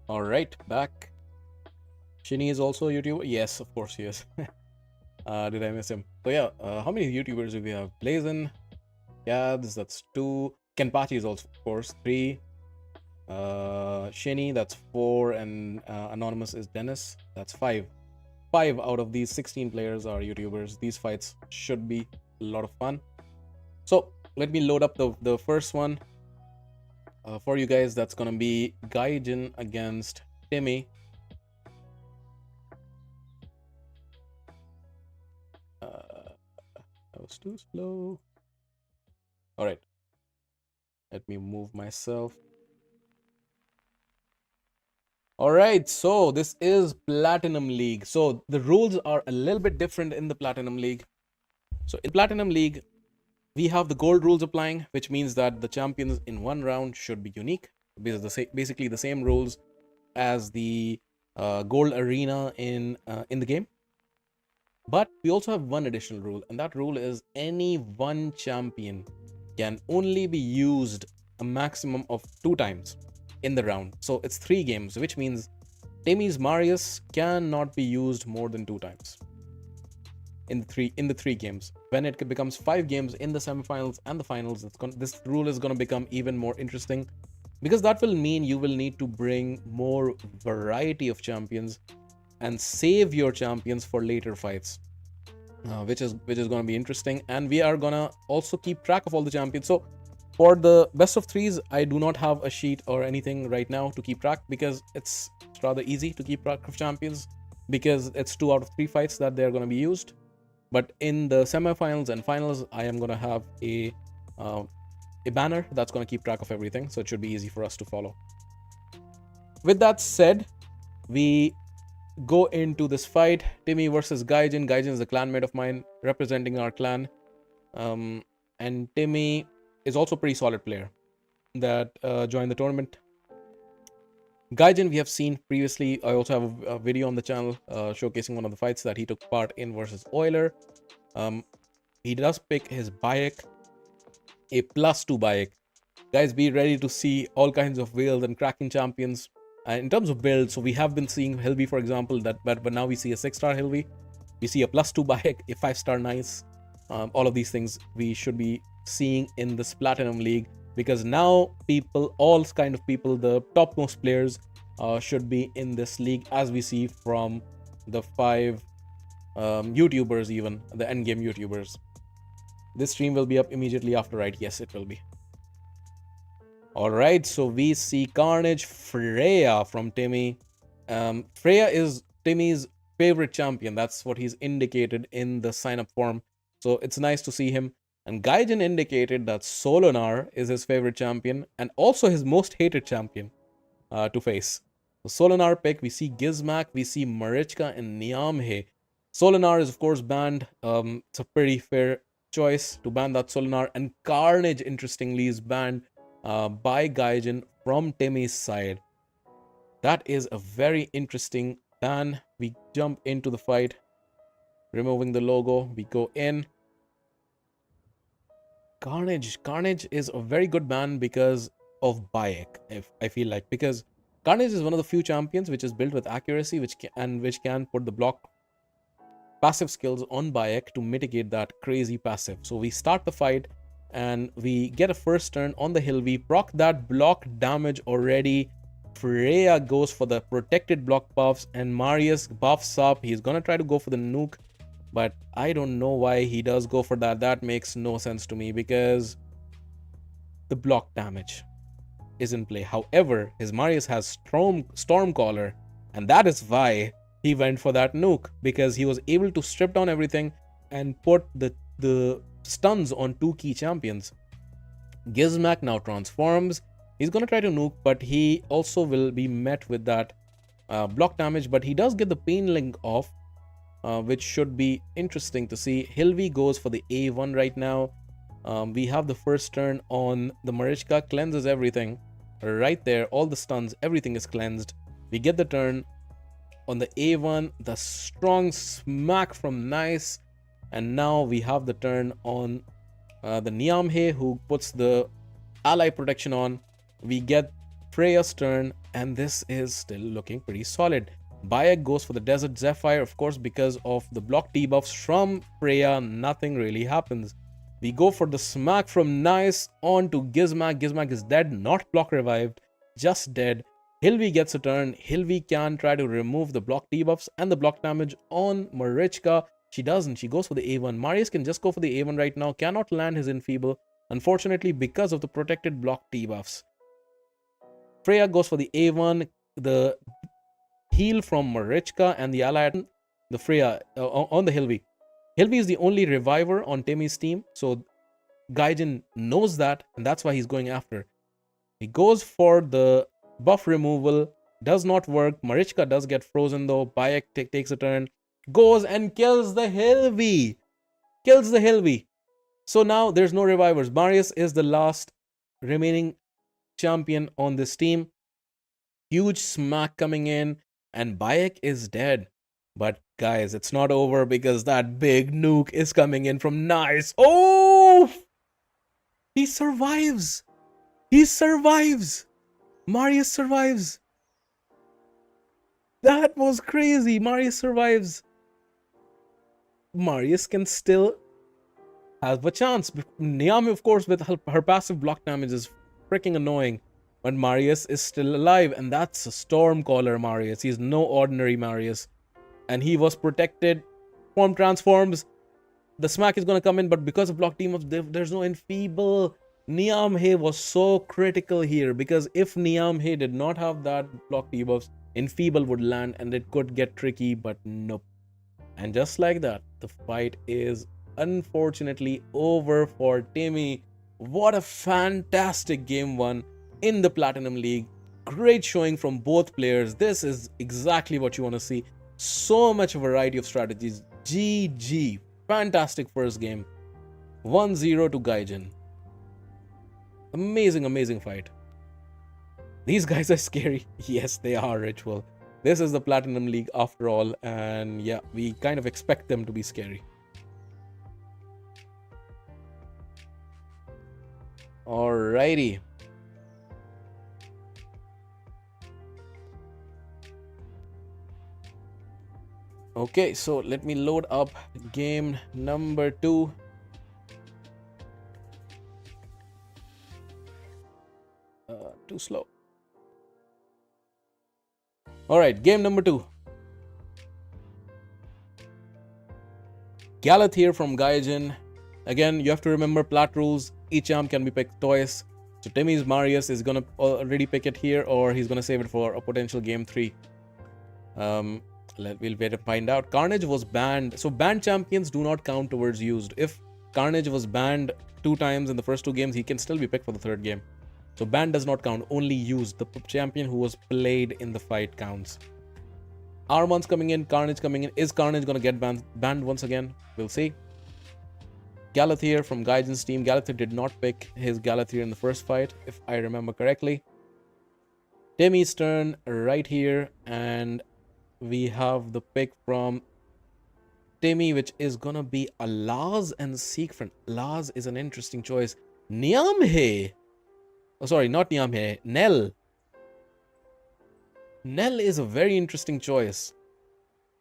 All right, back. Shini is also a YouTuber. Yes, of course he is. Did I miss him? So yeah, how many YouTubers do we have? Blazin, Kads, that's 2. KenpaCChi is also, of course, 3. Shini, that's 4, and Anonymous is Dennis, that's 5. 5 out of these 16 players are YouTubers. These fights should be a lot of fun. So let me load up the first one for you guys. That's gonna be Gaijinn against Timmy. That was too slow. All right, let me move myself. All right, so this is Platinum League. So the rules are a little bit different in the Platinum League. So in Platinum League, we have the gold rules applying, which means that the champions in one round should be unique. Basically the same rules as the gold arena in the game. But we also have one additional rule, and that rule is any one champion can only be used a maximum of 2 times in the round. So it's 3 games, which means Timmy's Marius cannot be used more than 2 times in the 3 games. When it becomes 5 games in the semifinals and the finals, this rule is going to become even more interesting, because that will mean you will need to bring more variety of champions and save your champions for later fights, which is going to be interesting. And we are gonna also keep track of all the champions. So for the best of 3s, I do not have a sheet or anything right now to keep track, because it's rather easy to keep track of champions, because it's 2 out of 3 fights that they're going to be used. But in the semifinals and finals, I am going to have a banner that's going to keep track of everything, so it should be easy for us to follow. With that said, we go into this fight. Timmy versus Gaijinn. Gaijinn is a clanmate of mine representing our clan, and Timmy is also a pretty solid player that joined the tournament. Gaijinn we have seen previously. I also have a video on the channel showcasing one of the fights that he took part in versus Euler. He does pick his Bayek, a +2 Bayek. Guys, be ready to see all kinds of whales and cracking champions. In terms of build, so we have been seeing Hilvi, for example, but now we see a 6-star Hilvi. We see a +2 Bayek, a 5-star Nice. All of these things we should be seeing in this Platinum League, because now all kind of people, the topmost players should be in this league, as we see from the 5 YouTubers, even the endgame YouTubers. This stream will be up immediately after, right? Yes, it will be. All right, so we see Carnage Freya from Timmy. Freya is Timmy's favorite champion. That's what he's indicated in the sign-up form. So it's nice to see him. And Gaijinn indicated that Solinar is his favorite champion and also his most hated champion to face. So Solinar pick, we see Gizmak, we see Marichka and Niamhe. Solinar is of course banned. It's a pretty fair choice to ban that Solinar. And Carnage, interestingly, is banned by Gaijinn from Timmy's side. That is a very interesting ban. We jump into the fight, removing the logo. We go in. Carnage is a very good ban because of Bayek, if I feel like, because Carnage is one of the few champions which is built with accuracy, which can put the block passive skills on Bayek to mitigate that crazy passive. So we start the fight and we get a first turn on the hill. We proc that block damage already. Freya goes for the protected block buffs and Marius buffs up. He's gonna try to go for the nuke, but I don't know why he does go for that. That makes no sense to me because the block damage is in play. However, his Marius has Stormcaller, and that is why he went for that nuke, because he was able to strip down everything and put the stuns on 2 key champions. Gizmak now transforms. He's going to try to nuke, but he also will be met with that block damage, but he does get the pain link off, which should be interesting to see. Hilvi goes for the A1 right now. We have the first turn on the Marichka, cleanses everything right there. All the stuns, everything is cleansed. We get the turn on the A1, the strong smack from Nice, and now we have the turn on the Niamhe, who puts the ally protection on. We get Freya's turn, and this is still looking pretty solid. Bayek goes for the Desert Zephyr, of course, because of the block debuffs from Freya, nothing really happens. We go for the smack from Nice on to Gizmak. Gizmak is dead, not block revived, just dead. Hilvi gets a turn. Hilvi can try to remove the block debuffs and the block damage on Marichka. She doesn't. She goes for the A1. Marius can just go for the A1 right now. Cannot land his Enfeeble, unfortunately, because of the protected block debuffs. Freya goes for the A1. The heal from Marichka and the ally, the Freya on the Hilvi. Hilvi is the only reviver on Timmy's team, so Gaijinn knows that, and that's why he's going after. He goes for the buff removal, does not work. Marichka does get frozen though. Bayek takes a turn, goes and kills the Hilvi. Kills the Hilvi. So now there's no revivers. Marius is the last remaining champion on this team. Huge smack coming in, and Bayek is dead. But guys, it's not over because that big nuke is coming in from Nice. Oh! He survives. He survives. Marius survives. That was crazy. Marius survives. Marius can still have a chance. Niamh, of course, with her passive block damage is freaking annoying. But Marius is still alive, and that's a Stormcaller Marius. He's no ordinary Marius. And he was protected. Form transforms. The smack is going to come in, but because of block debuffs, there's no Enfeeble. Niamh was so critical here, because if Niamh did not have that block debuffs, Enfeeble would land and it could get tricky, but nope. And just like that, the fight is unfortunately over for Timmy. What a fantastic game one in the Platinum League. Great showing from both players. This is exactly what you want to see. So much variety of strategies. GG. Fantastic first game. 1-0 to Gaijinn. Amazing, amazing fight. These guys are scary. Yes, they are, Ritual. This is the Platinum League after all, and yeah, we kind of expect them to be scary. Alrighty. Okay, so let me load up game number 2. Too slow. Alright, game number 2. Galeth here from Gaijinn. Again, you have to remember plat rules. Each champ can be picked twice. So Timmy's Marius is gonna already pick it here, or he's gonna save it for a potential game 3. We'll wait to find out. Carnage was banned. So banned champions do not count towards used. If Carnage was banned 2 times in the first 2 games, he can still be picked for the 3rd game. So banned does not count, only used. The champion who was played in the fight counts. Armon's coming in, Carnage coming in. Is Carnage gonna get banned once again? We'll see. Galeth here from Gaijinn's team. Galeth did not pick his Galeth here in the first fight, if I remember correctly. Timmy's turn right here, and we have the pick from Timmy, which is gonna be a Laz and Siegfried. Laz is an interesting choice. Niamh. Oh, sorry, not Niamh. Nell. Nell is a very interesting choice,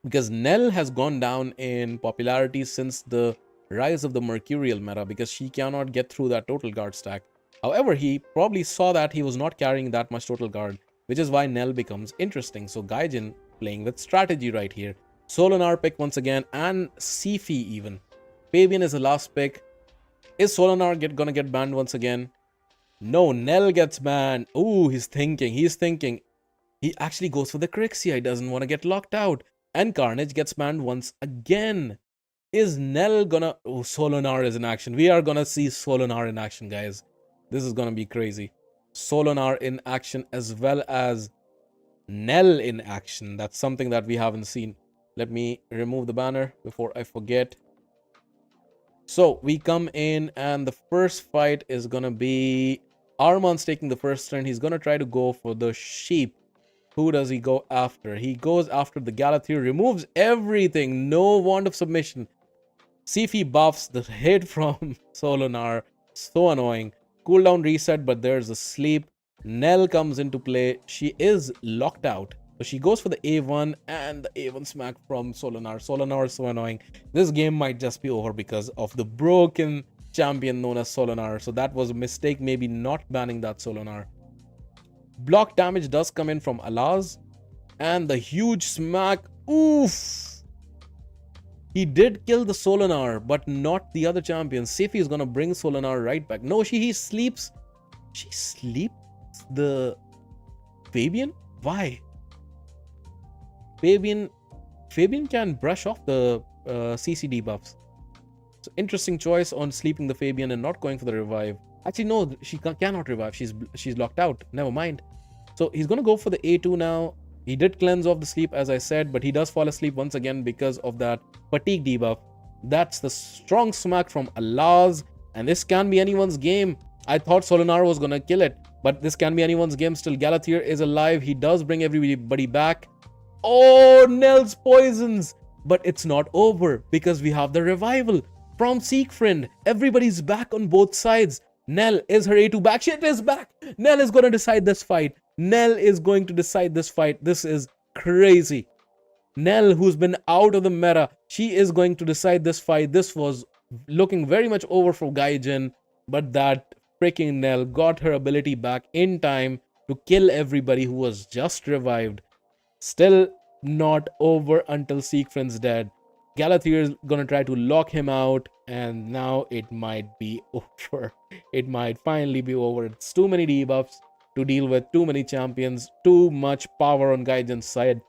because Nell has gone down in popularity since the rise of the Mercurial meta, because she cannot get through that total guard stack. However, he probably saw that he was not carrying that much total guard, which is why Nell becomes interesting. So Gaijinn playing with strategy right here. Solinar pick once again, and Sifi even. Fabian is the last pick. Is Solinar gonna get banned once again? No, Nell gets banned. Ooh, he's thinking. He actually goes for the Crixia. He doesn't want to get locked out. And Carnage gets banned once again. Is Nell gonna... Oh, Solinar is in action. We are gonna see Solinar in action, guys. This is gonna be crazy. Solinar in action as well as Nell in action. That's something that we haven't seen. Let me remove the banner before I forget. So we come in, and the first fight is gonna be Armon's taking the first turn. He's gonna try to go for the sheep. Who does he go after? He goes after the Galeth here. Removes everything. No wand of submission. Sifi buffs the hit from Solinar. So annoying. Cooldown reset, but there's a sleep. Nell comes into play. She is locked out. So she goes for the A1 and the A1 smack from Solinar. Solinar is so annoying. This game might just be over because of the broken champion known as Solinar. So that was a mistake, maybe not banning that Solinar. Block damage does come in from Alaz. And the huge smack. Oof. He did kill the Solinar, but not the other champion. Seifi is gonna bring Solinar right back. No, he sleeps. She sleeps the Fabian? Why? Fabian can brush off the CC debuffs. So interesting choice on sleeping the Fabian and not going for the revive. Actually, no, she cannot revive. She's locked out. Never mind. So he's gonna go for the A2 now. He did cleanse off the sleep, as I said, but he does fall asleep once again because of that fatigue debuff. That's the strong smack from Alaz, and this can be anyone's game. I thought Solinar was gonna kill it, but this can be anyone's game still. Galathir is alive. He does bring everybody back. Oh, Nell's poisons! But it's not over because we have the revival from Siegfried. Everybody's back on both sides. Nell, is her A2 back? Shit is back! Nell is gonna decide this fight. Nell is going to decide this fight. This is crazy. Nell, who's been out of the meta, she is going to decide this fight. This was looking very much over for Gaijinn, but that freaking Nell got her ability back in time to kill everybody who was just revived. Still not over until Siegfried's dead. Galathir is gonna try to lock him out, and now it might be over. It might finally be over. It's too many debuffs to deal with, too many champions, too much power on Gaijinn's side.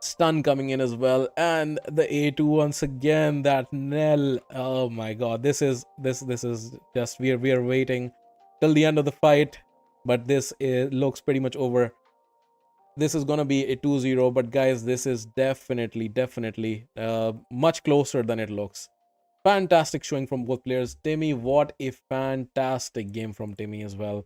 Stun coming in as well, and the A2 once again. That Nell, oh my god, this is just we are waiting till the end of the fight, but this looks pretty much over. This is gonna be a 2-0, but guys, this is definitely much closer than it looks. Fantastic showing from both players. Timmy, what a fantastic game from Timmy as well.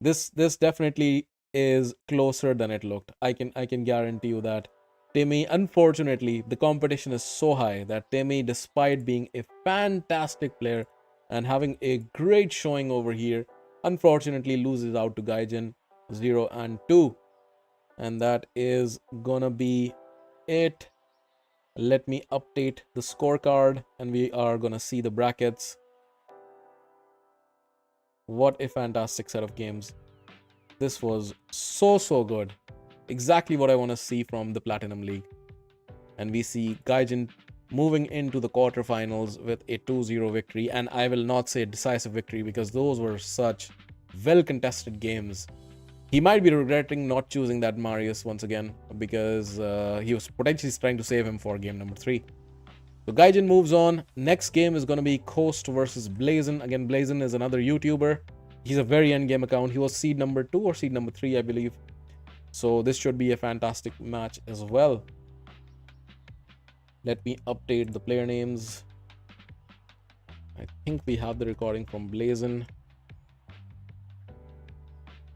This definitely is closer than it looked. I can guarantee you that. Timmy, unfortunately, the competition is so high that Timmy, despite being a fantastic player and having a great showing over here, unfortunately loses out to Gaijinn 0-2. And that is gonna be it. Let me update the scorecard and we are gonna see the brackets. What a fantastic set of games. This was so good. Exactly what I want to see from the Platinum League. And we see Gaijinn moving into the quarterfinals with a 2-0 victory. And I will not say decisive victory because those were such well-contested games. He might be regretting not choosing that Marius once again because he was potentially trying to save him for game number 3. So Gaijinn moves on. Next game is going to be Coast versus Blazin. Again, Blazin is another YouTuber. He's a very endgame account. He was seed number 2 or seed number 3, I believe. So this should be a fantastic match as well. Let me update the player names. I think we have the recording from Blazin.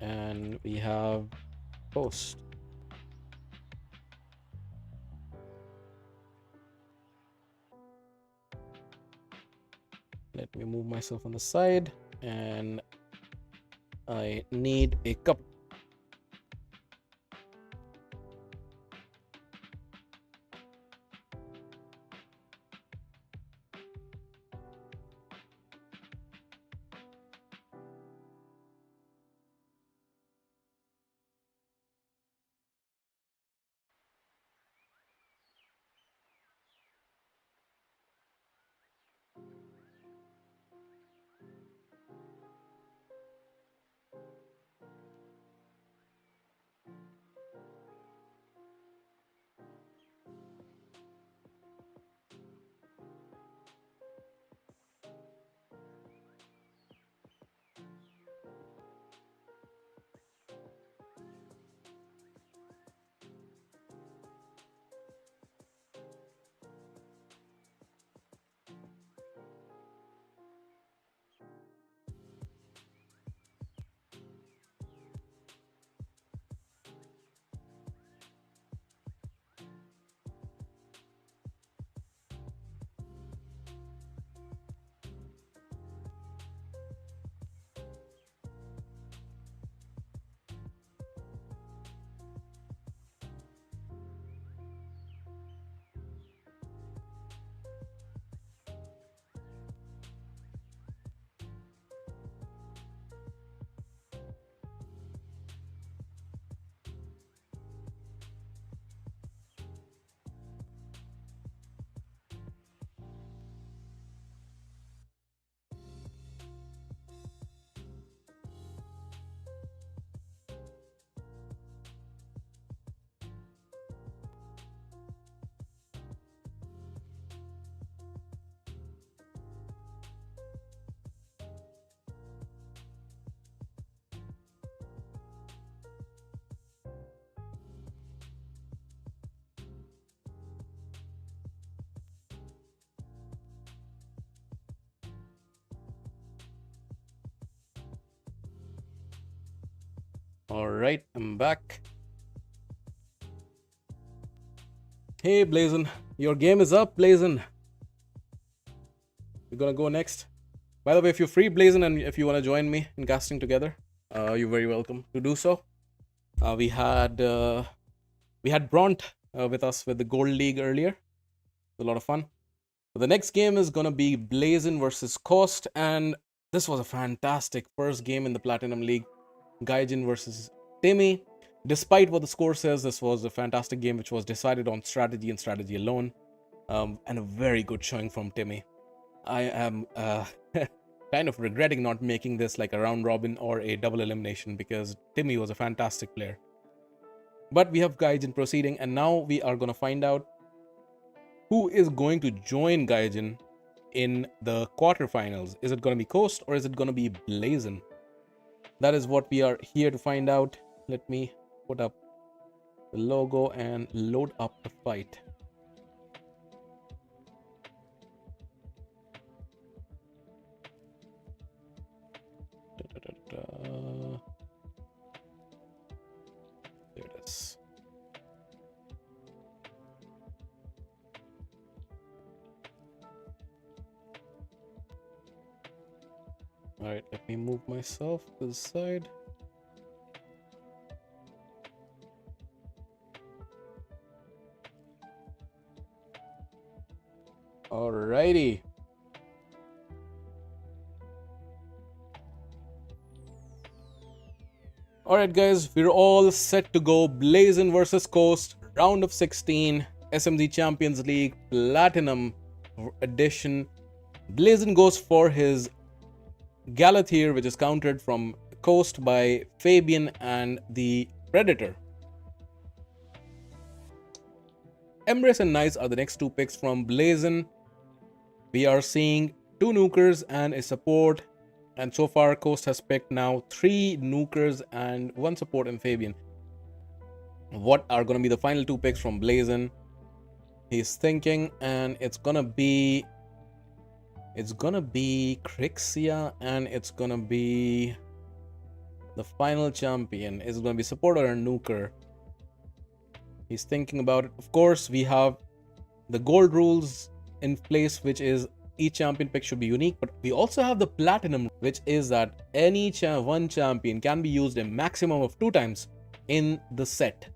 And we have Coast. Let me move myself on the side, and I need a cup. Alright, I'm back. Hey Blazin, your game is up, Blazin. We're gonna go next. By the way, if you're free, Blazin, and if you want to join me in casting together, you're very welcome to do so. We had Bront with us with the Gold League earlier. A lot of fun. The next game is gonna be Blazin versus Coast, and this was a fantastic first game in the Platinum League. Gaijinn versus Timmy. Despite what the score says, this was a fantastic game which was decided on strategy and strategy alone, and a very good showing from Timmy. I am kind of regretting not making this like a round robin or a double elimination because Timmy was a fantastic player. But we have Gaijinn proceeding, and now we are going to find out who is going to join Gaijinn in the quarterfinals. Is it going to be Coast or is it going to be Blazin? That is what we are here to find out. Let me put up the logo and load up the fight. There it is. Alright, let me move myself to the side. Alrighty. Alright guys, we're all set to go. Blazin versus Coast, round of 16, SMZ Champions League, Platinum Edition. Blazin goes for his Galathier, which is countered from Coast by Fabian and the Predator. Embrace and Nice are the next two picks from Blazin. We are seeing 2 nukers and a support, and so far Coast has picked now 3 nukers and 1 support in Fabian. What are going to be the final 2 picks from Blazin? He's thinking, and it's gonna be Crixia, and it's gonna be the final champion. Is it gonna be support or a nuker? He's thinking about it. Of course, we have the gold rules in place, which is each champion pick should be unique, but we also have the platinum, which is that any one champion can be used a maximum of 2 times in the set.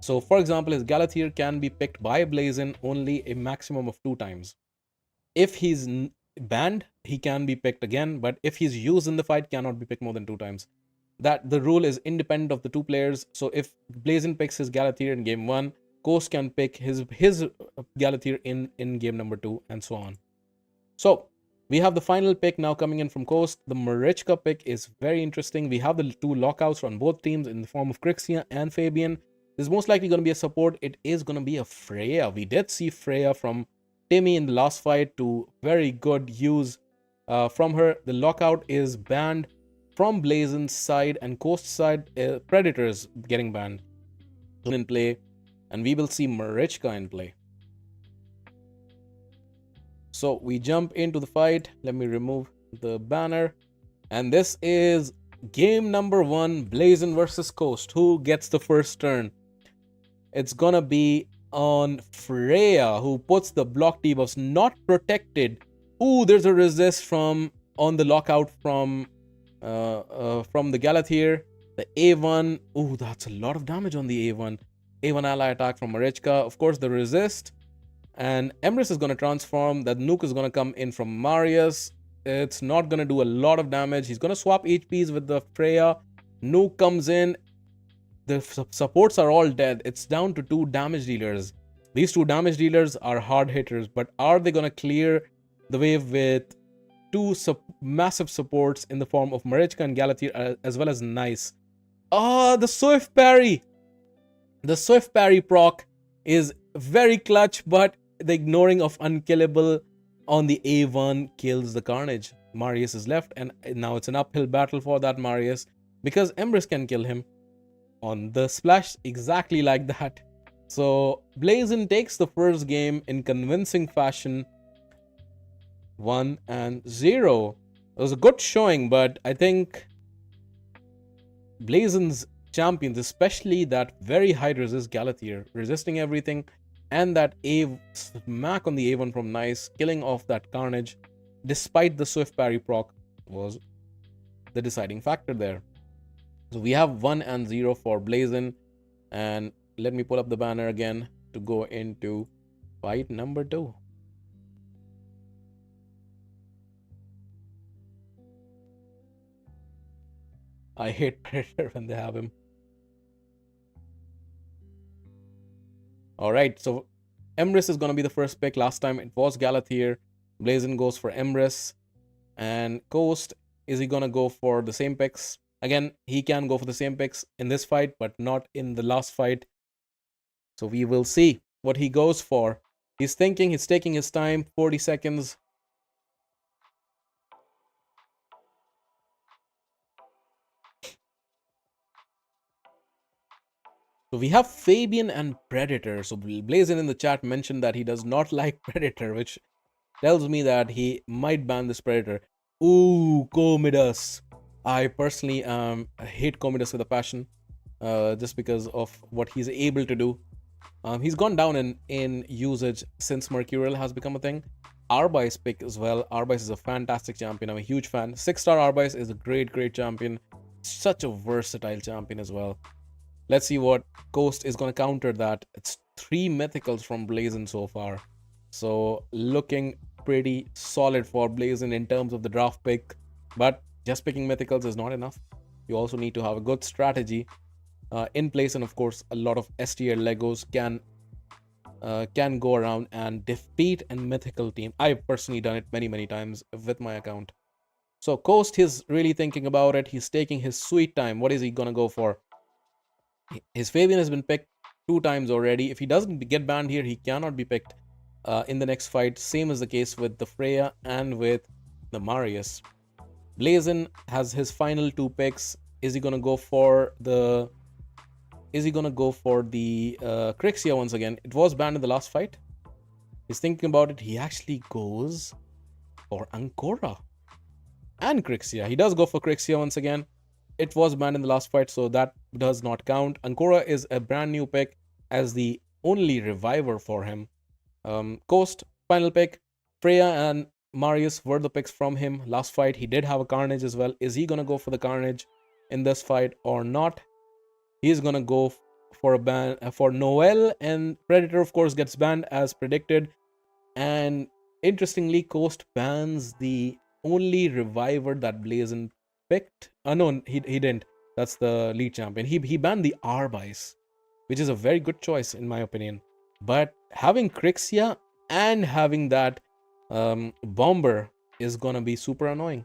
So for example, his Galathier can be picked by Blazin only a maximum of 2 times. If he's banned, he can be picked again, but if he's used in the fight, cannot be picked more than 2 times. That the rule is independent of the 2 players. So if Blazin picks his Galathier in game 1, Coast can pick his Galathier in game number 2, and so on. So we have the final pick now coming in from Coast. The Marichka pick is very interesting. We have the 2 lockouts on both teams in the form of Crixia and Fabian. There's most likely going to be a support. It is going to be a Freya. We did see Freya from Timmy in the last fight to very good use from her. The lockout is banned from Blazin's side, and Coast side Predators getting banned in play, and we will see Marichka in play. So we jump into the fight. Let me remove the banner, and this is game number 1, Blazin versus Coast. Who gets the first turn? It's gonna be on Freya, who puts the block debuffs, not protected. Ooh, there's a resist from on the lockout from the Galathier. The A1. Ooh, that's a lot of damage on the A1. A1 ally attack from Marichka. Of course, the resist. And Emrys is going to transform. That nuke is going to come in from Marius. It's not going to do a lot of damage. He's going to swap HPs with the Freya. Nuke comes in. The supports are all dead. It's down to 2 damage dealers. These 2 damage dealers are hard hitters, but are they going to clear the wave with 2 massive supports in the form of Marichka and Galathier, as well as Nice? Oh, the Swift parry! The Swift parry proc is very clutch, but the ignoring of unkillable on the A1 kills the Carnage. Marius is left, and now it's an uphill battle for that Marius, because Emrys can kill him on the splash exactly like that. So Blazin takes the first game in convincing fashion, 1-0. It was a good showing, but I think Blazin's champions, especially that very high resist Galathier, resisting everything, and that A smack on the A1 from Nice, killing off that Carnage, despite the Swift parry proc, was the deciding factor there. So we have 1 and 0 for Blazin, and let me pull up the banner again to go into fight number 2. I hate Predator when they have him. Alright, so Emrys is going to be the first pick. Last time it was Galathier. Blazin goes for Emrys. And Ghost, is he going to go for the same picks? Again, he can go for the same picks in this fight, but not in the last fight. So we will see what he goes for. He's thinking, he's taking his time, 40 seconds. So we have Fabian and Predator. So Blazin in the chat mentioned that he does not like Predator, which tells me that he might ban this Predator. Ooh, Commodus. I personally hate Commodus with a passion, just because of what he's able to do. He's gone down in usage since Mercurial has become a thing. Arbice pick as well. Arbice is a fantastic champion. I'm a huge fan. 6-star Arbice is a great champion. Such a versatile champion as well. Let's see what Coast is going to counter that. It's 3 mythicals from Blazin so far. So looking pretty solid for Blazin in terms of the draft pick. But just picking mythicals is not enough. You also need to have a good strategy in place, and of course a lot of S tier Legos can go around and defeat a mythical team. I've personally done it many times with my account. So Coast is really thinking about it. He's taking his sweet time. What is he gonna go for? His Fabian has been picked 2 times already. If he doesn't get banned here, he cannot be picked in the next fight. Same is the case with the Freya and with the Marius. Blazin has his final 2 picks. Is he gonna go for the Crixia once again? It was banned in the last fight. He's thinking about it. He actually goes for Ancora and Crixia. He does go for Crixia once again. It was banned in the last fight, so that does not count. Ancora is a brand new pick as the only reviver for him. Coast, final pick. Freya and Marius were the picks from him last fight. He did have a Carnage as well. Is he gonna go for the Carnage in this fight or not? He's gonna go for a ban for Noel, and Predator of course gets banned as predicted. And interestingly, Coast bans the only reviver that Blazin picked. No, he didn't. That's the lead champion. He banned the Arbice, which is a very good choice in my opinion. But having Crixia and having that Bomber is gonna be super annoying.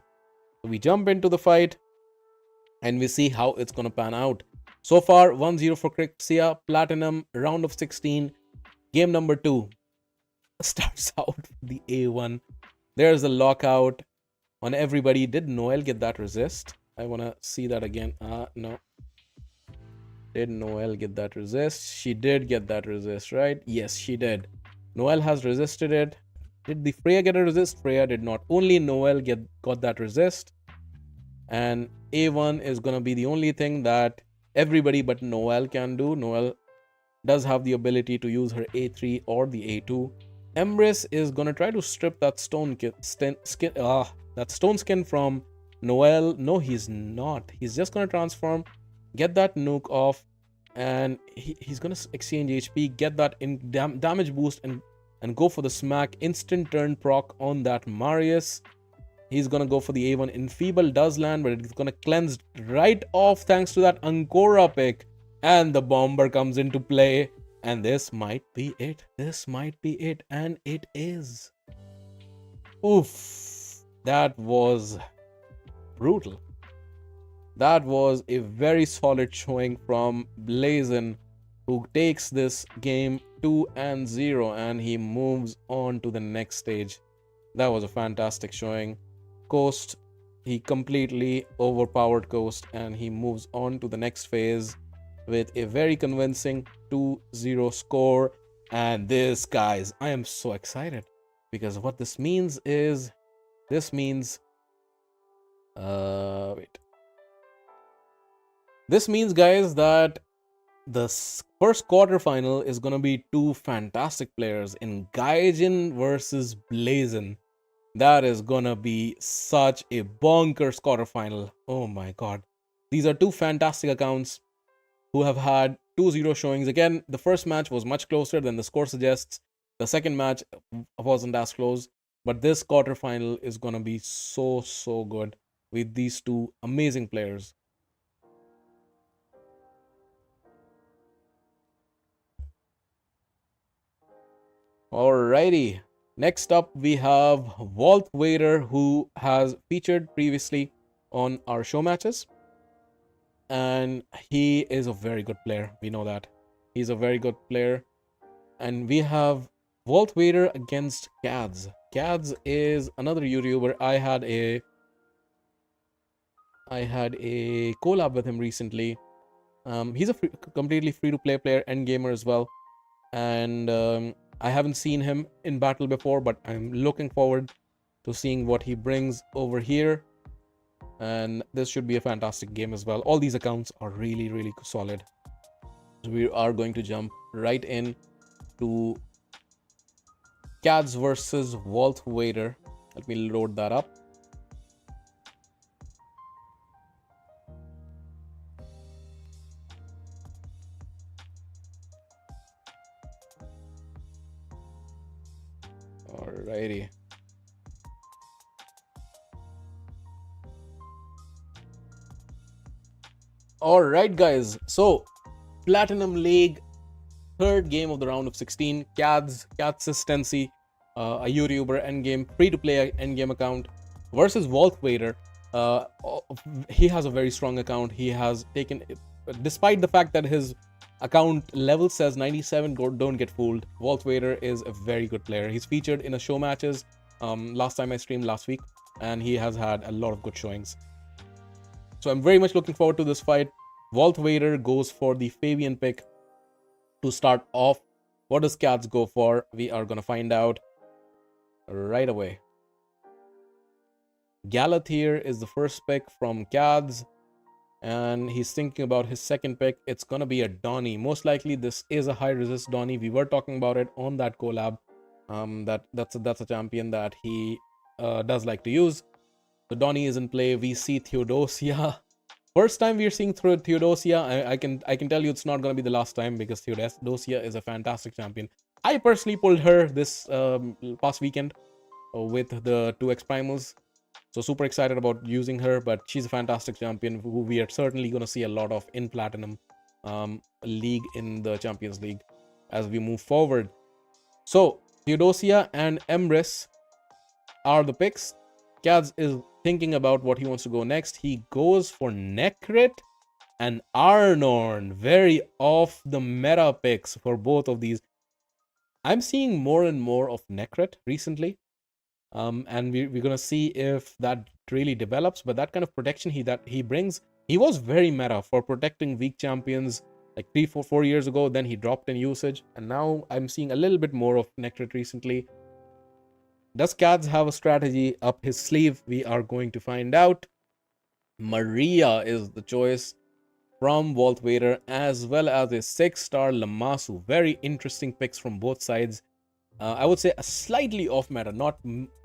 So we jump into the fight and we see how it's gonna pan out. So far, 1-0 for Crixia, Platinum, round of 16. Game number 2 starts out with the A1. There's a lockout on everybody. Did Noel get that resist? I want to see that again. No. Did Noel get that resist? She did get that resist, right? Yes, she did. Noel has resisted it. Did the Freya get a resist? Freya did not. Only Noel got that resist. And A1 is going to be the only thing that everybody but Noel can do. Noel does have the ability to use her A3 or the A2. Emrys is going to try to strip that stone skin from Noel. No, he's not. He's just going to transform, get that nuke off, and he's going to exchange HP, get that damage boost, and go for the smack. Instant turn proc on that Marius. He's going to go for the A1. Enfeeble does land, but it's going to cleanse right off thanks to that Ancora pick. And the Bomber comes into play. And this might be it. This might be it. And it is. Oof. That was brutal. That was a very solid showing from Blazin, who takes this game 2-0 and he moves on to the next stage. That was a fantastic showing. Coast, he completely overpowered Coast and he moves on to the next phase with a very convincing 2-0 score. And this, guys, I am so excited because what this means is, wait. This means, guys, that the first quarterfinal is gonna be two fantastic players in Gaijinn versus Blazin. That is gonna be such a bonkers quarterfinal. Oh my god. These are two fantastic accounts who have had 2-0 showings. Again, the first match was much closer than the score suggests. The second match wasn't as close. But this quarterfinal is gonna be so good with these two amazing players. Alrighty. Next up, we have Walth who has featured previously on our show matches. And he is a very good player. We know that. He's a very good player. And we have Walth against Kads. Kads is another YouTuber. I had a collab with him recently. He's a completely free-to-play player, end gamer as well. And I haven't seen him in battle before, but I'm looking forward to seeing what he brings over here. And this should be a fantastic game as well. All these accounts are really solid. So we are going to jump right in to Kads versus Walth. Let me load that up. Alrighty. Alright, guys. So, Platinum League, third game of the round of 16. KadsYT, a YouTuber endgame, free-to-play endgame account, versus Walth. He has a very strong account. He has taken, despite the fact that his account level says 97, don't get fooled. Walth is a very good player. He's featured in a show matches last time I streamed last week, and he has had a lot of good showings. So I'm very much looking forward to this fight. Walth goes for the Fabian pick to start off. What does Kads go for? We are gonna find out right away. Galathier is the first pick from Kads, and he's thinking about his second pick. It's gonna be a Donnie. Most likely this is a high resist Donnie. We were talking about it on that collab. That's a champion that he does like to use. The Donnie is in play. We see Theodosia. First time we are seeing through Theodosia. I can tell you it's not gonna be the last time, because Theodosia is a fantastic champion. I personally pulled her this past weekend with the 2x primals. So super excited about using her, but she's a fantastic champion who we are certainly going to see a lot of in Platinum League, in the Champions League as we move forward. So Theodosia and Emrys are the picks. Kads is thinking about what he wants to go next. He goes for Nekrit and Arnorn. Very off the meta picks for both of these. I'm seeing more and more of Nekrit recently. And we're gonna see if that really develops. But that kind of protection he brings, he was very meta for protecting weak champions like 4 years ago. Then he dropped in usage, and now I'm seeing a little bit more of Nekrit recently. Does Kads have a strategy up his sleeve? We are going to find out. Maria is the choice from Walth, as well as a 6-star Lamasu. Very interesting picks from both sides. I would say a slightly off meta. Not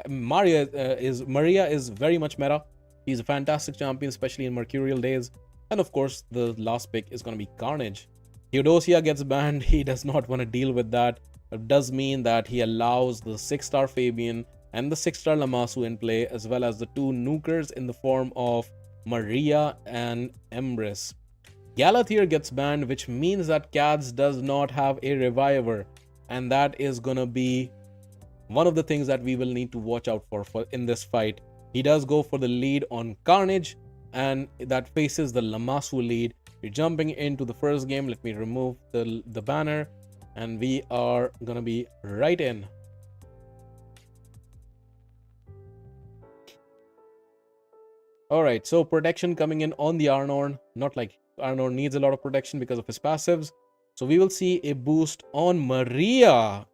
Maria is very much meta. He's a fantastic champion, especially in Mercurial days. And of course, the last pick is going to be Carnage. Theodosia gets banned. He does not want to deal with that. It does mean that he allows the 6-star Fabian and the 6-star Lamasu in play, as well as the 2 nukers in the form of Maria and Emrys. Galathier gets banned, which means that Kads does not have a reviver. And that is gonna be one of the things that we will need to watch out for in this fight. He does go for the lead on Carnage, and that faces the Lamasu lead. We're jumping into the first game. Let me remove the banner, and we are gonna be right in. Alright, so protection coming in on the Arnorn. Not like Arnorn needs a lot of protection because of his passives. So we will see a boost on Maria.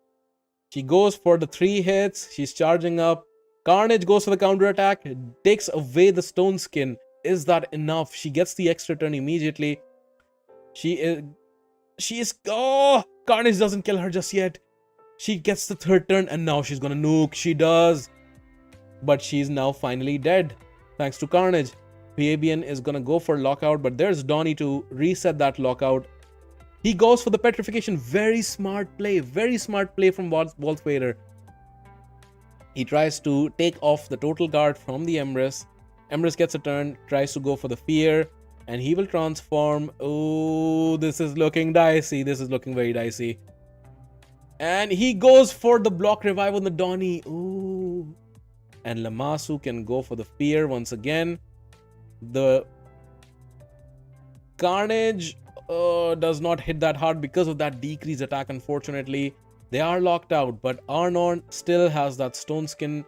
She goes for the 3 hits. She's charging up. Carnage goes for the counter attack. Takes away the stone skin. is that enough? She gets the extra turn immediately. She is, oh, Carnage doesn't kill her just yet. She gets the third turn and now she's gonna nuke. She does. But she's now finally dead, thanks to Carnage. Fabian is gonna go for lockout, but there's Donnie to reset that lockout. He goes for the petrification. Very smart play from Walth Vader. He tries to take off the total guard from the Empress. Empress gets a turn, tries to go for the fear, and he will transform. Oh, this is looking dicey. This is looking very dicey. And he goes for the block revive on the Donnie. Ooh. And Lamasu can go for the fear once again. The Carnage does not hit that hard because of that decreased attack, unfortunately. They are locked out, but Arnon still has that stone skin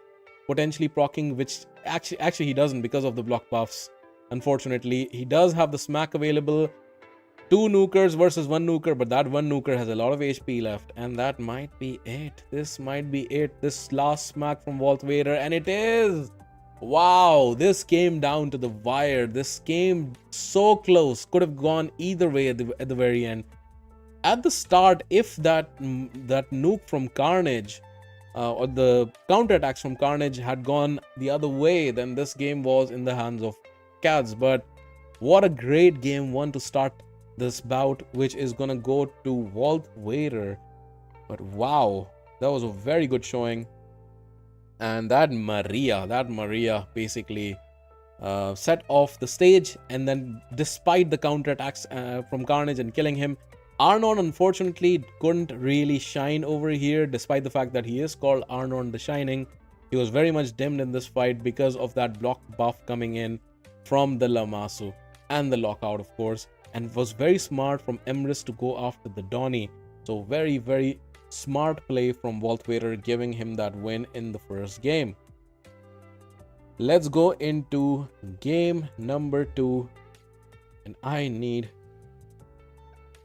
potentially proccing, which actually he doesn't because of the block buffs. Unfortunately, he does have the smack available. 2 nukers versus 1 nuker, but that 1 nuker has a lot of HP left, and that might be it. This might be it. This last smack from Walth Vader, and it is. Wow, this came down to the wire. This came so close. Could have gone either way at the very end. At the start, if that nuke from Carnage or the counterattacks from Carnage had gone the other way, then this game was in the hands of Kads. But what a great game one to start this bout, which is gonna go to Walth Vader. But wow, that was a very good showing. And that Maria basically set off the stage, and then despite the counterattacks from Carnage and killing him, Arnon unfortunately couldn't really shine over here, despite the fact that he is called Arnon the Shining. He was very much dimmed in this fight because of that block buff coming in from the Lamasu and the lockout, of course, and it was very smart from Emrys to go after the Donnie. So very, very smart play from Walth Vader, giving him that win in the first game. Let's go into game number 2, and I need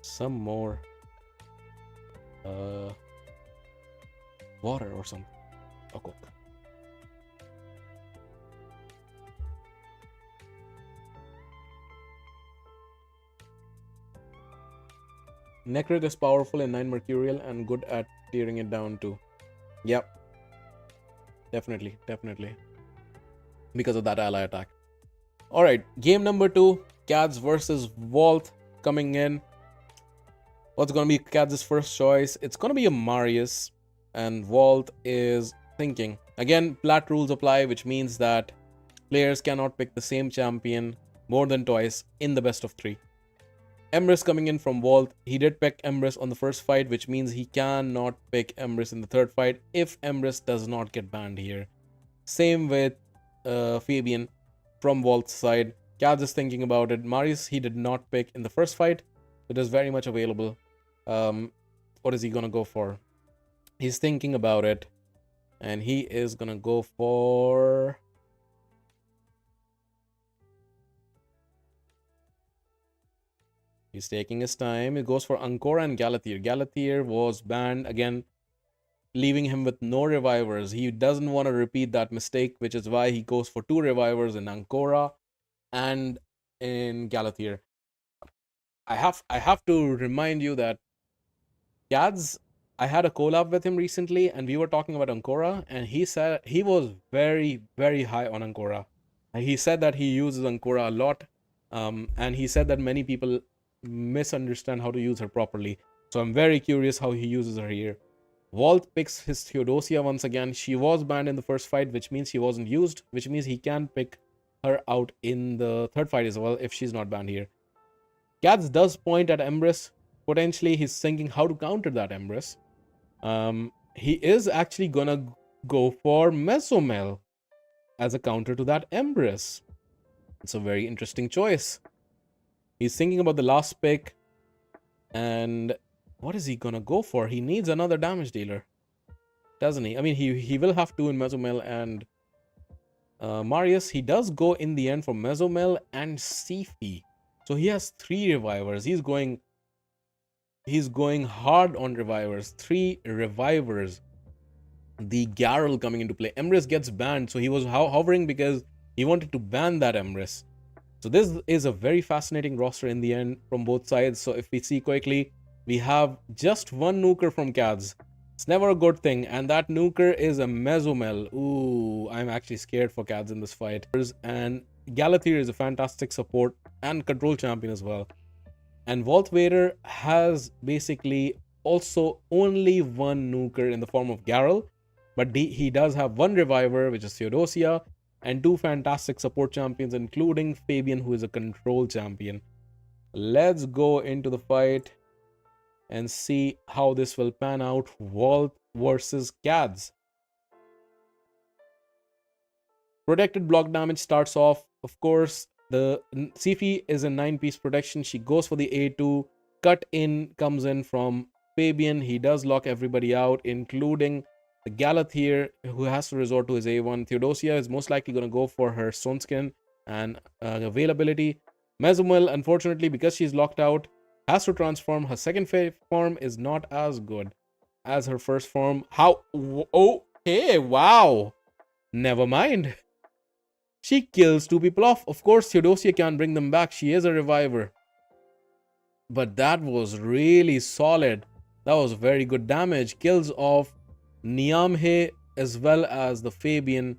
some more water or something. Okay. Necrit is powerful in 9 Mercurial and good at tearing it down too. Yep. Definitely. Because of that ally attack. Alright, game number 2. Kads versus Walth coming in. What's going to be Kads' first choice? It's going to be a Marius. And Walth is thinking. Again, plat rules apply, which means that players cannot pick the same champion more than twice in the best of 3. Emrys coming in from Walth. He did pick Emrys on the first fight, which means he cannot pick Emrys in the third fight if Emrys does not get banned here. Same with Fabian from Walth's side. Kads is thinking about it. Marius, he did not pick in the first fight. It is very much available. What is he going to go for? He's thinking about it. And he is going to go for... He's taking his time. He goes for Ancora and Galathier. Galathier was banned again, leaving him with no revivers. He doesn't want to repeat that mistake, which is why he goes for 2 revivers in Ancora and in Galathier. I have to remind you that Kads, I had a collab with him recently, and we were talking about Ancora, and he said he was very, very high on Ancora. He said that he uses Ancora a lot, and he said that many people misunderstand how to use her properly. So I'm very curious how he uses her here. Walth picks his Theodosia once again. She was banned in the first fight, which means she wasn't used, which means he can pick her out in the third fight as well if she's not banned here. Kads does point at Emrys. Potentially he's thinking how to counter that Emrys. He is actually gonna go for Mesomel as a counter to that Emrys. It's a very interesting choice. He's thinking about the last pick, and what is he gonna go for? He needs another damage dealer, doesn't he? I mean, he will have to in Mesomel and Marius. He does go in the end for Mesomel and Sifi, so he has 3 revivers. He's going hard on revivers. 3 revivers. The Garrel coming into play. Emrys gets banned, so he was hovering because he wanted to ban that Emrys. So this is a very fascinating roster in the end from both sides. So if we see quickly, we have just one nuker from Kads. It's never a good thing, and that nuker is a Mezumel. Ooh, I'm actually scared for Kads in this fight. And Galathir is a fantastic support and control champion as well. And Walth Vader has basically also only one nuker in the form of Garrel, but he does have one reviver, which is Theodosia, and two fantastic support champions, including Fabian, who is a control champion. Let's go into the fight and see how this will pan out. Walth versus Kads. Protected block damage starts off. Of course, the Sifi is a 9-piece protection. She goes for the A2. Cut in comes in from Fabian. He does lock everybody out, including the Galathir, who has to resort to his A1. Theodosia is most likely going to go for her Stone Skin and availability. Mezumel, unfortunately, because she's locked out, has to transform. Her second form is not as good as her first form. How? Oh, hey, wow. Never mind. She kills two people off. Of course, Theodosia can't bring them back. She is a reviver. But that was really solid. That was very good damage. Kills off Niamhe as well as the Fabian.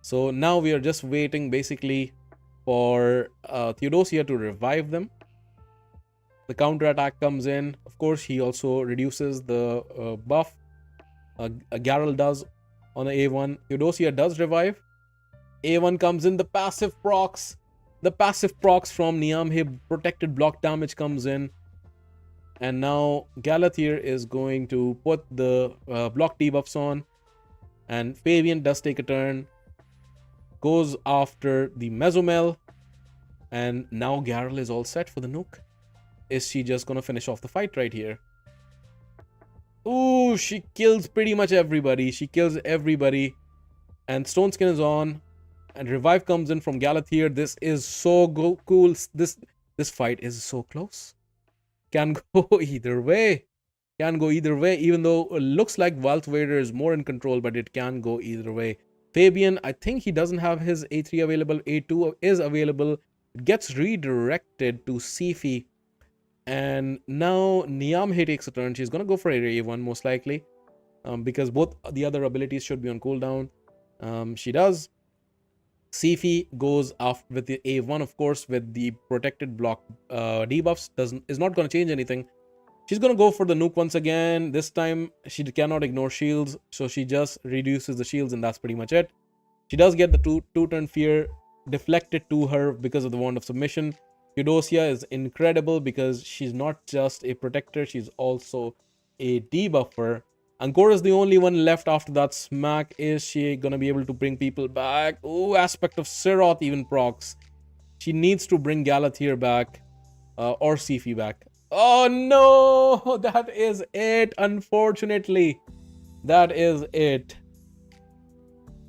So now we are just waiting basically for Theodosia to revive them. The counter attack comes in. Of course, he also reduces the buff. Garrel does on the A1. Theodosia does revive. A1 comes in. The passive procs. The passive procs from Niamhe. Protected block damage comes in. And now Galathir is going to put the block debuffs on. And Fabian does take a turn. Goes after the Mezumel. And now Garrel is all set for the nuke. Is she just gonna finish off the fight right here? Ooh, she kills pretty much everybody. She kills everybody. And Stone Skin is on. And revive comes in from Galathir. This is so cool. This fight is so close. Can go either way. Can go either way. Even though it looks like Walth Vader is more in control, but it can go either way. Fabian, I think he doesn't have his A3 available. A2 is available. It gets redirected to Sifi. And now Niamhe takes a turn. She's going to go for Area A1 most likely. Because both the other abilities should be on cooldown. She does. Sifi goes off with the A1, of course, with the protected block debuffs. Is not going to change anything. She's going to go for the nuke once again. This time, she cannot ignore shields. So she just reduces the shields and that's pretty much it. She does get the two-turn fear deflected to her because of the Wand of Submission. Theodosia is incredible because she's not just a protector, she's also a debuffer. Angkor is the only one left after that smack. Is she gonna be able to bring people back? Ooh, aspect of Siroth even procs. She needs to bring Galathir back or Sifi back. Oh no, that is it. Unfortunately, that is it.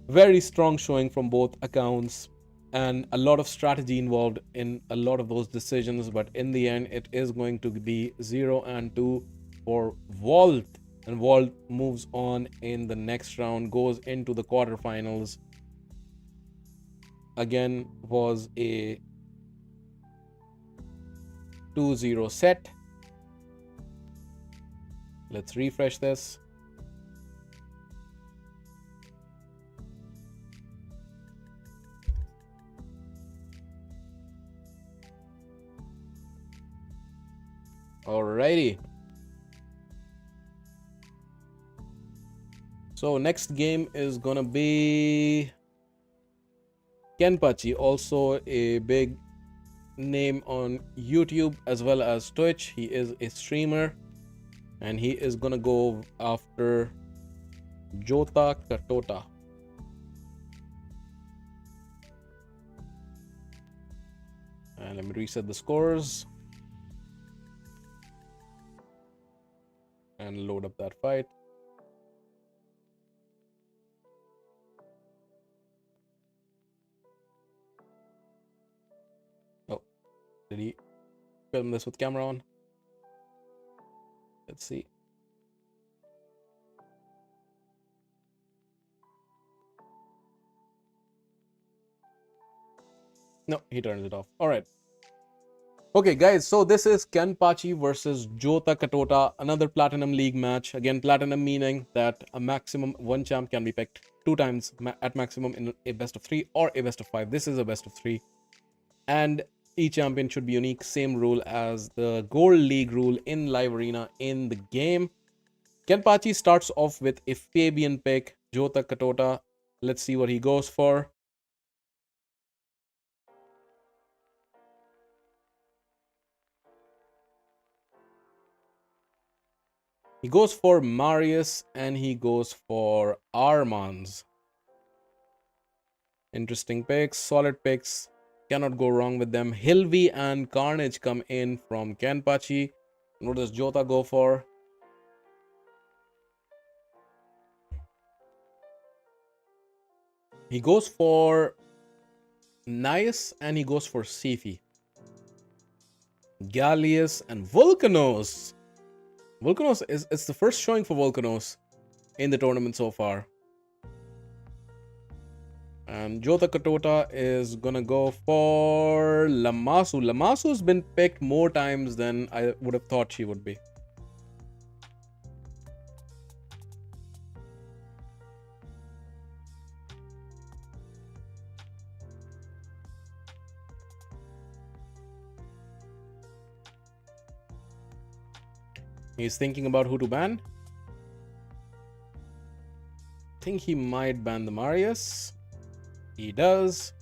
Very strong showing from both accounts. And a lot of strategy involved in a lot of those decisions, but in the end it is going to be 0-2 for Walth, and Walth moves on in the next round, goes into the quarterfinals. Again, was a 2-0 set. Let's refresh this. Alrighty. So next game is gonna be KenpaCChi, also a big name on YouTube as well as Twitch. He is a streamer and he is gonna go after Jota Catota. And let me reset the scores and load up that fight. Oh, did he film this with camera on? Let's see. No, he turns it off. All right. Okay, guys, so this is KenpaCChi versus Jota Catota, another Platinum League match. Again, Platinum meaning that a maximum one champ can be picked 2 times at maximum in a best of 3 or a best of 5. This is a best of 3. And each champion should be unique. Same rule as the Gold League rule in Live Arena in the game. KenpaCChi starts off with a Fabian pick, Jota Catota. Let's see what he goes for. He goes for Marius and he goes for Armans. Interesting picks, solid picks. Cannot go wrong with them. Hilvi and Carnage come in from KenpaCChi. What does Jota go for? He goes for Nice and he goes for Sifi. Gallius and Volcanos. Volcanos it's the first showing for Volcanos in the tournament so far. And Jota Catota is gonna go for Lamasu. Lamasu's been picked more times than I would have thought she would be. He's thinking about who to ban. Think he might ban the Marius. He does.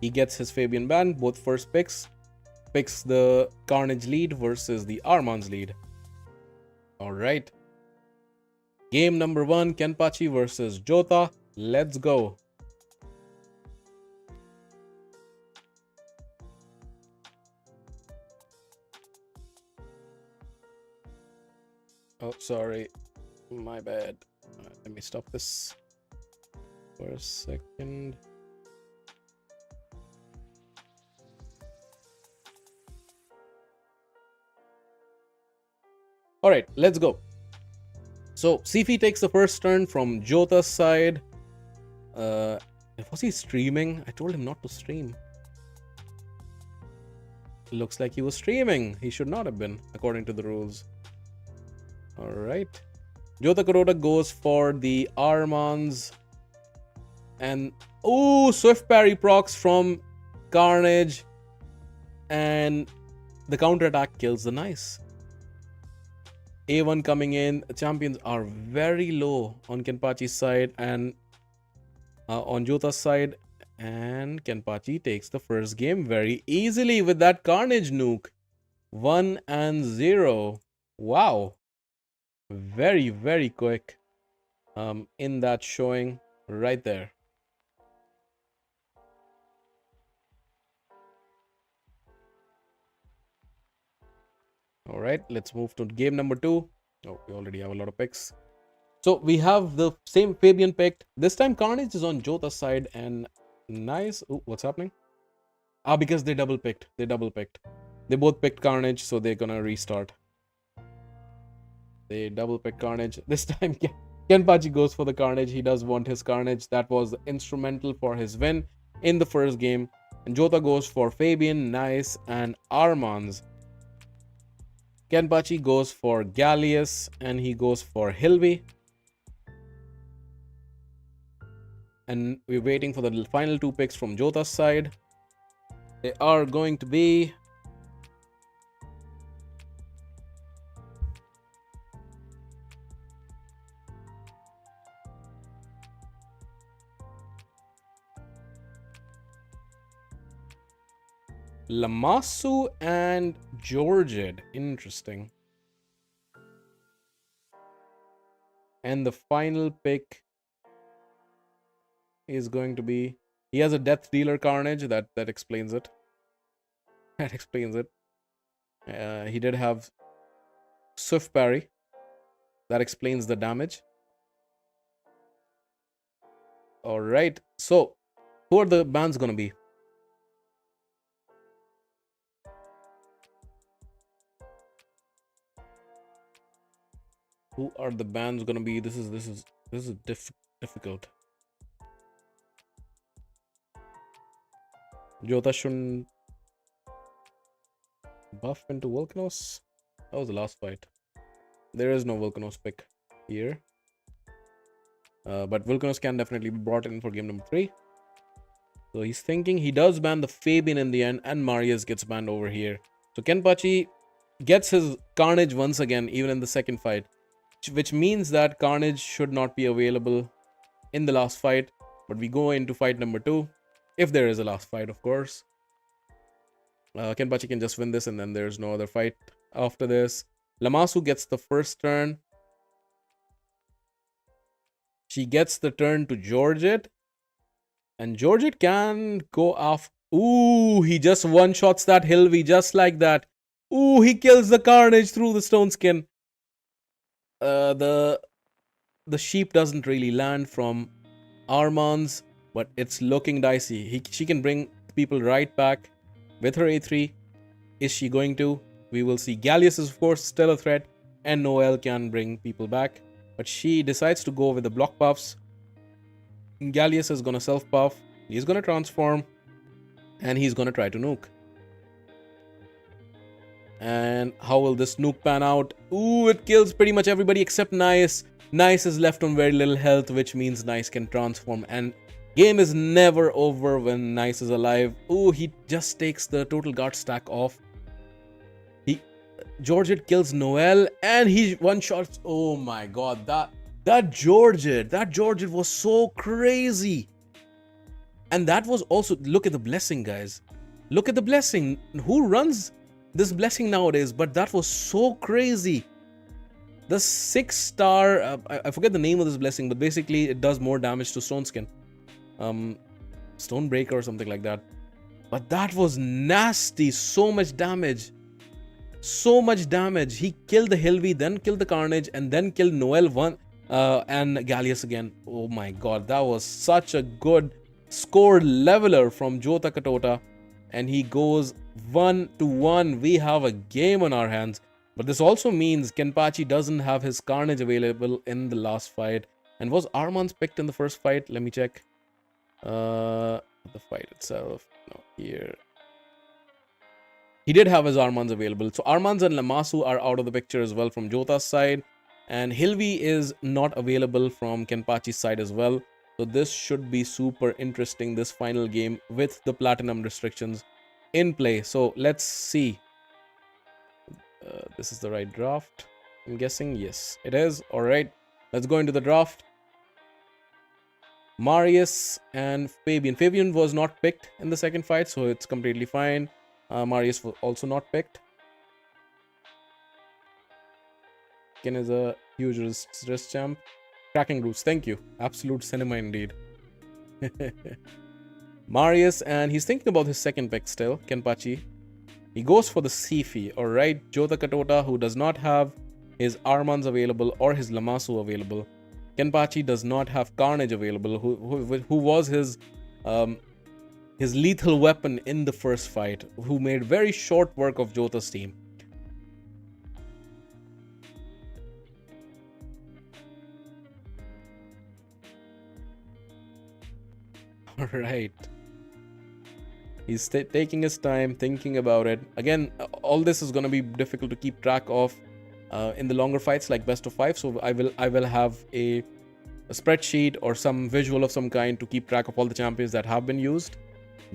He gets his Fabian ban, both first picks. Picks the Carnage lead versus the Armans lead. Alright. Game number 1, KenpaCChi versus Jota. Let's go. Oh, sorry. My bad. Let me stop this for a second. All right, let's go. So Sifi takes the first turn from Jota's side. Was he streaming? I told him not to stream. Looks like he was streaming. He should not have been, according to the rules. All right. Jota Catota goes for the Armans. And, oh, Swift parry procs from Carnage. And the counterattack kills the Nice. A1 coming in. Champions are very low on KenpaCChi's side and on Jota's side. And KenpaCChi takes the first game very easily with that Carnage nuke. 1-0. Wow. Very, very quick in that showing right there. All right, let's move to game number 2. Oh, we already have a lot of picks. So we have the same Fabian picked. This time Carnage is on Jota's side and Nice. Ooh, what's happening? Because they double picked. They both picked Carnage, so they're gonna restart. They double pick Carnage. This time KenpaCChi goes for the Carnage. He does want his Carnage. That was instrumental for his win in the first game. And Jota goes for Fabian, Nice, and Armans. KenpaCChi goes for Gallius and he goes for Hilvi. And we're waiting for the final 2 picks from Jota's side. They are going to be Lamasu and Georgid. Interesting. And the final pick is going to be... He has a Death Dealer Carnage. That explains it. That explains it. He did have Swift parry. That explains the damage. Alright. So, who are the bans going to be? Who are the bans gonna be? This is difficult. Jota shouldn't buff into Volcanos. That was the last fight. There is no Volcanos pick here. But Volcanos can definitely be brought in for game number 3. So he's thinking he does ban the Fabian in the end, and Marius gets banned over here. So KenpaCChi gets his Carnage once again, even in the second fight, which means that Carnage should not be available in the last fight. But we go into fight number 2, if there is a last fight, of course. KenpaCChi can just win this, and then there's no other fight after this. Lamasu gets the first turn. She gets the turn to Georgette. And Georgette can go off. Ooh, he just one-shots that Hilvi just like that. Ooh, he kills the Carnage through the stone skin. The sheep doesn't really land from Armands, but it's looking dicey. She can bring people right back with her A3. Is she going to? We will see. Gallius is, of course, still a threat, and Noel can bring people back. But she decides to go with the block buffs. Gallius is going to self-buff. He's going to transform. And he's going to try to nuke. And how will this nuke pan out? Ooh, it kills pretty much everybody except Nice. Nice is left on very little health, which means Nice can transform. And game is never over when Nice is alive. Ooh, he just takes the total guard stack off. Georgette kills Noel, and he one-shots. Oh my god, that Georgette was so crazy. And that was also, look at the blessing, guys. Look at the blessing. Who runs this blessing nowadays? But that was so crazy. The 6-star, I forget the name of this blessing, but basically it does more damage to Stone Skin. Stonebreaker or something like that. But that was nasty. So much damage. So much damage. He killed the Hilvi, then killed the Carnage, and then killed Noel and Gallius again. Oh my god, that was such a good score leveler from Jota Catota. And he goes 1-1. We have a game on our hands. But this also means KenpaCChi doesn't have his Carnage available in the last fight. And was Armands picked in the first fight? Let me check. The fight itself. No, here. He did have his Armands available. So Armands and Lamasu are out of the picture as well from Jota's side. And Hilvi is not available from KenpaCChi's side as well. So this should be super interesting, this final game with the platinum restrictions in play. So let's see. This is the right draft, I'm guessing. Yes, it is. All right, let's go into the draft. Marius and Fabian. Fabian was not picked in the second fight, so it's completely fine. Marius was also not picked. Ken is a huge wrist champ. Cracking roots, thank you. Absolute cinema indeed. Marius, and he's thinking about his second pick still, KenpaCChi. He goes for the Sifi, alright. Jota Catota, who does not have his Armands available or his Lamasu available. KenpaCChi does not have Carnage available, who was his lethal weapon in the first fight, who made very short work of Jota's team. Alright. He's taking his time, thinking about it. Again, all this is going to be difficult to keep track of in the longer fights like best of 5. So I will have a spreadsheet or some visual of some kind to keep track of all the champions that have been used.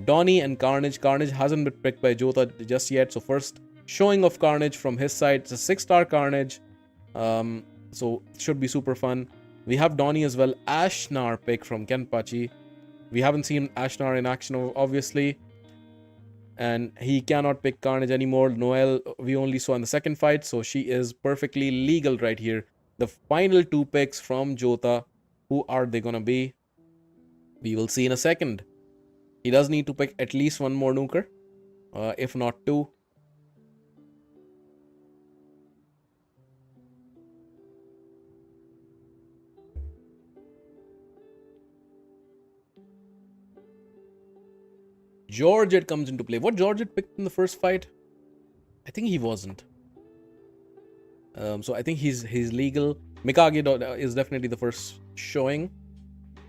Donnie and Carnage. Carnage hasn't been picked by Jota just yet. So first showing of Carnage from his side. It's a 6-star Carnage. So it should be super fun. We have Donnie as well. Ashnar pick from KenpaCChi. We haven't seen Ashnar in action, obviously. And he cannot pick Carnage anymore. Noel, we only saw in the second fight. So she is perfectly legal right here. The final 2 picks from Jota. Who are they going to be? We will see in a second. He does need to pick at least 1 more nuker. If not 2. Georgette comes into play. What Georgette picked in the first fight? I think he wasn't. So I think he's legal. Mikage is definitely the first showing.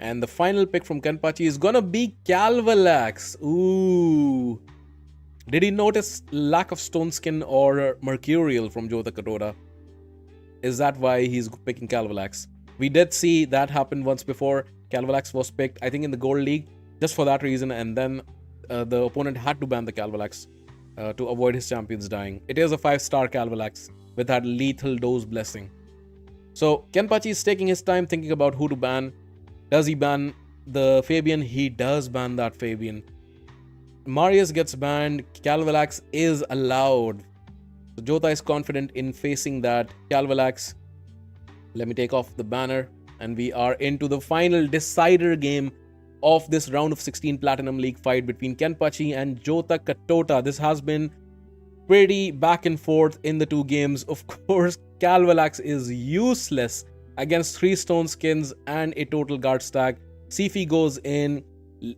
And the final pick from KenpaCChi is gonna be Calvalax. Ooh. Did he notice lack of Stone Skin or Mercurial from Jota Catota? Is that why he's picking Calvalax? We did see that happen once before. Calvalax was picked, I think, in the Gold League, just for that reason, and then the opponent had to ban the Calvalax to avoid his champions dying. It is a 5-star Calvalax with that lethal dose blessing. So KenpaCChi is taking his time thinking about who to ban. Does he ban the Fabian? He does ban that Fabian. Marius gets banned. Calvalax is allowed. So Jota is confident in facing that Calvalax. Let me take off the banner. And we are into the final decider game of this round of 16 Platinum League fight between KenpaCChi and Jota Catota. This has been pretty back and forth in the two games. Of course, Calvalax is useless against 3 stone skins and a total guard stack. Sifi goes in.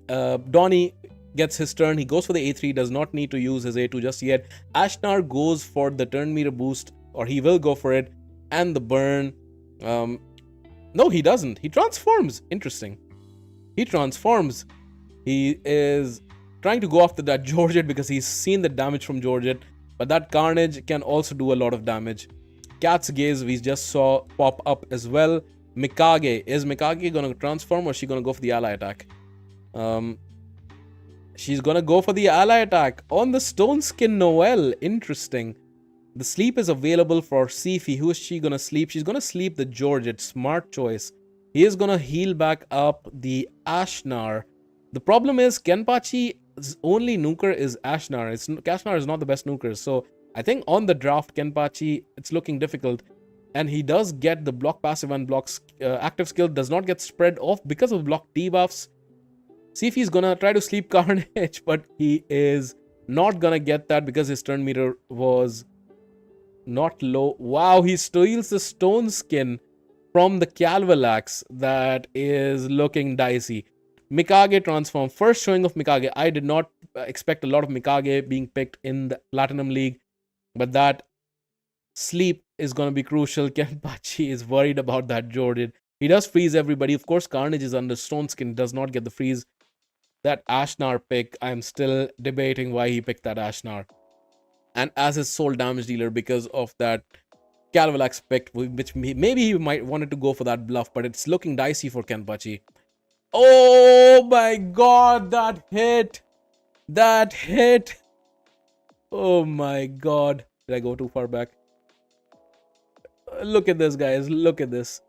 Donnie gets his turn. He goes for the A3, does not need to use his A2 just yet. Ashnar goes for the turn meter boost, or he will go for it, and the burn. No, he doesn't. He transforms. Interesting. He transforms. He is trying to go after that Georgette because he's seen the damage from Georgette, but that Carnage can also do a lot of damage. Cat's Gaze we just saw pop up as well. Mikage. Is Mikage going to transform or is she going to go for the ally attack? She's going to go for the ally attack on the Stone Skin Noelle. Interesting. The sleep is available for Sifi. Who is she going to sleep? She's going to sleep the Georgette. Smart choice. He is going to heal back up the Ashnar. The problem is KenpaCChi's only nuker is Ashnar. Ashnar is not the best nuker. So I think on the draft, KenpaCChi, it's looking difficult. And he does get the block passive and blocks active skill. Does not get spread off because of block debuffs. Sifi is going to try to sleep Carnage. But he is not going to get that because his turn meter was not low. Wow, he steals the Stone Skin from the Calvalax. That is looking dicey. Mikage transform. First showing of Mikage. I did not expect a lot of Mikage being picked in the Platinum League. But that sleep is going to be crucial. KenpaCChi is worried about that Georgette. He does freeze everybody. Of course, Carnage is under Stone Skin. Does not get the freeze. That Ashnar pick, I'm still debating why he picked that Ashnar. And as his sole damage dealer because of that Calvalax pick, which maybe he might wanted to go for that bluff, but it's looking dicey for KenpaCChi. Oh my god, that hit! That hit! Oh my god. Did I go too far back? Look at this, guys. Look at this.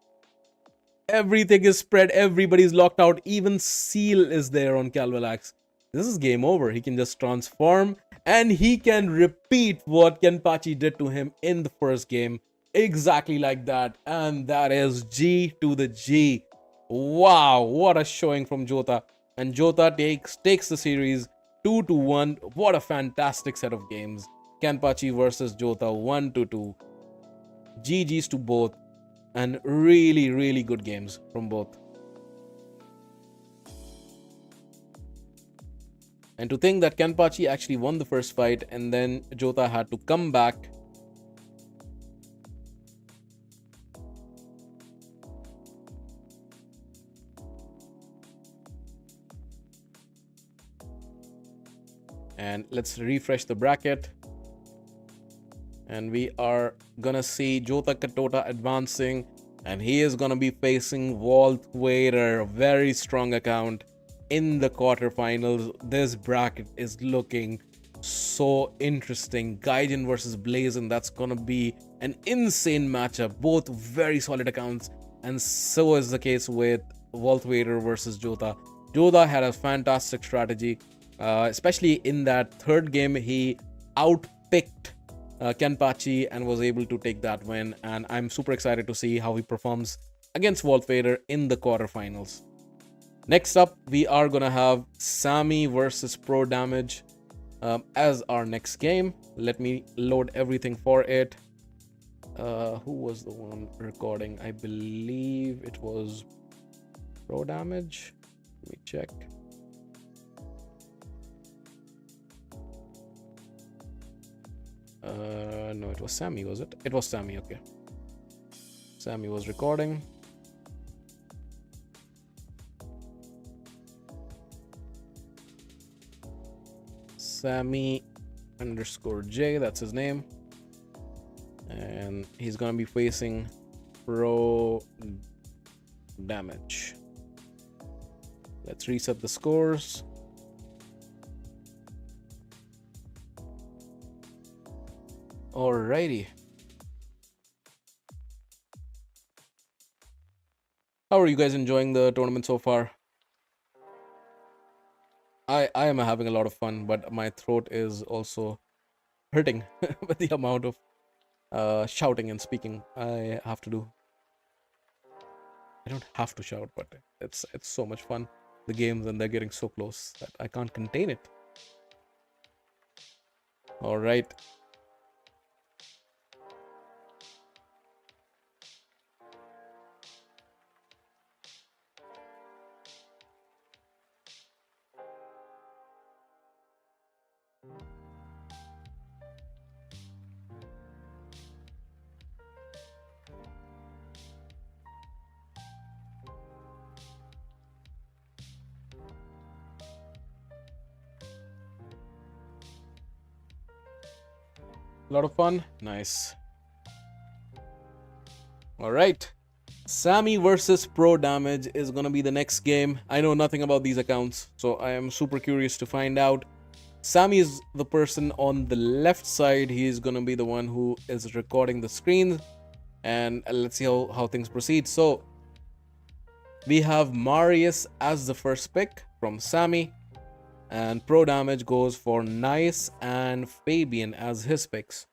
Everything is spread. Everybody's locked out. Even Seal is there on Calvalax. This is game over. He can just transform and he can repeat what KenpaCChi did to him in the first game. Exactly like that. And that is G to the G. Wow, what a showing from Jota. And Jota takes the series 2-1. What a fantastic set of games. KenpaCChi versus Jota 1-2. GG's to both. And really, really good games from both. And to think that KenpaCChi actually won the first fight and then Jota had to come back. And let's refresh the bracket. And we are gonna see Jota Catota advancing. And he is gonna be facing Walth Wader, a very strong account in the quarterfinals. This bracket is looking so interesting. Gaijinn versus Blazin, that's gonna be an insane matchup. Both very solid accounts. And so is the case with Walth Wader versus Jota. Jota had a fantastic strategy. Especially in that third game, he outpicked KenpaCChi and was able to take that win. And I'm super excited to see how he performs against Walth Wader in the quarterfinals. Next up, we are going to have Sammy versus ProDmg as our next game. Let me load everything for it. Who was the one recording? I believe it was ProDmg. Let me check. No, it was Sammy, was it? It was Sammy, okay. Sammy was recording. Sammy_J, that's his name. And he's gonna be facing ProDmg. Let's reset the scores. Alrighty. How are you guys enjoying the tournament so far? I am having a lot of fun, but my throat is also hurting with the amount of shouting and speaking I have to do. I don't have to shout, but it's so much fun. The games, and they're getting so close that I can't contain it. All right. A lot of fun. Nice. All right. Sammy versus ProDmg is going to be the next game. I know nothing about these accounts, so I am super curious to find out. Sammy is the person on the left side. He's going to be the one who is recording the screen. And let's see how things proceed. So we have Marius as the first pick from Sammy. And ProDmg goes for Nice and Fabian as his picks.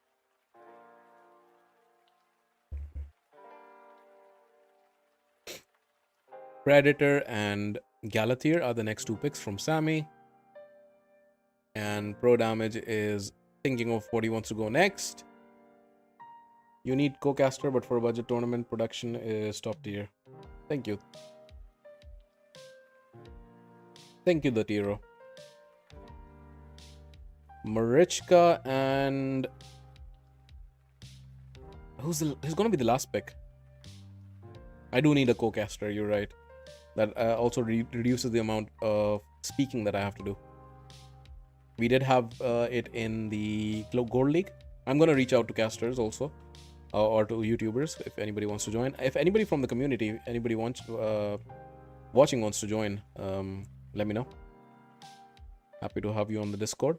Predator and Galathier are the next two picks from Sammy. And ProDmg is thinking of what he wants to go next. You need co-caster, but for a budget tournament, production is top tier. Thank you. Thank you, the Tiro. Marichka and who's going to be the last pick? I do need a co-caster, you're right. That also reduces the amount of speaking that I have to do. We did have it in the Gold League. I'm going to reach out to casters also, or to YouTubers if anybody wants to join. If anybody from the community, anybody wants watching wants to join, let me know. Happy to have you on the Discord.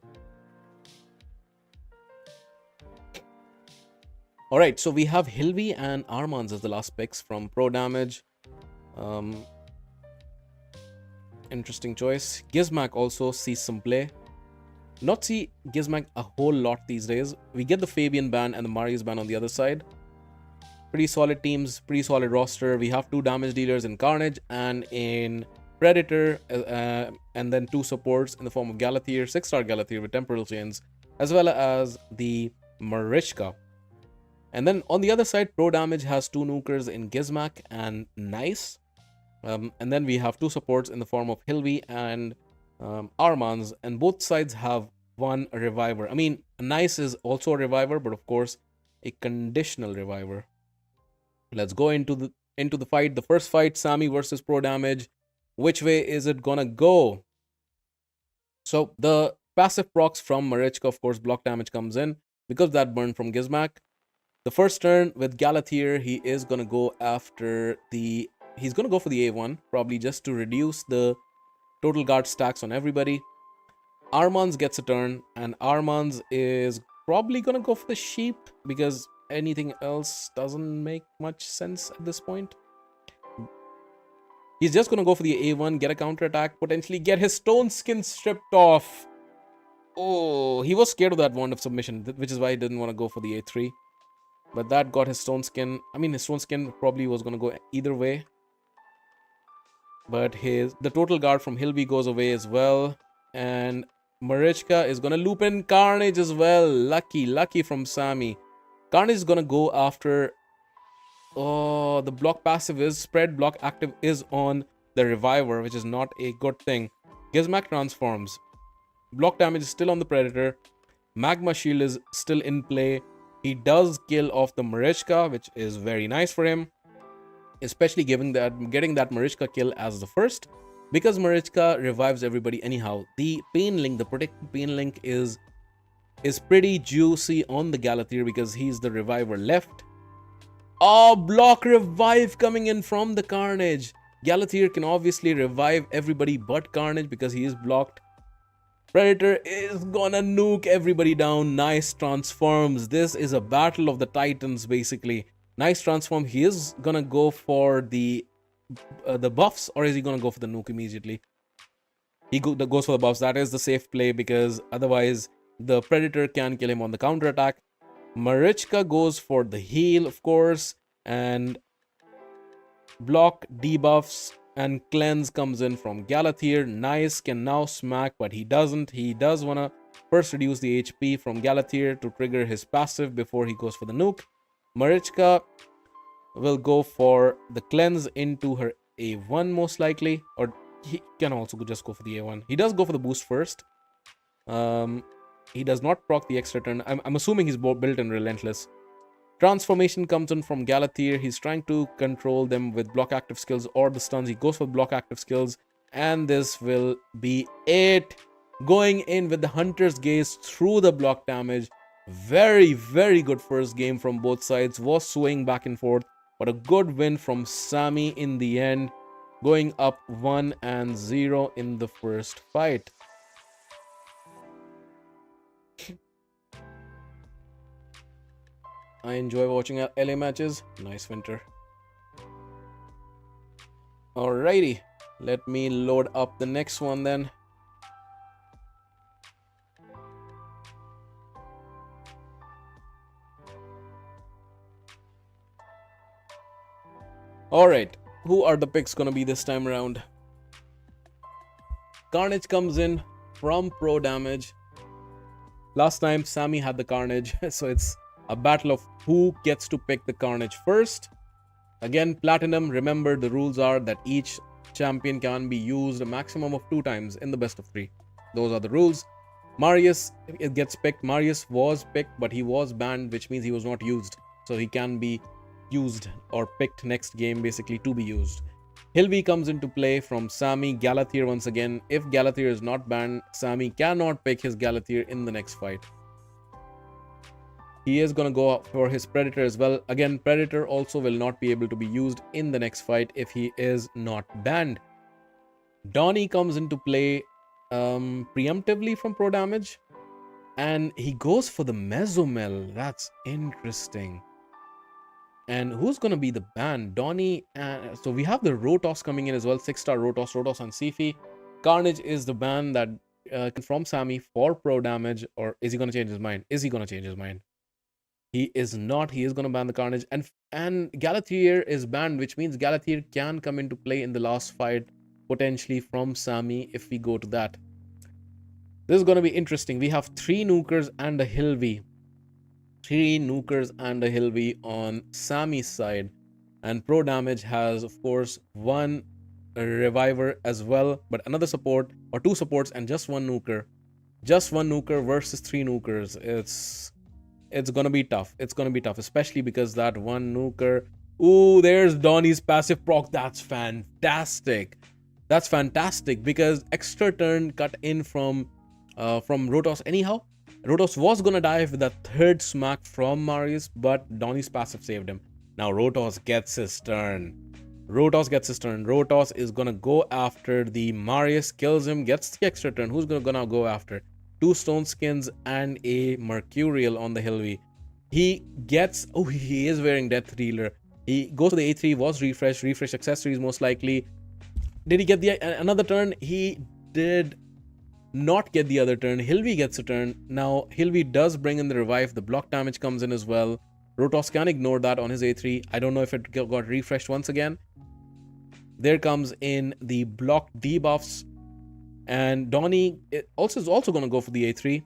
All right, so we have Hilvi and Armans as the last picks from ProDmg. Interesting choice. Gizmac also sees some play. Not see Gizmac a whole lot these days. We get the Fabian ban and the Marius ban on the other side. Pretty solid teams, pretty solid roster. We have 2 damage dealers in Carnage and in Predator, and then 2 supports in the form of Galathier, 6-star Galathier with Temporal Chains, as well as the Marichka. And then on the other side, ProDmg has 2 nukers in Gizmac and Nice. And then we have 2 supports in the form of Hilvi and Armans, and both sides have 1 reviver. I mean, Nice is also a reviver, but of course, a conditional reviver. Let's go into the fight. The first fight, Sammy versus ProDmg. Which way is it gonna go? So the passive procs from Marichka, of course, block damage comes in because that burned from Gizmac. The first turn with Galathier, he is gonna go after the. He's gonna go for the A1, probably just to reduce the total guard stacks on everybody. Armans gets a turn, and Armans is probably gonna go for the sheep because anything else doesn't make much sense at this point. He's just gonna go for the A1, get a counter attack, potentially get his stone skin stripped off. Oh, he was scared of that wand of submission, which is why he didn't want to go for the A3. But that got his stone skin. I mean, his stone skin probably was gonna go either way. But the total guard from Hilby goes away as well. And Marichka is gonna loop in Carnage as well. Lucky from Sammy. Carnage is gonna go after. Oh, the block passive is spread, block active is on the reviver, which is not a good thing. Gizmac transforms. Block damage is still on the Predator. Magma shield is still in play. He does kill off the Marichka, which is very nice for him, especially getting that Marichka kill as the first. Because Marichka revives everybody anyhow, the pain link, the protected pain link is pretty juicy on the Galathir because he's the reviver left. Oh, block revive coming in from the Carnage. Galathir can obviously revive everybody but Carnage because he is blocked. Predator is gonna nuke everybody down. Nice transforms. This is a battle of the titans basically. Nice transform. He is gonna go for the buffs, or is he gonna go for the nuke immediately? He goes for the buffs. That is the safe play because otherwise the Predator can kill him on the counter attack. Marichka goes for the heal, of course, and block, debuffs, and cleanse comes in from Galathir. Nice, can now smack, but he doesn't. He does want to first reduce the HP from Galathir to trigger his passive before he goes for the nuke. Marichka will go for the cleanse into her A1 most likely, or he can also just go for the A1. He does go for the boost first. He does not proc the extra turn. I'm assuming he's built in Relentless. Transformation comes in from Galathir. He's trying to control them with block active skills or the stuns. He goes for block active skills, and this will be it. Going in with the Hunter's Gaze through the block damage. Very, very good first game from both sides. Was swaying back and forth, but a good win from Sammy in the end, going up 1-0 in the first fight. I enjoy watching LA matches. Nice winter. Alrighty, let me load up the next one then. Alright, who are the picks gonna be this time around? Carnage comes in from ProDmg. Last time Sammy had the Carnage, so it's a battle of who gets to pick the Carnage first. Again, Platinum, remember the rules are that each champion can be used a maximum of 2 times in the best of 3. Those are the rules. Marius, it gets picked. Marius was picked, but he was banned, which means he was not used. So he can be used or picked next game basically to be used. Hilvi comes into play from Sammy. Galathir once again. If Galathir is not banned, Sammy cannot pick his Galathir in the next fight. He is going to go for his Predator as well. Again, Predator also will not be able to be used in the next fight if he is not banned. Donnie comes into play preemptively from ProDmg, and he goes for the Mesomel. That's interesting. And who's going to be the ban? Donnie. So we have the Rotos coming in as well. 6-star Rotos and Sifi. Carnage is the ban that from Sammy for ProDmg. Or is he going to change his mind? Is he going to change his mind? He is not. He is going to ban the Carnage. And Galathir is banned, which means Galathir can come into play in the last fight, potentially from Sammy if we go to that. This is going to be interesting. We have 3 nukers and a Hilvi. 3 nukers and a Hilvi on Sammy's side. And ProDmg has, of course, 1 reviver as well, but another support, or 2 supports and just 1 nuker. Just 1 nuker versus 3 nukers. It's gonna be tough. It's gonna be tough, especially because that 1 nuker. Ooh, there's Donnie's passive proc. That's fantastic. That's fantastic because extra turn cut in from Rotos anyhow. Rotos was gonna die with that 3rd smack from Marius, but Donnie's passive saved him. Now Rotos gets his turn. Rotos is gonna go after the Marius, kills him, gets the extra turn. Who's gonna go after? 2 stone skins and a Mercurial on the Hilvi. He gets... Oh, he is wearing Death Dealer. He goes to the A3, was refresh accessories most likely. Did he get another turn? He did not get the other turn. Hilvi gets a turn. Now, Hilvi does bring in the revive. The block damage comes in as well. Rotos can ignore that on his A3. I don't know if it got refreshed once again. There comes in the block debuffs. And Donnie is also going to go for the A3.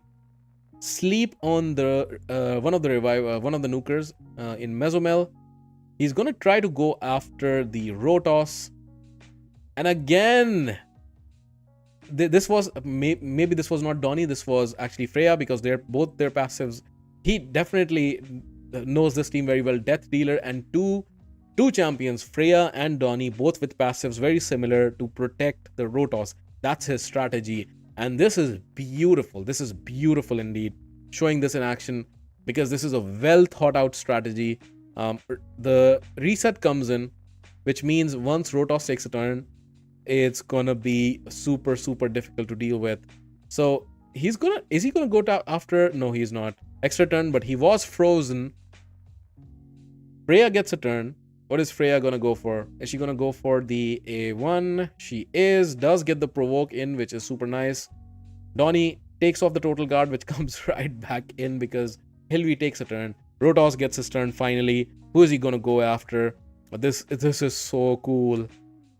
Sleep on the one of the nukers in Mesomel. He's going to try to go after the Rotos. And again, this was maybe this was not Donnie. This was actually Freya because they're both their passives. He definitely knows this team very well. Death Dealer and 2 Two champions, Freya and Donnie, both with passives very similar to protect the Rotos. That's his strategy. And this is beautiful. This is beautiful indeed. Showing this in action because this is a well thought out strategy. The reset comes in, which means once Rotos takes a turn, it's gonna be super difficult to deal with. So is he gonna go after? No, he's not. Extra turn, but he was frozen. Freya gets a turn. What is Freya gonna go for? Is she gonna go for the A1? She does get the provoke in, which is super nice. Donnie takes off the total guard, which comes right back in because Hilvi takes a turn. Rotos gets his turn finally. Who is he gonna go after? This is so cool.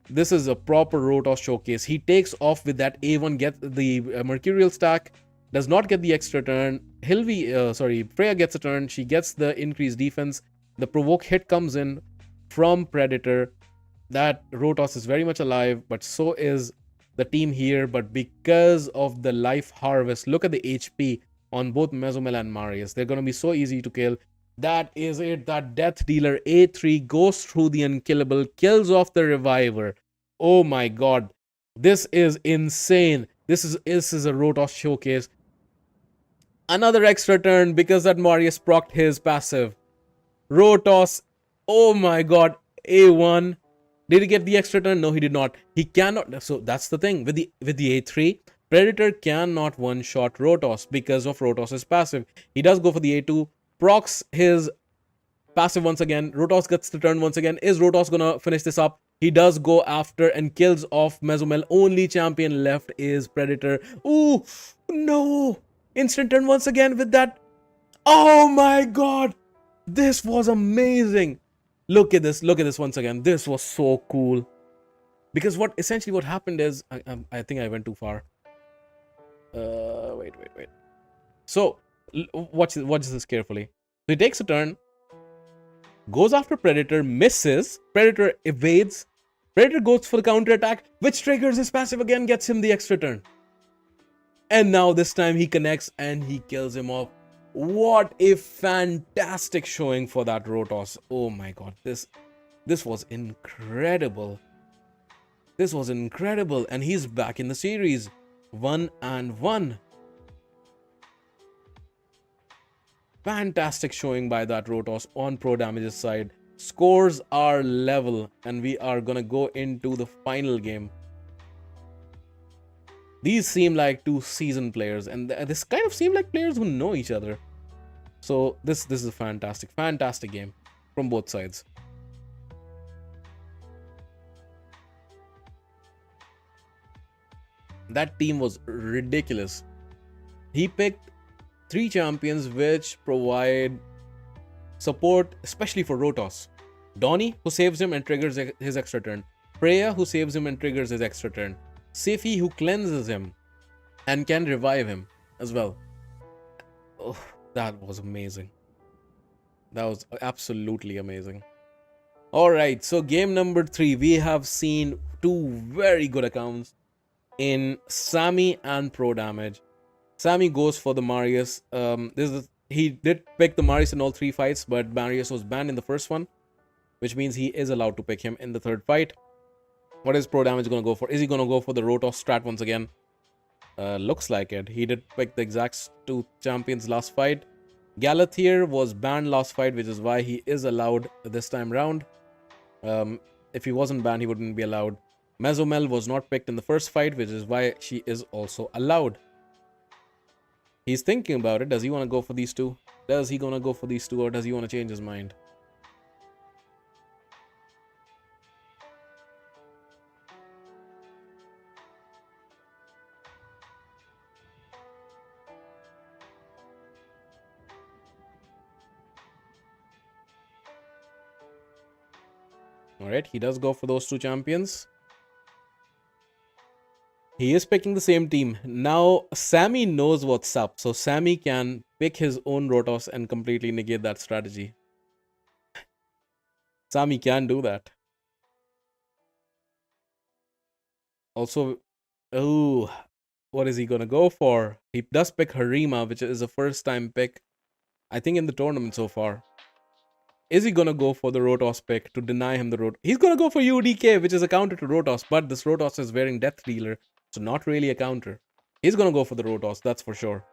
This is a proper Rotos showcase. He takes off with that A1, gets the Mercurial stack, does not get the extra turn. Freya gets a turn. She gets the increased defense. The provoke hit comes in from Predator. That Rotos is very much alive, but so is the team here. But because of the life harvest, look at the HP on both Mesomel and Marius. They're going to be so easy to kill. That is it. That Death Dealer A3 goes through the unkillable, kills off the Reviver. Oh my god. This is insane. This is a Rotos showcase. Another extra turn because that Marius procced his passive. Rotos. Oh my god. A1. Did he get the extra turn? No, he did not. He cannot. So that's the thing. With the A3, Predator cannot one-shot Rotos because of Rotos' passive. He does go for the A2. Procs his passive once again. Rotos gets the turn once again. Is Rotos gonna finish this up? He does go after and kills off Mesomel. Only champion left is Predator. Ooh, no. Instant turn once again with that. Oh my god. This was amazing. Look at this once again. This was so cool. Because what happened is, I think I went too far. Wait. So, watch this carefully. So he takes a turn, goes after Predator, misses. Predator evades. Predator goes for the counter attack, which triggers his passive again, gets him the extra turn. And now this time he connects and he kills him off. What a fantastic showing for that Rotos. Oh my god, this was incredible. This was incredible, and he's back in the series. 1-1. Fantastic showing by that Rotos on ProDmg's side. Scores are level, and we are gonna go into the final game. These seem like two seasoned players, and this kind of seem like players who know each other. So this is a fantastic game from both sides. That team was ridiculous. He picked 3 champions which provide support, especially for Rotos. Donnie, who saves him and triggers his extra turn. Freya, who saves him and triggers his extra turn. Seifi, who cleanses him and can revive him as well. Oh, that was amazing. That was absolutely amazing. Alright, so game number 3. We have seen 2 very good accounts in Sammy and ProDmg. Sammy goes for the Marius. He did pick the Marius in all 3 fights, but Marius was banned in the first one, which means he is allowed to pick him in the 3rd fight. What is ProDmg going to go for? Is he going to go for the Rotos strat once again? Looks like it. He did pick the exact 2 champions last fight. Galathier was banned last fight, which is why he is allowed this time round. If he wasn't banned, he wouldn't be allowed. Mesomel was not picked in the first fight, which is why she is also allowed. He's thinking about it. Does he want to go for these 2? Does he gonna go for these 2, or does he want to change his mind? Alright, he does go for those 2 champions. He is picking the same team. Now, Sammy knows what's up. So, Sammy can pick his own Rotos and completely negate that strategy. Sammy can do that. Also, oh, what is he going to go for? He does pick Harima, which is a first-time pick, I think, in the tournament so far. Is he gonna go for the Rotos pick to deny him the Rot? He's gonna go for UDK, which is a counter to Rotos, but this Rotos is wearing Death Dealer, so not really a counter. He's gonna go for the Rotos, that's for sure.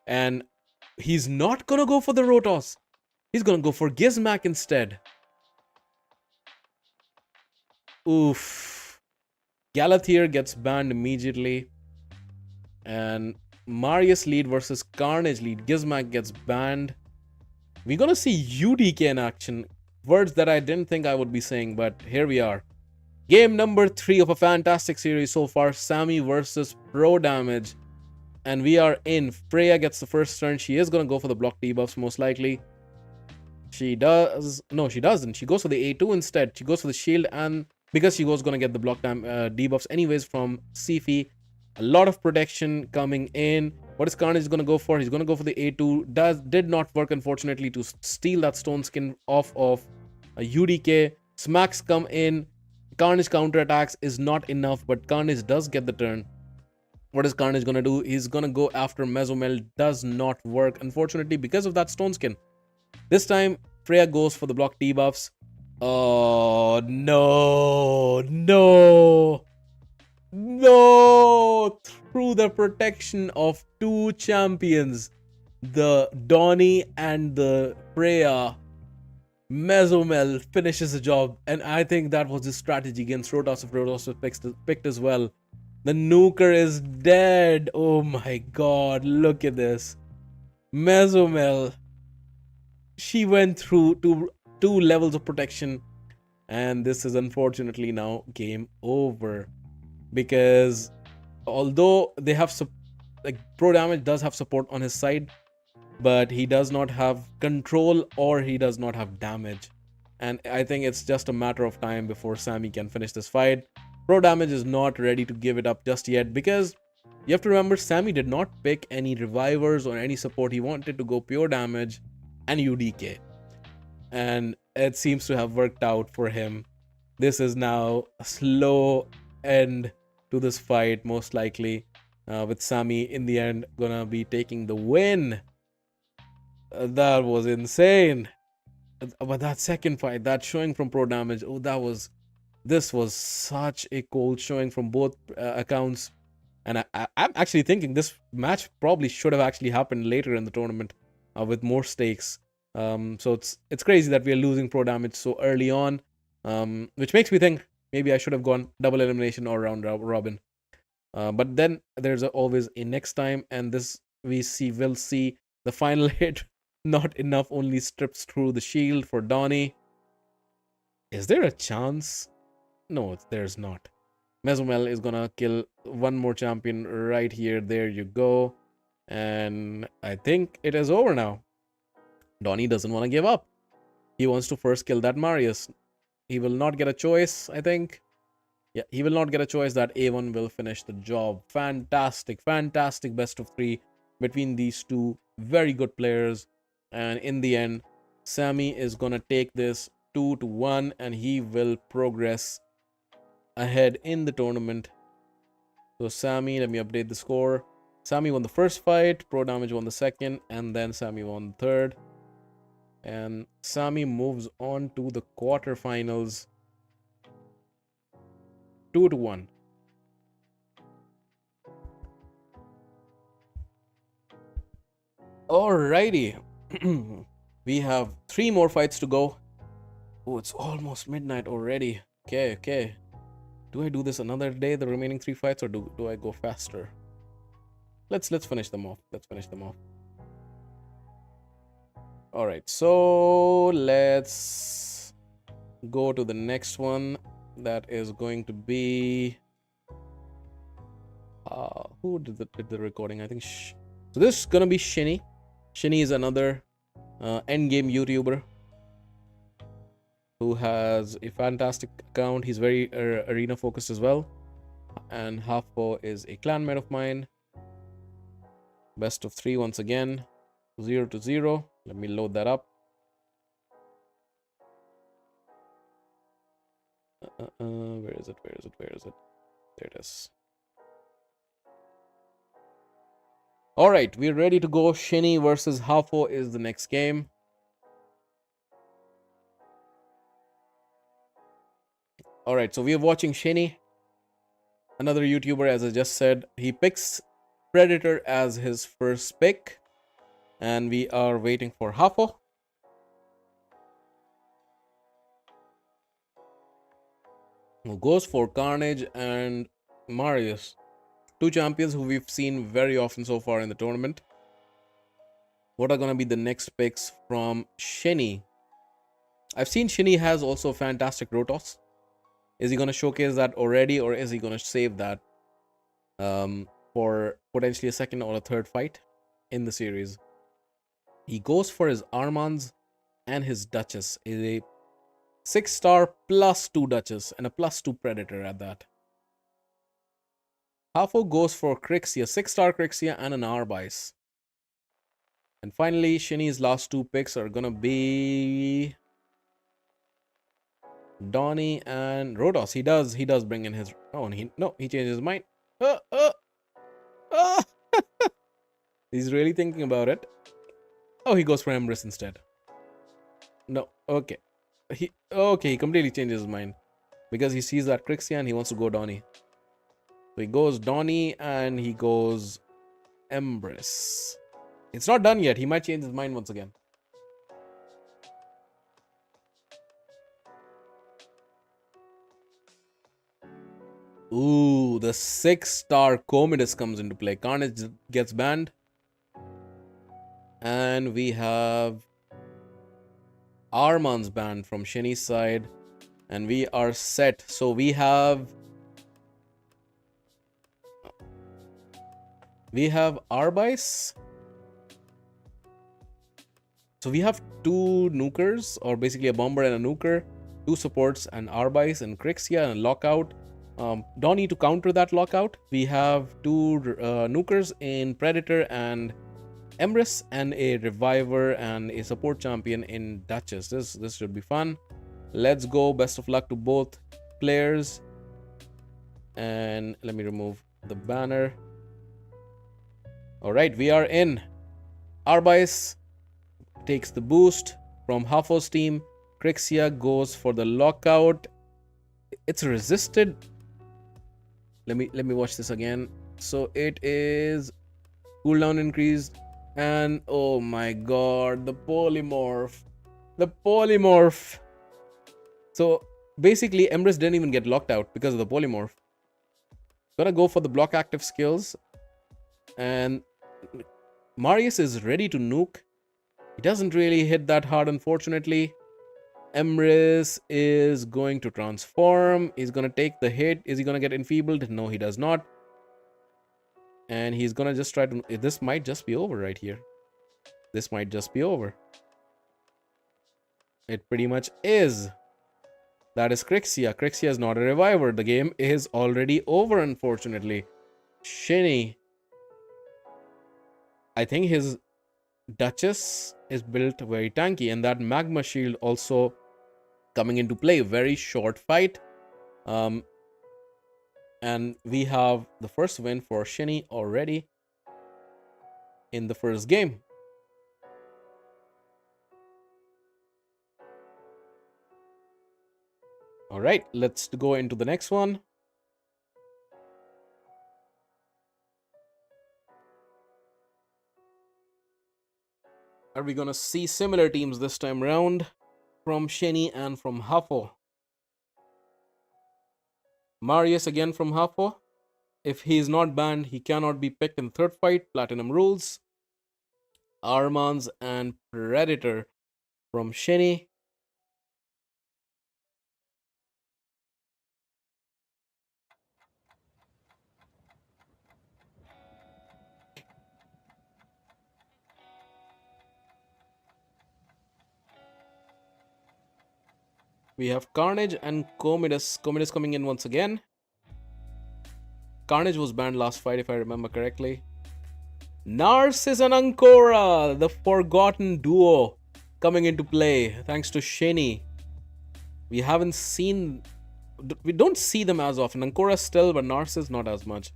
And he's not gonna go for the Rotos. He's gonna go for Gizmak instead. Oof. Galathier gets banned immediately. And Marius lead versus Carnage lead. Gizmak gets banned. We're gonna see UDK in action. Words that I didn't think I would be saying, but here we are. Game number 3 of a fantastic series so far. Sammy versus ProDmg. And we are in. Freya gets the first turn. She is gonna go for the block debuffs most likely. She does. No, she doesn't. She goes for the A2 instead. She goes for the shield, and because she was gonna get the block debuffs anyways from Sifi. A lot of protection coming in. What is Carnage gonna go for? He's gonna go for the A2. Did not work, unfortunately, to steal that stone skin off of UDK. Smacks come in. Carnage counterattacks is not enough, but Carnage does get the turn. What is Carnage gonna do? He's gonna go after Mesomel. Does not work, unfortunately, because of that stone skin. This time, Freya goes for the block debuffs. Oh, no. No. No! Through the protection of 2 champions, the Donnie and the Freya, Mesomel finishes the job. And I think that was his strategy against Rotos if Rotos was picked as well. The nuker is dead. Oh my god, look at this. Mesomel. She went through two levels of protection. And this is unfortunately now game over. Because although they have ProDmg does have support on his side, but he does not have control or he does not have damage. And I think it's just a matter of time before Sammy can finish this fight. ProDmg is not ready to give it up just yet, because you have to remember Sammy did not pick any revivers or any support. He wanted to go pure damage and UDK. And it seems to have worked out for him. This is now a slow end to this fight, most likely, with Sammy in the end gonna be taking the win. That was insane. But that second fight, that showing from ProDmg, oh, this was such a cold showing from both accounts. And I'm actually thinking this match probably should have actually happened later in the tournament with more stakes. So it's crazy that we are losing ProDmg so early on, which makes me think maybe I should have gone double elimination or round robin. But then there's always a next time, and this will see the final hit. Not enough, only strips through the shield for Donnie. Is there a chance? No, there's not. Mesomel is gonna kill one more champion right here. There you go. And I think it is over now. Donnie doesn't want to give up. He wants to first kill that Marius. He will not get a choice, I think. Yeah, he will not get a choice. That A1 will finish the job. Fantastic, fantastic best of 3 between these two very good players. And in the end, Sammy is gonna take this 2-1, and he will progress ahead in the tournament. So Sammy, let me update the score. Sammy won the first fight, ProDmg won the second, and then Sammy won the third. And Sammy moves on to the quarterfinals. 2-1. Alrighty. We have 3 more fights to go. Oh, it's almost midnight already. Okay. Do I do this another day, the remaining 3 fights, or do I go faster? Let's finish them off. Alright, so let's go to the next one. That is going to be who did the recording? I think so this is gonna be Shini. Shini is another endgame YouTuber who has a fantastic account. He's very arena focused as well. And Haffo is a clanmate of mine. Best of 3 once again. 0-0. Let me load that up. Where is it? There it is. Alright, we're ready to go. Shini versus Haffo is the next game. Alright, so we are watching Shini, another YouTuber, as I just said. He picks Predator as his first pick. And we are waiting for Haffo. Who goes for Carnage and Marius. Two champions who we've seen very often so far in the tournament. What are going to be the next picks from Shini? I've seen Shini has also fantastic Rotos. Is he going to showcase that already, or is he going to save that for potentially a second or a third fight in the series? He goes for his Armands and his Duchess. Is a 6-star plus 2 Duchess and a plus 2 Predator at that. Haffo goes for Crixia, 6-star Crixia and an Arbice. And finally, Shini's last two picks are gonna be Donnie and Rotos. He does bring in his. Oh, and he changes his mind. He's really thinking about it. Oh, he goes for Empress instead. No, okay. He completely changes his mind because he sees that Crixia and he wants to go Donnie. So he goes Donnie and he goes Empress. It's not done yet. He might change his mind once again. Ooh, the 6-star Commodus comes into play. Carnage gets banned. And we have Arman's banned from Shini's side. And we are set. So we have Arbice. So we have two nukers, or basically a bomber and a nuker, two supports, an Arbice and Crixia and lockout. Donnie to counter that lockout. We have two nukers in Predator and Empress, and a reviver and a support champion in Duchess. This should be fun. Let's go. Best of luck to both players. And let me remove the banner. All right, we are in. Arbice takes the boost from Haffo's team. Crixia goes for the lockout. It's resisted. Let me watch this again. So it is cooldown increased, and oh my god, the polymorph. So basically Empress didn't even get locked out because of the polymorph. Gonna go for the block active skills, and Marius is ready to nuke. He doesn't really hit that hard, unfortunately. Empress is going to transform. He's going to take the hit. Is he going to get enfeebled? No, he does not. And he's going to just try to... This might just be over right here. This might just be over. It pretty much is. That is Crixia. Crixia is not a reviver. The game is already over, unfortunately. Shini. I think his Duchess is built very tanky, and that magma shield also coming into play. Very short fight. And we have the first win for Shini already in the first game. All right, let's go into the next one. Are we gonna see similar teams this time round from Shini and from Haffo? Marius again from Haffo. If he is not banned, he cannot be picked in the third fight. Platinum rules. Armands and Predator from Shini. We have Carnage and Commodus. Commodus coming in once again. Carnage was banned last fight, if I remember correctly. Narcissus and Ancora, the forgotten duo, coming into play thanks to Shini. We don't see them as often. Ancora still, but Narcissus not as much.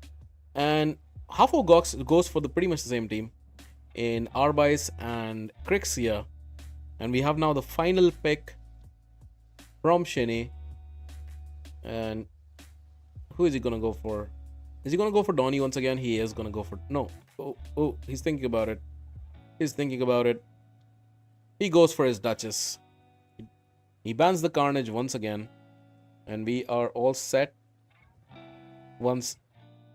And Haffo goes for pretty much the same team in Arbice and Crixia. And we have now the final pick from Shini. And who is he gonna go for? Is he gonna go for Donnie once again? He is gonna go for no. Oh, he's thinking about it. He's thinking about it. He goes for his Duchess. He bans the Carnage once again. And we are all set. Once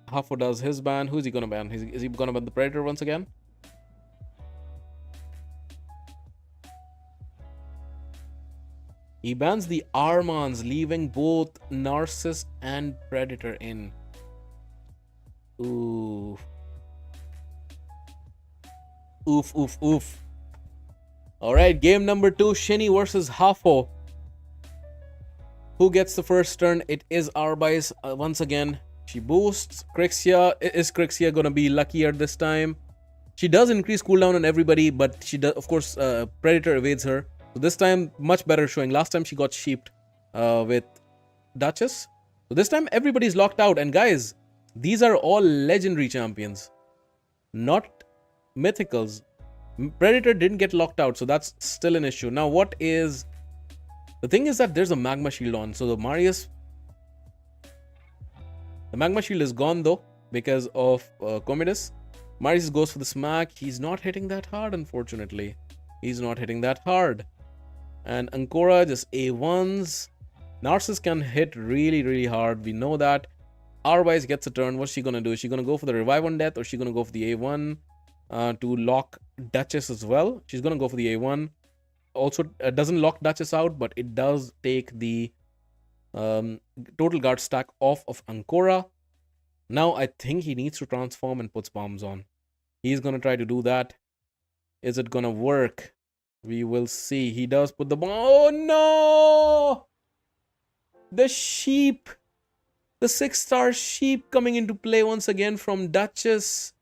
Haffo does his ban, who's he gonna ban? Is he gonna ban the Predator once again? He bans the Armans, leaving both Narcissus and Predator in. Ooh. Oof. Alright, game number 2, Shini versus Haffo. Who gets the first turn? It is Arbais once again. She boosts. Crixia. Is Crixia gonna be luckier this time? She does increase cooldown on everybody, but she does, of course, Predator evades her. So this time, much better showing. Last time she got sheeped with Duchess. So this time, everybody's locked out. And guys, these are all legendary champions, not mythicals. Predator didn't get locked out, so that's still an issue. Now, what is... The thing is that there's a Magma Shield on. So the Magma Shield is gone though, because of Commodus. Marius goes for the smack. He's not hitting that hard, unfortunately. He's not hitting that hard. And Ancora just A1s. Narcissus can hit really hard. We know that. Arbais gets a turn. What's she gonna do? Is she gonna go for the revive on death, or is she gonna go for the A1 to lock Duchess as well? She's gonna go for the A1. Also, doesn't lock Duchess out, but it does take the total guard stack off of Ancora. Now, I think he needs to transform and puts bombs on. He's gonna try to do that. Is it gonna work? We will see. He does put the bomb. Oh no! The sheep. The 6-star sheep coming into play once again from Duchess.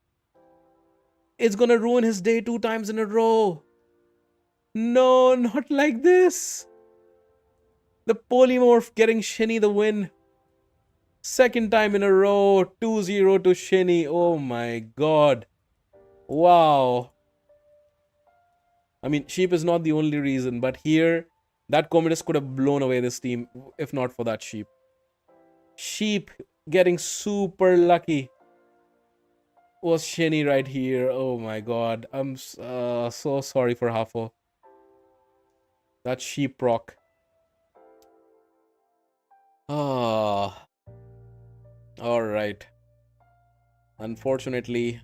It's gonna ruin his day 2 times in a row. No, not like this. The polymorph getting Shini the win. Second time in a row. 2-0 to Shini. Oh my god. Wow. I mean, sheep is not the only reason, but here, that Commodus could have blown away this team if not for that sheep. Sheep getting super lucky was Shini right here. Oh my god. I'm so sorry for Haffo. That sheep proc. Ah. Alright. Unfortunately,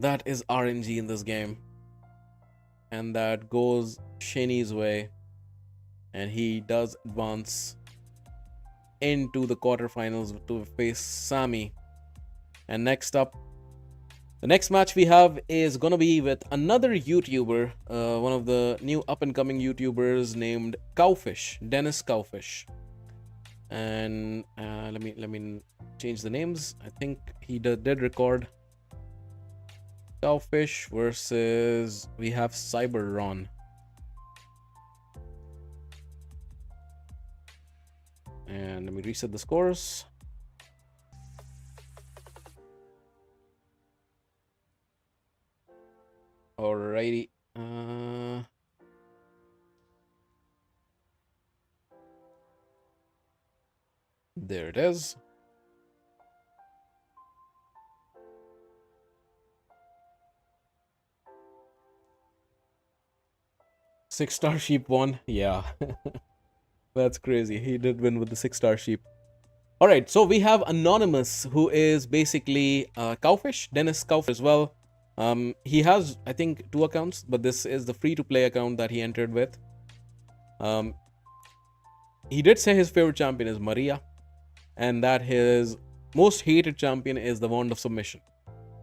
that is RNG in this game. And that goes Shini's way. And he does advance into the quarterfinals to face Sammy. And next up, the next match we have is gonna be with another YouTuber, one of the new up-and-coming YouTubers named Cowfish, Dennis Cowfish. And let me change the names. I think he did record. Cowfish versus we have Cyberron. And let me reset the scores. Alrighty. There it is. Six-star sheep won. Yeah. That's crazy. He did win with the 6-star sheep. Alright, so we have Anonymous, who is basically Cowfish, Dennis Cowfish as well. He has, I think, 2 accounts, but this is the free-to-play account that he entered with. He did say his favorite champion is Maria, and that his most hated champion is the Wand of Submission,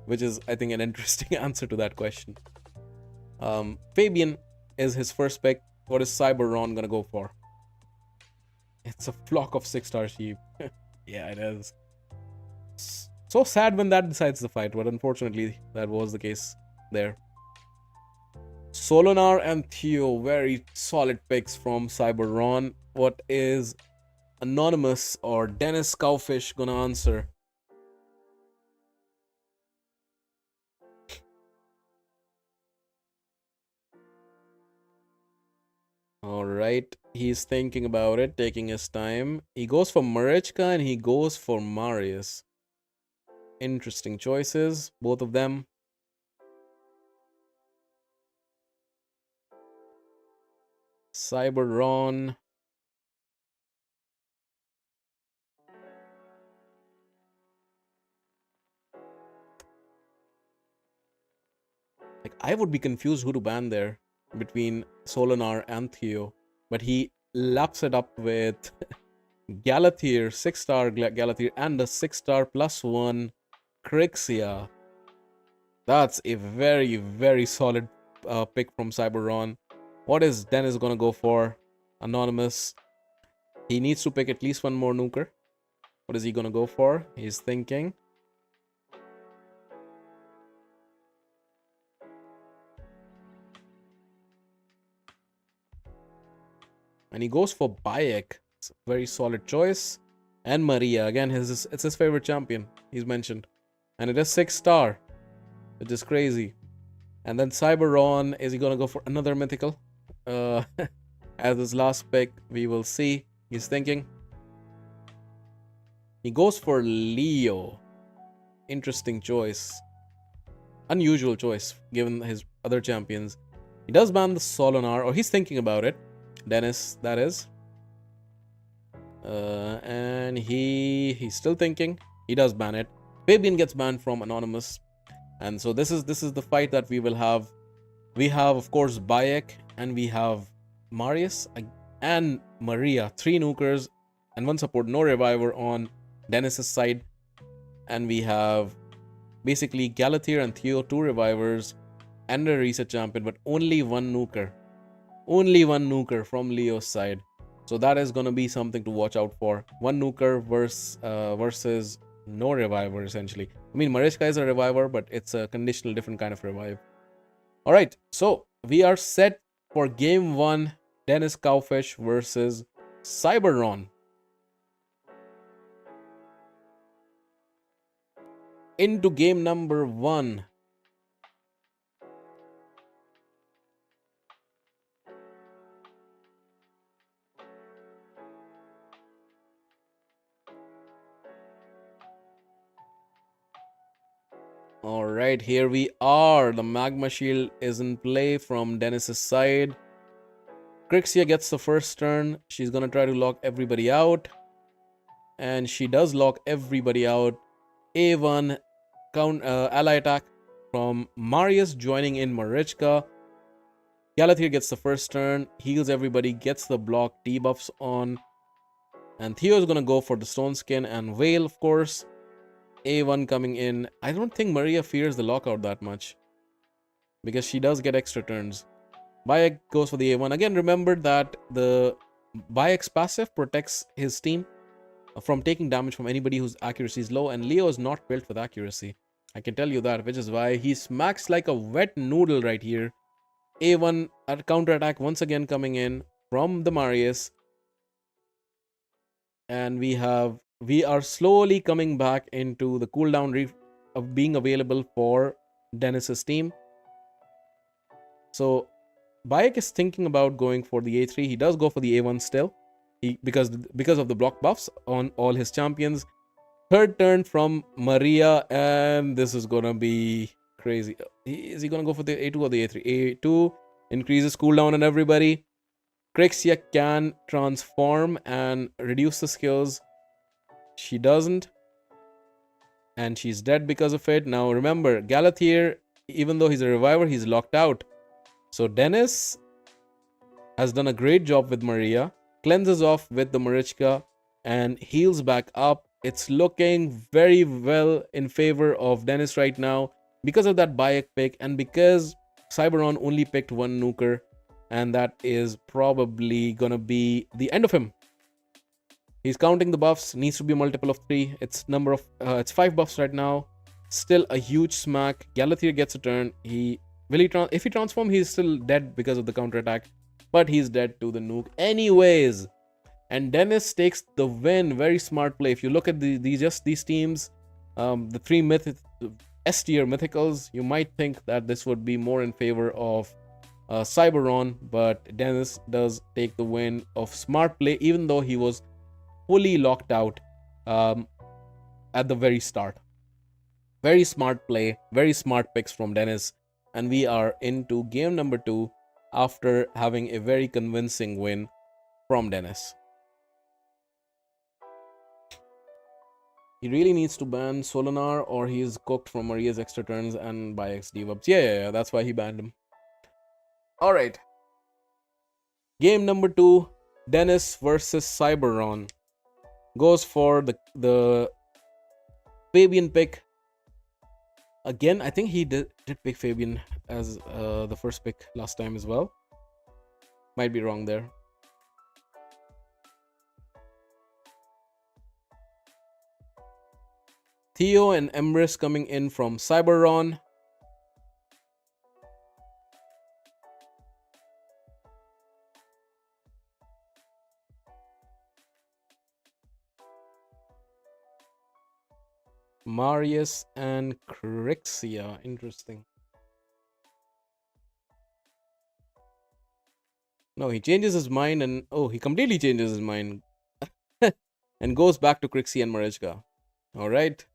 which is, I think, an interesting answer to that question. Fabian is his first pick. What is Cyberron gonna go for? It's a flock of 6-star sheep. Yeah, it is. So sad when that decides the fight, but unfortunately, that was the case there. Solonar and Theo, very solid picks from Cyberron. What is Anonymous or Dennis Cowfish gonna answer? Alright, he's thinking about it, taking his time. He goes for Marichka and he goes for Marius. Interesting choices, both of them. Cyberon. Like, I would be confused who to ban there between Solinar and Theo. But he laps it up with Galathier, 6-star Galathier, and a 6-star +1 Crixia. That's a very, very solid pick from Cyberon. What is Dennis gonna go for? Anonymous. He needs to pick at least one more nuker. What is he gonna go for? He's thinking. And he goes for Bayek. It's a very solid choice. And Maria. Again, it's his favorite champion. He's mentioned. And it is 6-star. Which is crazy. And then Cyberon. Is he gonna go for another mythical? As his last pick, we will see. He's thinking. He goes for Leo. Interesting choice. Unusual choice, given his other champions. He does ban the Solinar, or he's thinking about it. Dennis, that is. And he's still thinking. He does ban it. Fabian gets banned from Anonymous. And so this is the fight that we will have. We have, of course, Bayek, and we have Marius and Maria. 3 nukers and 1 support, no reviver on Dennis's side. And we have basically Galathier and Theo, 2 revivers and a reset champion, but only 1 nuker. Only 1 nuker from Leo's side. So that is going to be something to watch out for. 1 nuker versus no reviver, essentially. I mean, Marichka is a reviver, but it's a conditional, different kind of revive. Alright, so we are set for game 1. Dennis Cowfish versus Cyberon. Into game number 1. Alright, here we are. The Magma Shield is in play from Dennis's side. Crixia gets the first turn. She's gonna try to lock everybody out. And she does lock everybody out. A1 ally attack from Marius, joining in Marichka. Galathier gets the first turn, heals everybody, gets the block, debuffs on. And Theo is gonna go for the Stone Skin and Veil, of course. A1 coming in. I don't think Maria fears the lockout that much, because she does get extra turns. Bayek goes for the A1. Again, remember that the Bayek's passive protects his team from taking damage from anybody whose accuracy is low, and Leo is not built with accuracy. I can tell you that, which is why he smacks like a wet noodle right here. A1 at counter attack once again coming in from the Marius. And we are slowly coming back into the cooldown of being available for Dennis's team. So Bayek is thinking about going for the A3. He does go for the A1 still, because of the block buffs on all his champions. Third turn from Maria, and this is gonna be crazy. Is he gonna go for the A2 or the A3? A2 increases cooldown on everybody. Crixia can transform and reduce the skills. She doesn't, and she's dead because of it. Now remember, Galathier, even though he's a reviver, he's locked out. So Dennis has done a great job with Maria, cleanses off with the Marichka, and heals back up. It's looking very well in favor of Dennis right now because of that Bayek pick, and because Cyberon only picked 1 nuker, and that is probably gonna be the end of him. He's counting the buffs, needs to be a multiple of 3. It's 5 buffs right now. Still a huge smack. Galathier gets a turn. If he transforms, he's still dead because of the counter attack, but he's dead to the nuke anyways. And Dennis takes the win. Very smart play. If you look at these teams, the 3 S tier mythicals, you might think that this would be more in favor of Cyberon, but Dennis does take the win of smart play, even though he was fully locked out at the very start. Very smart play, very smart picks from Dennis, and we are into game number 2 after having a very convincing win from Dennis. He really needs to ban Solinar, or he's cooked from Maria's extra turns and by X debuffs. Yeah, that's why he banned him. Alright. Game number 2, Dennis versus Cyberon. Goes for the Fabian pick. Again, I think he did pick Fabian as the first pick last time as well. Might be wrong there. Theo and Emrys coming in from Cyberon. Marius and Crixia. Interesting. No, he changes his mind and... Oh, he completely changes his mind. And goes back to Crixia and Marechka. Alright.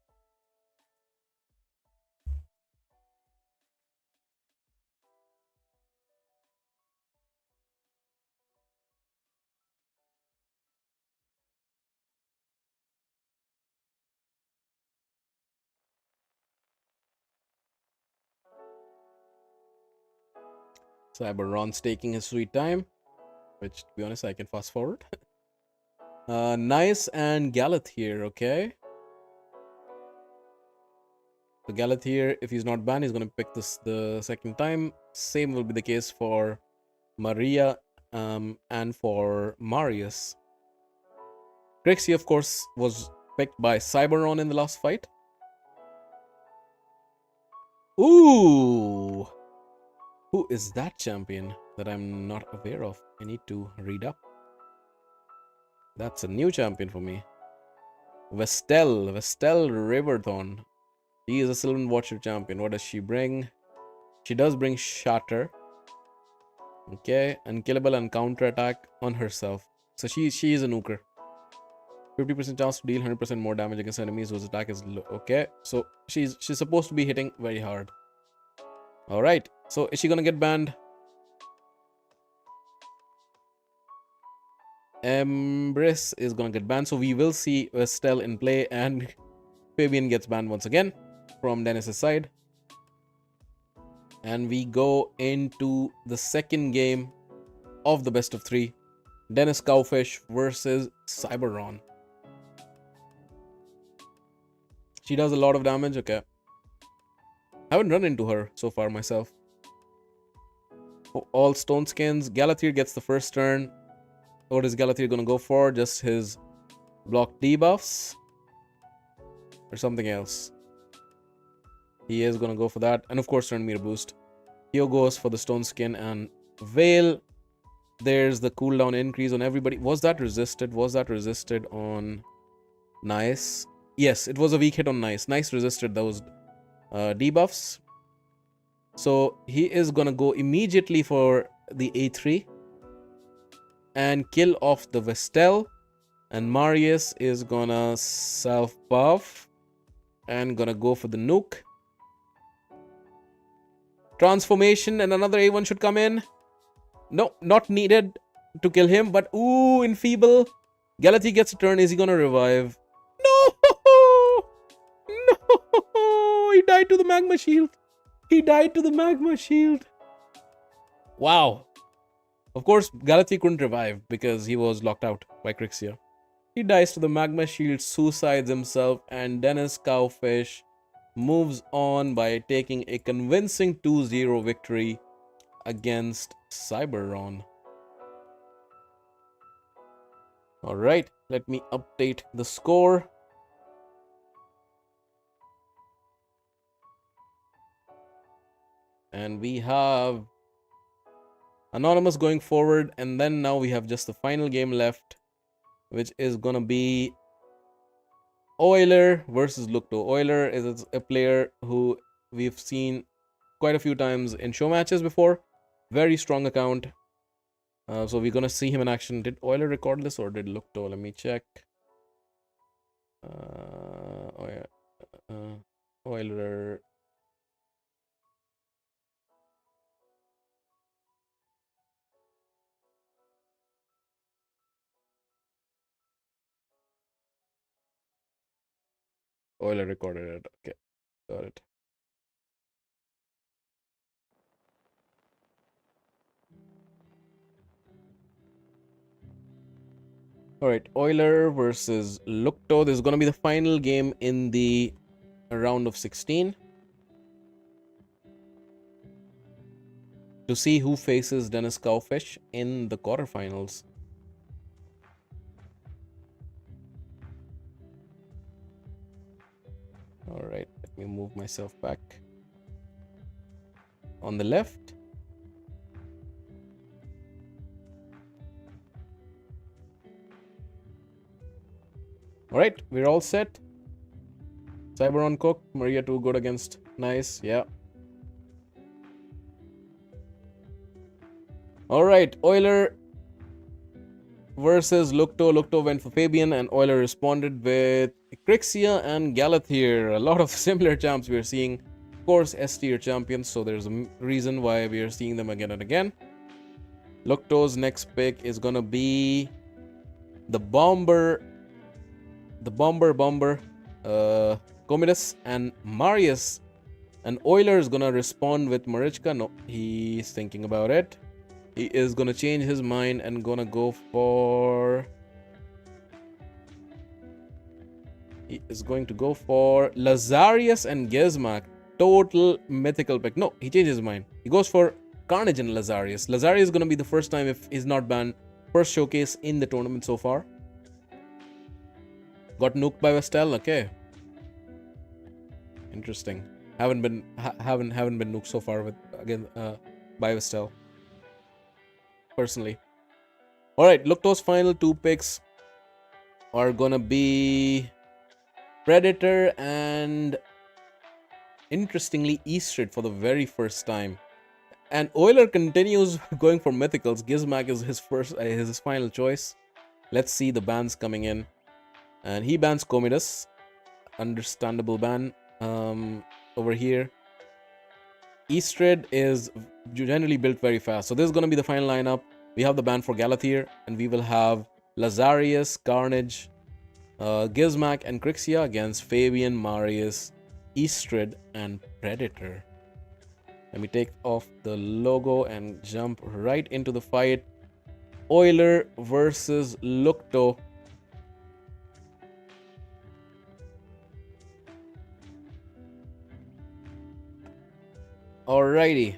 Cyberon's taking his sweet time, which, to be honest, I can fast forward. Nice and Galeth here, okay? So Galeth here, if he's not banned, he's going to pick this the second time. Same will be the case for Maria and for Marius. Crixie, of course, was picked by Cyberon in the last fight. Ooh! Who is that champion that I'm not aware of? I need to read up. That's a new champion for me. Vestel Riverthorn. She is a Sylvan Watcher champion. What does she bring? She does bring Shatter. Okay, unkillable and counterattack on herself. So she is a nuker. 50% chance to deal 100% more damage against enemies whose attack is low. Okay, so she's supposed to be hitting very hard. Alright, so is she gonna get banned? Embrace is gonna get banned, so we will see Vestel in play, and Fabian gets banned once again from Dennis's side. And we go into the second game of the best of 3. Dennis Cowfish versus Cyberon. She does a lot of damage, okay. I haven't run into her so far myself. All stone skins. Galathir gets the first turn. What is Galathir gonna go for? Just his block debuffs? Or something else? He is gonna go for that. And of course, turn meter boost. Theo goes for the stone skin and Veil. There's the cooldown increase on everybody. Was that resisted? Was that resisted on Nice? Yes, it was a weak hit on Nice. Nice resisted those debuffs. So he is gonna go immediately for the A3 and kill off the Vestel. And Marius is gonna self-buff and gonna go for the nuke. Transformation and another A1 should come in. No, not needed to kill him, but ooh, enfeeble. Galathi gets a turn. Is he gonna revive? No! No! He died to the magma shield. He died to the magma shield. Wow. Of course, Galathi couldn't revive because he was locked out by Crixia. He dies to the magma shield, suicides himself, and Dennis Cowfish moves on by taking a convincing 2-0 victory against Cyberon. Alright, let me update the score. And we have Anonymous going forward, and then now we have just the final game left, which is gonna be Euler versus Lukto. Euler is a player who we've seen quite a few times in show matches before. Very strong account. So we're gonna see him in action. Did Euler record this or did Lukto? Let me check. Oh yeah. Euler. Euler recorded it. Okay, got it. All right, Euler versus Lukto. This is gonna be the final game in the round of 16 to see who faces Dennis Cowfish in the quarterfinals. All right, let me move myself back. On the left, all right, we're all set. Cyberon Cook, Maria 2 good against. Nice, yeah. All right, Euler versus Lukto. Lukto went for Fabian and Euler responded with Crixia and Galathier. A lot of similar champs we are seeing. Of course, S tier champions, so there's a reason why we are seeing them again and again. Lukto's next pick is gonna be the Bomber, Comidus and Marius. And Euler is gonna respond with Marichka. No, he's thinking about it. He is gonna change his mind and gonna go for... He is going to go for Lazarius and Gizmak. Total mythical pick. No, he changes his mind. He goes for Carnage and Lazarius. Lazarius is gonna be the first time if he's not banned. First showcase in the tournament so far. Got nuked by Vestel. Okay. Interesting. Haven't been nuked so far with by Vestel. Personally. Alright, Lukto's final two picks are gonna be Predator and interestingly Eastrid for the very first time. And Euler continues going for mythicals. Gizmak is his final choice. Let's see the bans coming in. And he bans Comidus. Understandable ban over here. Eastrid is generally built very fast. So this is going to be the final lineup. We have the ban for Galathier. And we will have Lazarius, Carnage, Gizmak, and Crixia against Fabian, Marius, Eastrid, and Predator. Let me take off the logo and jump right into the fight. Euler versus Lukto. Alrighty.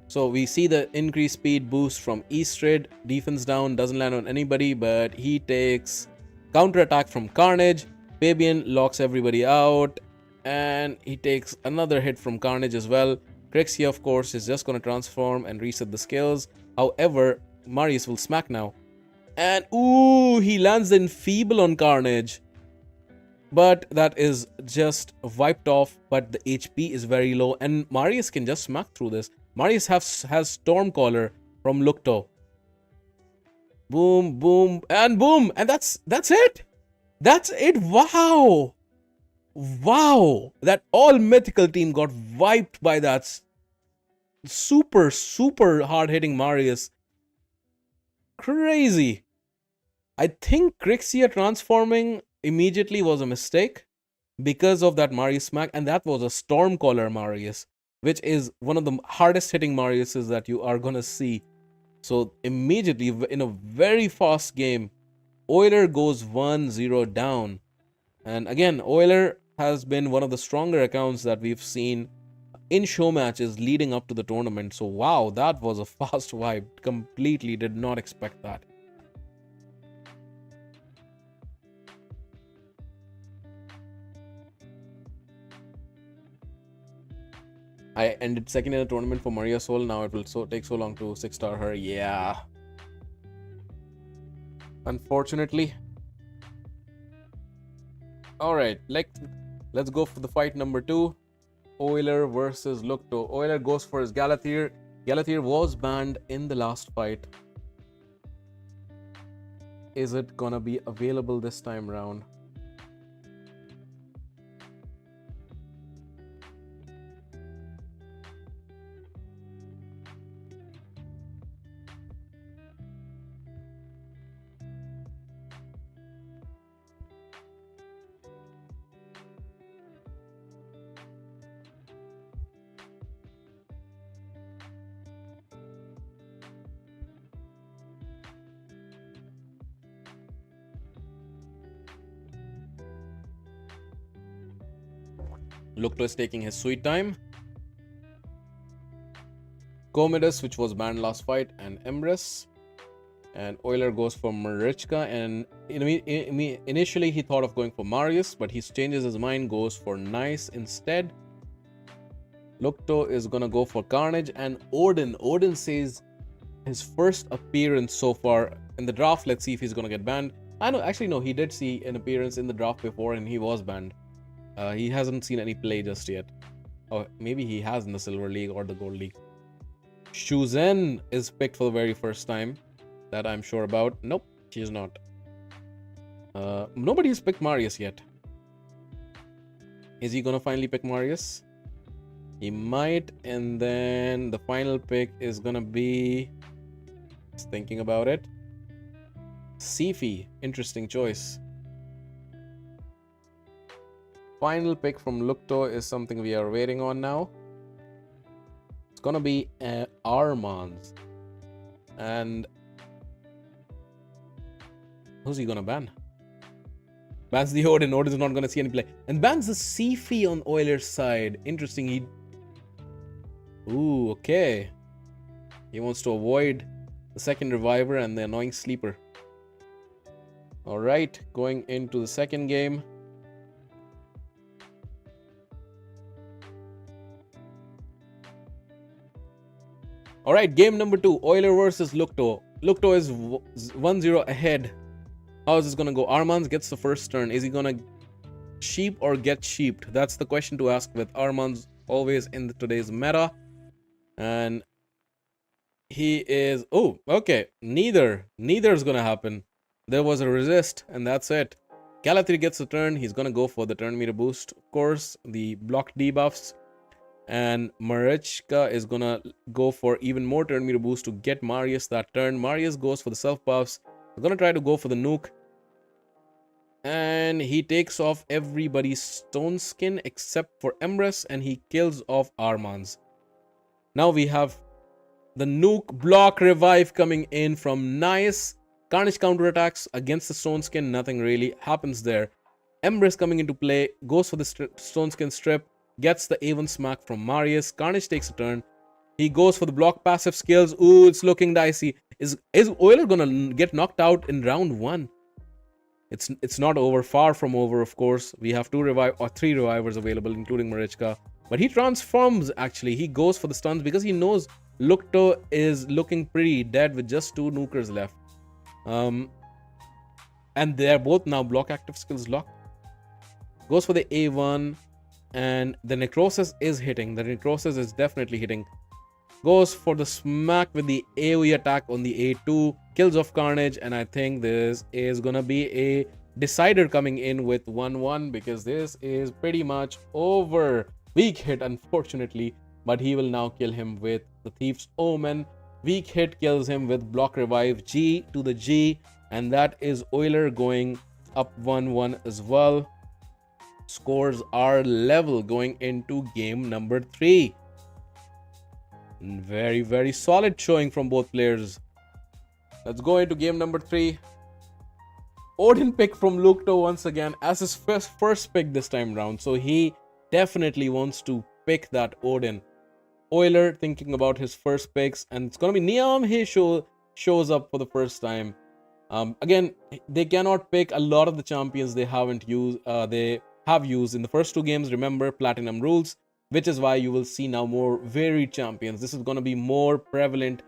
So we see the increased speed boost from Eastrid. Defense down, doesn't land on anybody, but he takes counter attack from Carnage. Fabian locks everybody out. And he takes another hit from Carnage as well. Crixia, of course, is just going to transform and reset the skills. However, Marius will smack now. And ooh, he lands the Enfeeble on Carnage. But that is just wiped off. But the HP is very low. And Marius can just smack through this. Marius has Stormcaller from Lukto. Boom, boom, and boom. And that's it. That's it. Wow. Wow. That all mythical team got wiped by that super hard-hitting Marius. Crazy. I think Crixia transforming immediately was a mistake because of that Marius smack, and that was a Stormcaller Marius, which is one of the hardest hitting Mariuses that you are gonna see. So immediately in a very fast game, Euler goes 1-0 down. And again, Euler has been one of the stronger accounts that we've seen in show matches leading up to the tournament. So wow, that was a fast wipe. Completely did not expect that. I ended second in the tournament for Maria Sol. Now it will take so long to 6-star her. Yeah. Unfortunately. Alright, let's go for the fight number 2. Euler versus Lukto. Euler goes for his Galathier. Galathir was banned in the last fight. Is it gonna be available this time round? Lukto is taking his sweet time. Commodus, which was banned last fight, and Emrys. And Euler goes for Marichka. And initially he thought of going for Marius, but he changes his mind, goes for Nice instead. Lukto is gonna go for Carnage. And Odin. Odin says his first appearance so far in the draft. Let's see if he's gonna get banned. I know, actually, no, he did see an appearance in the draft before and he was banned. He hasn't seen any play just yet. Or maybe he has in the Silver League or the Gold League. Shuzen is picked for the very first time. That I'm sure about. Nope, she is not. Nobody has picked Marius yet. Is he gonna finally pick Marius? He might, and then the final pick is gonna be... Just thinking about it. Sifi, interesting choice. Final pick from Lukto is something we are waiting on now. It's gonna be Armans. And who's he gonna ban? Bans the Odin. Odin's not gonna see any play. And bans the Sifi on Euler's side. Interesting. Ooh, okay. He wants to avoid the second reviver and the annoying sleeper. Alright, going into the second game. Alright, game number 2. Euler versus Lukto. Lukto is 1-0 ahead. How is this gonna go? Armans gets the first turn. Is he gonna sheep or get sheeped? That's the question to ask with Armans always in today's meta. And he is... Oh, okay. Neither is gonna happen. There was a resist, and that's it. Galathir gets a turn. He's gonna go for the turn meter boost. Of course, the block debuffs. And Marichka is gonna go for even more turn meter boost to get Marius that turn. Marius goes for the self buffs. He's gonna try to go for the nuke. And he takes off everybody's stone skin except for Emrys, and he kills off Armans. Now we have the nuke block revive coming in from Nice. Carnage counterattacks against the stone skin. Nothing really happens there. Emrys coming into play. Goes for the stone skin strip. Gets the A1 smack from Marius. Carnage takes a turn. He goes for the block passive skills. Ooh, it's looking dicey. Is Euler gonna get knocked out in round 1? It's not over. Far from over, of course. We have 3 revivers available, including Marichka. But he transforms, actually. He goes for the stuns because he knows Lukto is looking pretty dead with just 2 nukers left. And they're both now block active skills locked. Goes for the A1. And the necrosis is hitting. The necrosis is definitely hitting. Goes for the smack with the AoE attack on the A2. Kills off Carnage. And I think this is gonna be a decider coming in with 1-1. Because this is pretty much over. Weak hit, unfortunately. But he will now kill him with the Thief's Omen. Weak hit kills him with block revive. G to the G. And that is Euler going up 1-1 as well. Scores are level going into game number 3. Very, very solid showing from both players. Let's go into game number 3. Odin pick from Lukto once again as his first pick this time round. So he definitely wants to pick that Odin. Euler thinking about his first picks. And it's going to be Niam. He shows up for the first time. Again, they cannot pick a lot of the champions they haven't used. They have used in the first 2 games. Remember, platinum rules, which is why you will see now more varied champions. This is going to be more prevalent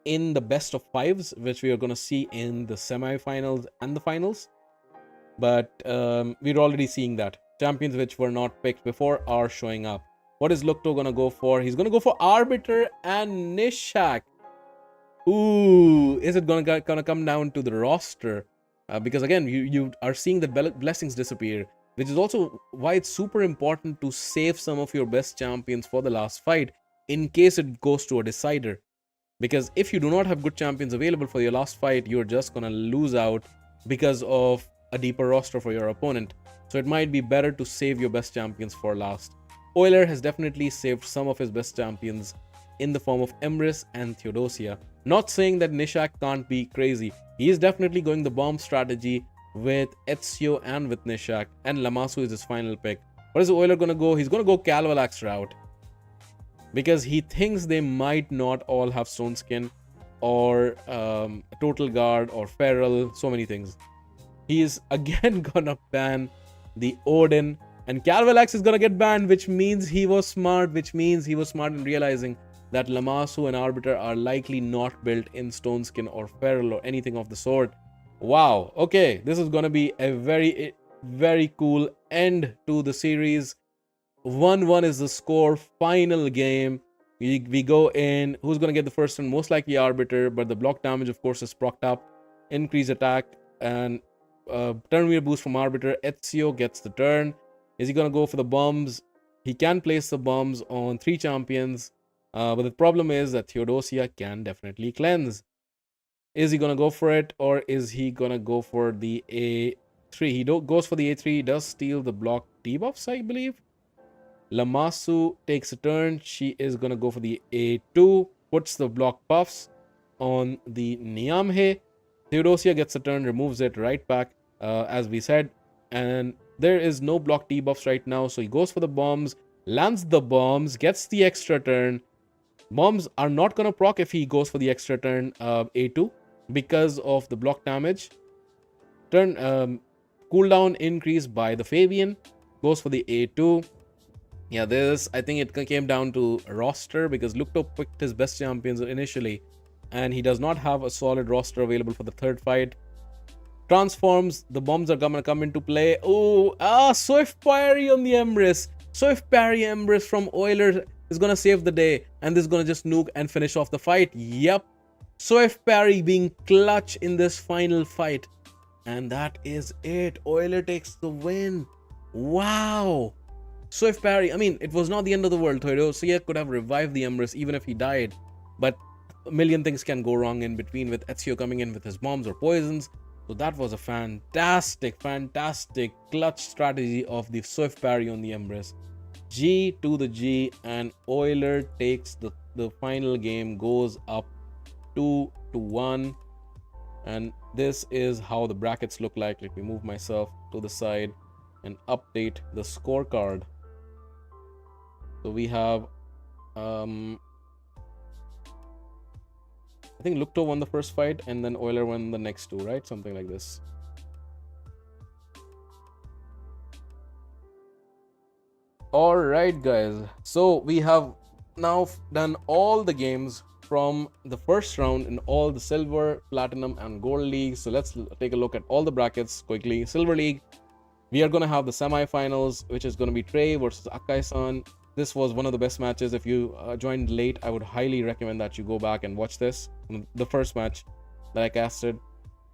in the best of 5s, which we are going to see in the semi-finals and the finals. But we're already seeing that champions which were not picked before are showing up. What is Lukto gonna go for? He's gonna go for Arbiter and Nishak. Ooh, is it gonna come down to the roster? Because again, you are seeing the blessings disappear, which is also why it's super important to save some of your best champions for the last fight in case it goes to a decider. Because if you do not have good champions available for your last fight, you're just gonna lose out because of a deeper roster for your opponent. So it might be better to save your best champions for last. Euler has definitely saved some of his best champions in the form of Emrys and Theodosia. Not saying that Nishak can't be crazy. He is definitely going the bomb strategy with Ezio and with Nishak, and Lamasu is his final pick. What is Euler gonna go? He's gonna go Calvalax route, because he thinks they might not all have Stone Skin or Total Guard or Feral, so many things. He is again gonna ban the Odin, and Calvalax is gonna get banned, which means he was smart, in realizing that Lamasu and Arbiter are likely not built in Stone Skin or Feral or anything of the sort. Wow, okay, this is gonna be a very, very cool end to the series. 1-1 is the score. Final game. We go in. Who's going to get the first one? Most likely Arbiter, but the block damage, of course, is procced up. Increase attack and turn wheel boost from Arbiter. Ezio gets the turn. Is he going to go for the bombs? He can place the bombs on 3 champions, but the problem is that Theodosia can definitely cleanse. Is he going to go for it, or is he going to go for the A3? He goes for the A3. He does steal the block debuffs, I believe. Lamasu takes a turn. She is going to go for the A2, puts the block buffs on the Niamhe. Theodosia gets a turn, removes it right back, as we said. And there is no block debuffs right now, so he goes for the bombs, lands the bombs, gets the extra turn. Bombs are not going to proc if he goes for the extra turn A2 because of the block damage. Turn cooldown increased by the Fabian. Goes for the A2. Yeah, I think it came down to roster, because Lukto picked his best champions initially, and he does not have a solid roster available for the third fight. Transforms, the bombs are gonna come into play. Oh, Swift Parry on the Emrys. Swift Parry Emrys from Euler is gonna save the day, and this is gonna just nuke and finish off the fight. Yep, Swift Parry being clutch in this final fight. And that is it. Euler takes the win. Wow. Swift Parry, I mean, it was not the end of the world. Theodosia could have revived the Emrys even if he died, but a million things can go wrong in between, with Ezio coming in with his bombs or poisons. So that was a fantastic clutch strategy of the Swift Parry on the Emrys. G to the G, and Euler takes the final game, goes up 2-1. And this is how the brackets look like. Let me move myself to the side and update the scorecard. So we have I think Lukto won the first fight, and then Euler won the next 2, right? Something like this. Alright guys, so we have now done all the games from the first round in all the silver, platinum and gold leagues. So let's take a look at all the brackets quickly. Silver league, we are going to have the semi-finals, which is going to be Trey versus Akai-San. This was one of the best matches. If you joined late, I would highly recommend that you go back and watch this, the first match that I casted.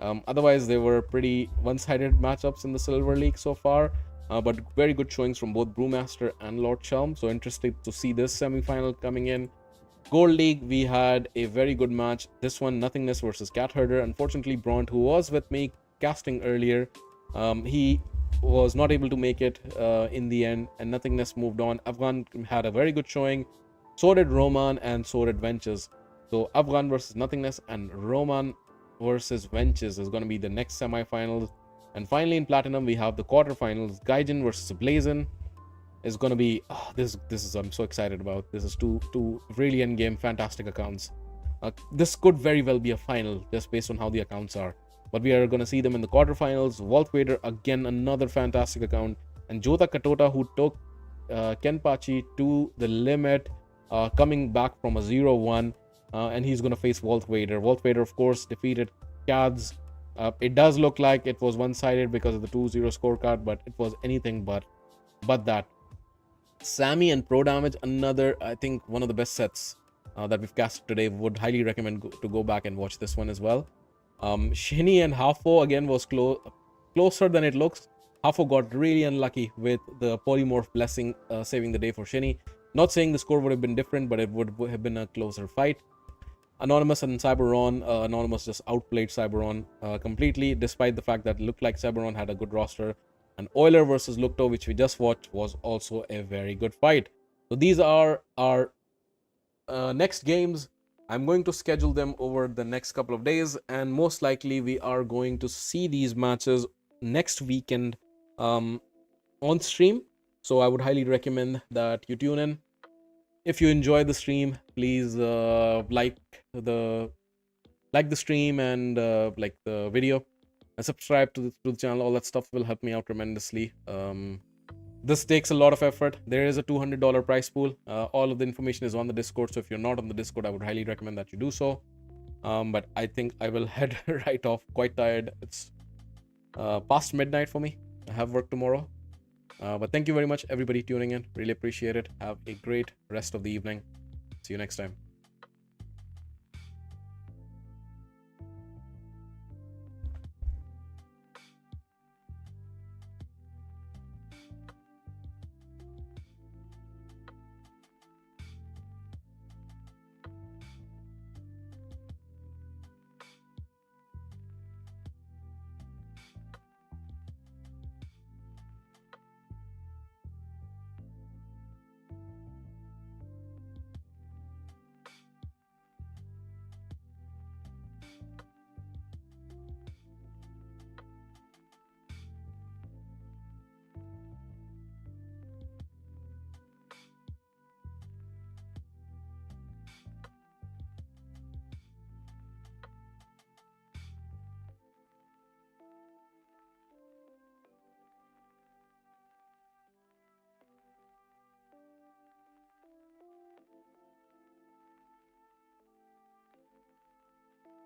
Otherwise, they were pretty one-sided matchups in the Silver League so far, but very good showings from both Brewmaster and LordSchelm. So interested to see this semi-final coming in. Gold League, we had a very good match. This one, Nothingness versus Cat Herder. Unfortunately, Bront, who was with me casting earlier, he was not able to make it in the end, and Nothingness moved on. Afghan had a very good showing. So did Roman, and so did Wenches. So Afghan versus Nothingness and Roman versus Wenches is going to be the next semi-finals. And finally in Platinum, we have the quarterfinals. Gaijinn versus Blazin is going to be this is I'm so excited about. This is two really end-game fantastic accounts. This could very well be a final just based on how the accounts are. But we are going to see them in the quarterfinals. Walth, again, another fantastic account. And Jota Catota, who took KenpaCChi to the limit, coming back from a 0-1. And he's going to face Walth. Walth, of course, defeated Kads. It does look like it was one-sided because of the 2-0 scorecard, but it was anything but that. Sammy and ProDmg, another, I think, one of the best sets that we've casted today. Would highly recommend to go back and watch this one as well. Shini and Haffo again was closer than it looks. Haffo got really unlucky with the polymorph blessing saving the day for Shini. Not saying the score would have been different, but it would have been a closer fight. Anonymous and Cyberon, Anonymous just outplayed Cyberon completely, despite the fact that it looked like Cyberon had a good roster. And Euler versus Lukto, which we just watched, was also a very good fight. So these are our next games. I'm going to schedule them over the next couple of days, and most likely we are going to see these matches next weekend on stream. So I would highly recommend that you tune in. If you enjoy the stream, please like the stream and like the video and subscribe to the channel. All that stuff will help me out tremendously. This takes a lot of effort. There is a $200 prize pool. All of the information is on the Discord, so if you're not on the Discord, I would highly recommend that you do so. But I think I will head right off. Quite tired. It's past midnight for me. I have work tomorrow. But thank you very much, everybody tuning in. Really appreciate it. Have a great rest of the evening. See you next time.